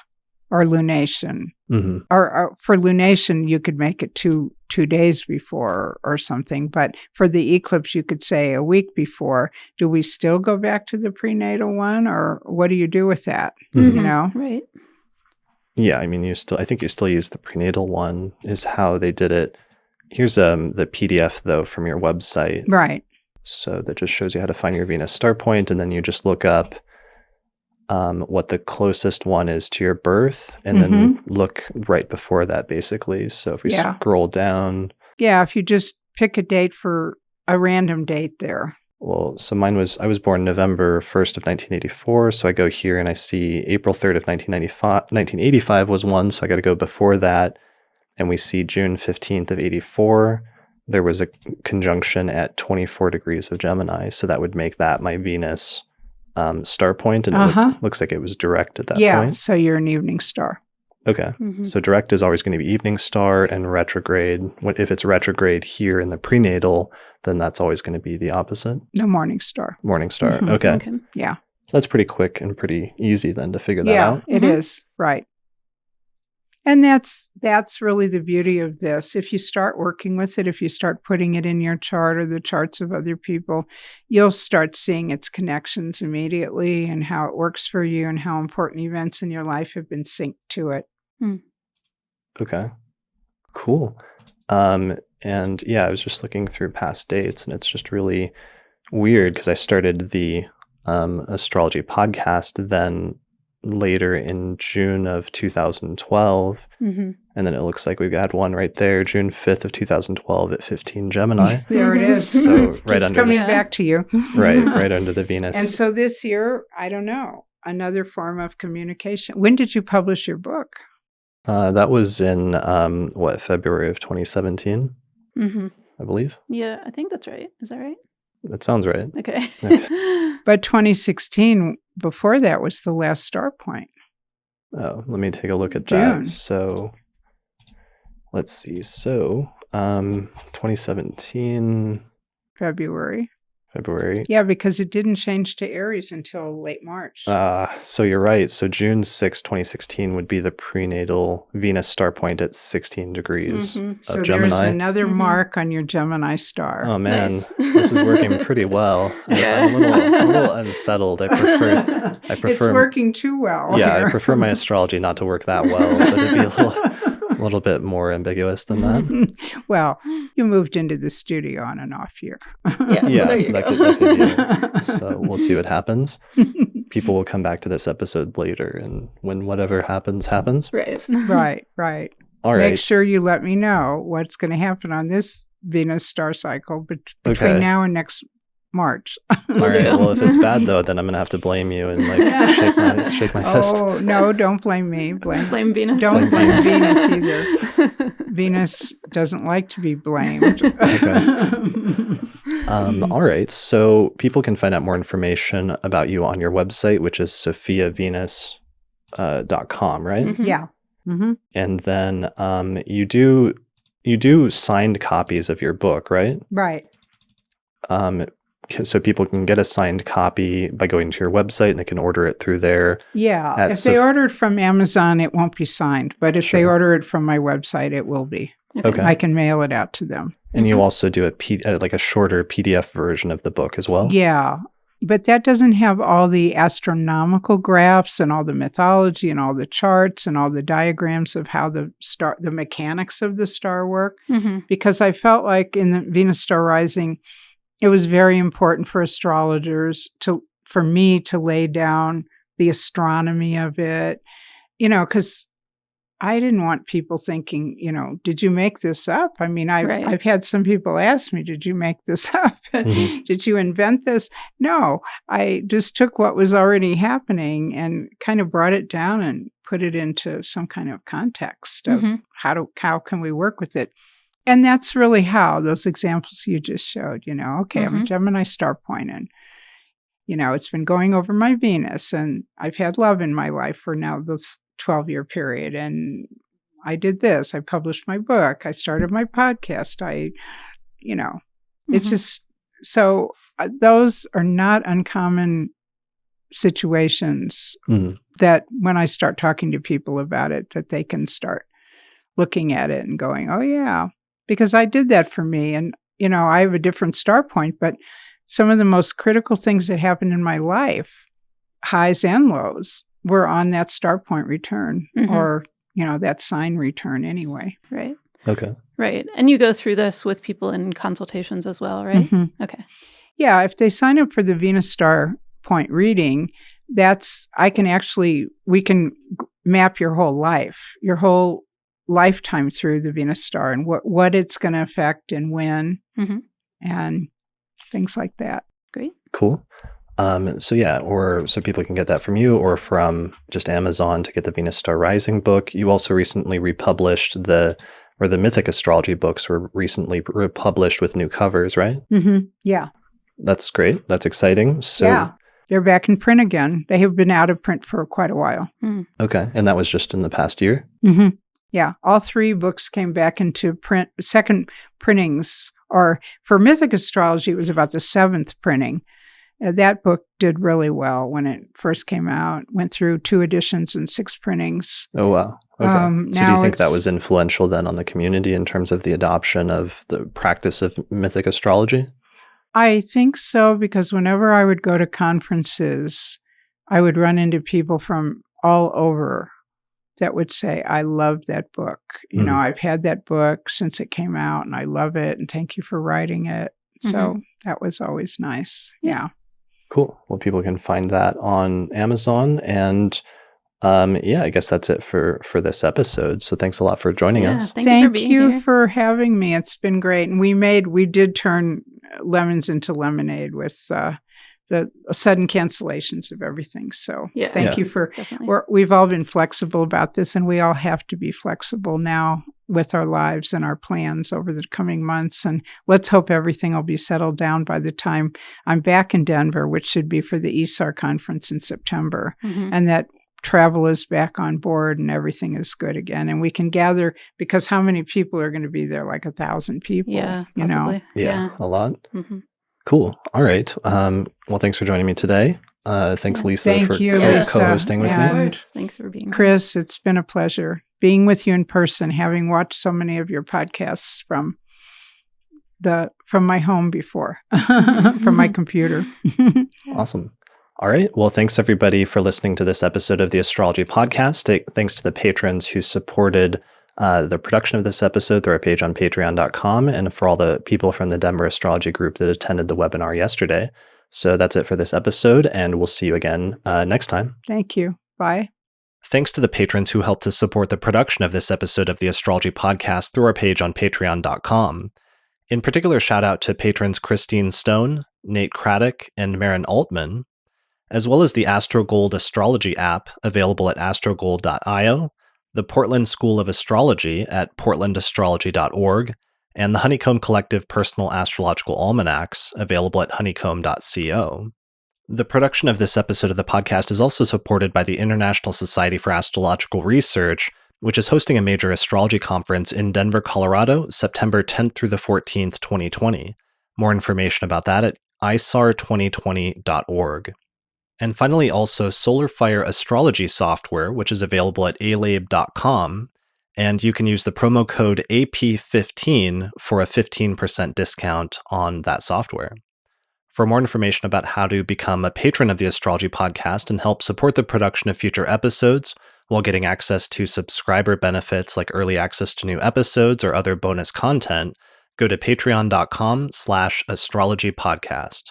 [SPEAKER 2] or lunation? Or for lunation, you could make it two days before or something. But for the eclipse, you could say a week before. Do we still go back to the prenatal one, or what do you do with that? You know?
[SPEAKER 3] Right.
[SPEAKER 1] Yeah, I mean, I think you still use the prenatal one is how they did it. Here's the PDF though from your website.
[SPEAKER 2] Right.
[SPEAKER 1] So that just shows you how to find your Venus star point, and then you just look up what the closest one is to your birth, and then look right before that, basically. So if we scroll down.
[SPEAKER 2] Yeah, if you just pick a date for a random date there.
[SPEAKER 1] Well, so I was born November 1st of 1984. So I go here and I see April 3rd of 1985 was one. So I got to go before that. And we see June 15th of 84. There was a conjunction at 24 degrees of Gemini. So that would make that my Venus star point. And it looks like it was direct at that point.
[SPEAKER 2] Yeah, so you're an evening star.
[SPEAKER 1] Okay. So direct is always going to be evening star, and retrograde, if it's retrograde here in the prenatal, then that's always going to be the opposite.
[SPEAKER 2] The morning star.
[SPEAKER 1] Morning star. Okay.
[SPEAKER 2] Yeah.
[SPEAKER 1] So that's pretty quick and pretty easy then to figure that out.
[SPEAKER 2] Yeah, it is. Right. And that's really the beauty of this. If you start working with it, if you start putting it in your chart or the charts of other people, you'll start seeing its connections immediately and how it works for you and how important events in your life have been synced to it.
[SPEAKER 1] Okay. Cool. And yeah, I was just looking through past dates, and it's just really weird because I started the astrology podcast then later in June of 2012. And then it looks like we've got one right there, June 5th of 2012 at 15 Gemini.
[SPEAKER 2] There it is.
[SPEAKER 1] So right
[SPEAKER 2] under coming back to you.
[SPEAKER 1] right under the Venus.
[SPEAKER 2] And so this year, I don't know, another form of communication. When did you publish your book?
[SPEAKER 1] That was in February of 2017, I believe.
[SPEAKER 3] Yeah, I think that's right. Is that right?
[SPEAKER 1] That sounds right.
[SPEAKER 3] Okay.
[SPEAKER 2] But 2016, before that, was the last star point.
[SPEAKER 1] Oh, let me take a look at
[SPEAKER 2] June.
[SPEAKER 1] that. So let's see. So 2017
[SPEAKER 2] February. Yeah, because it didn't change to Aries until late March.
[SPEAKER 1] So you're right. So June 6, 2016 would be the prenatal Venus star point at 16 degrees of
[SPEAKER 2] so
[SPEAKER 1] Gemini.
[SPEAKER 2] There's another mark on your Gemini star.
[SPEAKER 1] Oh, man.
[SPEAKER 3] Nice.
[SPEAKER 1] This is working pretty well. I'm a little unsettled. I prefer
[SPEAKER 2] It's working too well.
[SPEAKER 1] Yeah,
[SPEAKER 2] here.
[SPEAKER 1] I prefer my astrology not to work that well, but it'd be a little bit more ambiguous than that.
[SPEAKER 2] Well, you moved into the studio on and off year.
[SPEAKER 3] Yeah, so
[SPEAKER 1] that could be it. So we'll see what happens. People will come back to this episode later, and when whatever happens.
[SPEAKER 3] Right.
[SPEAKER 2] Right.
[SPEAKER 1] All right.
[SPEAKER 2] Make sure you let me know what's going to happen on this Venus star cycle between now and next March.
[SPEAKER 1] All right. Well, if it's bad though, then I'm gonna have to blame you and like shake my fist.
[SPEAKER 2] Oh no! Don't blame me.
[SPEAKER 3] Blame Venus.
[SPEAKER 2] Don't blame
[SPEAKER 1] Venus.
[SPEAKER 2] Venus either. Venus doesn't like to be blamed.
[SPEAKER 1] All right. So people can find out more information about you on your website, which is sophiavenus.com, right?
[SPEAKER 3] Mhm.
[SPEAKER 2] Yeah. Mm-hmm.
[SPEAKER 1] And then you do signed copies of your book, right?
[SPEAKER 2] Right.
[SPEAKER 1] So people can get a signed copy by going to your website, and they can order it through there.
[SPEAKER 2] Yeah. If they order it from Amazon, it won't be signed. But if they order it from my website, it will be.
[SPEAKER 1] Okay.
[SPEAKER 2] I can mail it out to them.
[SPEAKER 1] And you also do like a shorter PDF version of the book as well?
[SPEAKER 2] Yeah. But that doesn't have all the astronomical graphs and all the mythology and all the charts and all the diagrams of how the mechanics of the star work.
[SPEAKER 3] Mhm.
[SPEAKER 2] Because I felt like in the Venus star rising, it was very important for astrologers for me to lay down the astronomy of it, because I didn't want people thinking, did you make this up? I mean, I've had some people ask me, did you make this up?
[SPEAKER 1] Mhm.
[SPEAKER 2] Did you invent this? No, I just took what was already happening and kind of brought it down and put it into some kind of context of
[SPEAKER 3] Mhm.
[SPEAKER 2] how can we work with it? And that's really how those examples you just showed, okay, I'm a Gemini star point and, it's been going over my Venus and I've had love in my life for now this 12-year period. And I did this, I published my book, I started my podcast. It's just, so those are not uncommon situations that when I start talking to people about it, that they can start looking at it and going, oh yeah, because I did that for me. And, I have a different star point, but some of the most critical things that happened in my life, highs and lows, were on that star point return or, that sign return anyway.
[SPEAKER 3] Right.
[SPEAKER 1] Okay.
[SPEAKER 3] Right. And you go through this with people in consultations as well, right?
[SPEAKER 2] Mm-hmm.
[SPEAKER 3] Okay.
[SPEAKER 2] Yeah. If they sign up for the Venus star point reading, we can map your whole life, your whole lifetime through the Venus star and what it's going to affect and when and things like that.
[SPEAKER 3] Great.
[SPEAKER 1] Cool. So people can get that from you or from just Amazon to get the Venus Star Rising book. You also recently republished the Mythic Astrology books were recently republished with new covers, right?
[SPEAKER 2] Mm-hmm. Yeah.
[SPEAKER 1] That's great. That's exciting. So
[SPEAKER 2] yeah, they're back in print again. They have been out of print for quite a while.
[SPEAKER 1] Okay. And that was just in the past year?
[SPEAKER 2] Mm-hmm. Yeah. All 3 books came back into print, second printings, or for Mythic Astrology, it was about the 7th printing. That book did really well when it first came out, went through 2 editions and 6 printings.
[SPEAKER 1] Oh, wow. Okay. So do you think that was
[SPEAKER 2] it's
[SPEAKER 1] influential then on the community in terms of the adoption of the practice of Mythic Astrology?
[SPEAKER 2] I think so, because whenever I would go to conferences, I would run into people from all over that would say, I love that book. I've had that book since it came out and I love it and thank you for writing it. So that was always nice. Yeah.
[SPEAKER 1] Cool. Well, people can find that on Amazon. And I guess that's it for this episode. So thanks a lot for joining us.
[SPEAKER 3] Thank you for being here.
[SPEAKER 2] For having me. It's been great. And we did turn lemons into lemonade with the sudden cancellations of everything. So thank you for, we've all been flexible about this, and we all have to be flexible now with our lives and our plans over the coming months. And let's hope everything will be settled down by the time I'm back in Denver, which should be for the ESAR conference in September, and that travel is back on board and everything is good again. And we can gather, because how many people are going to be there? Like 1,000 people,
[SPEAKER 3] Yeah, possibly.
[SPEAKER 1] Yeah, a lot. Cool. All right. Well, thanks for joining me today. Thanks, Lisa, for co-hosting with me.
[SPEAKER 3] Thanks for being here.
[SPEAKER 2] Chris, it's been a pleasure being with you in person, having watched so many of your podcasts from my home before, from my computer.
[SPEAKER 1] Awesome. All right. Well, thanks everybody for listening to this episode of the Astrology Podcast. Thanks to the patrons who supported the production of this episode through our page on patreon.com, and for all the people from the Denver Astrology Group that attended the webinar yesterday. So that's it for this episode, and we'll see you again next time.
[SPEAKER 2] Thank you. Bye.
[SPEAKER 1] Thanks to the patrons who helped to support the production of this episode of the Astrology Podcast through our page on patreon.com. In particular, shout out to patrons Christine Stone, Nate Craddock, and Maren Altman, as well as the AstroGold Astrology app available at astrogold.io, the Portland School of Astrology at portlandastrology.org, and the Honeycomb Collective Personal Astrological Almanacs available at honeycomb.co. The production of this episode of the podcast is also supported by the International Society for Astrological Research, which is hosting a major astrology conference in Denver, Colorado, September 10th through the 14th, 2020. More information about that at isar2020.org. And finally, also SolarFire Astrology software, which is available at alabe.com, and you can use the promo code AP15 for a 15% discount on that software. For more information about how to become a patron of the Astrology Podcast and help support the production of future episodes while getting access to subscriber benefits like early access to new episodes or other bonus content, go to patreon.com/astrologypodcast.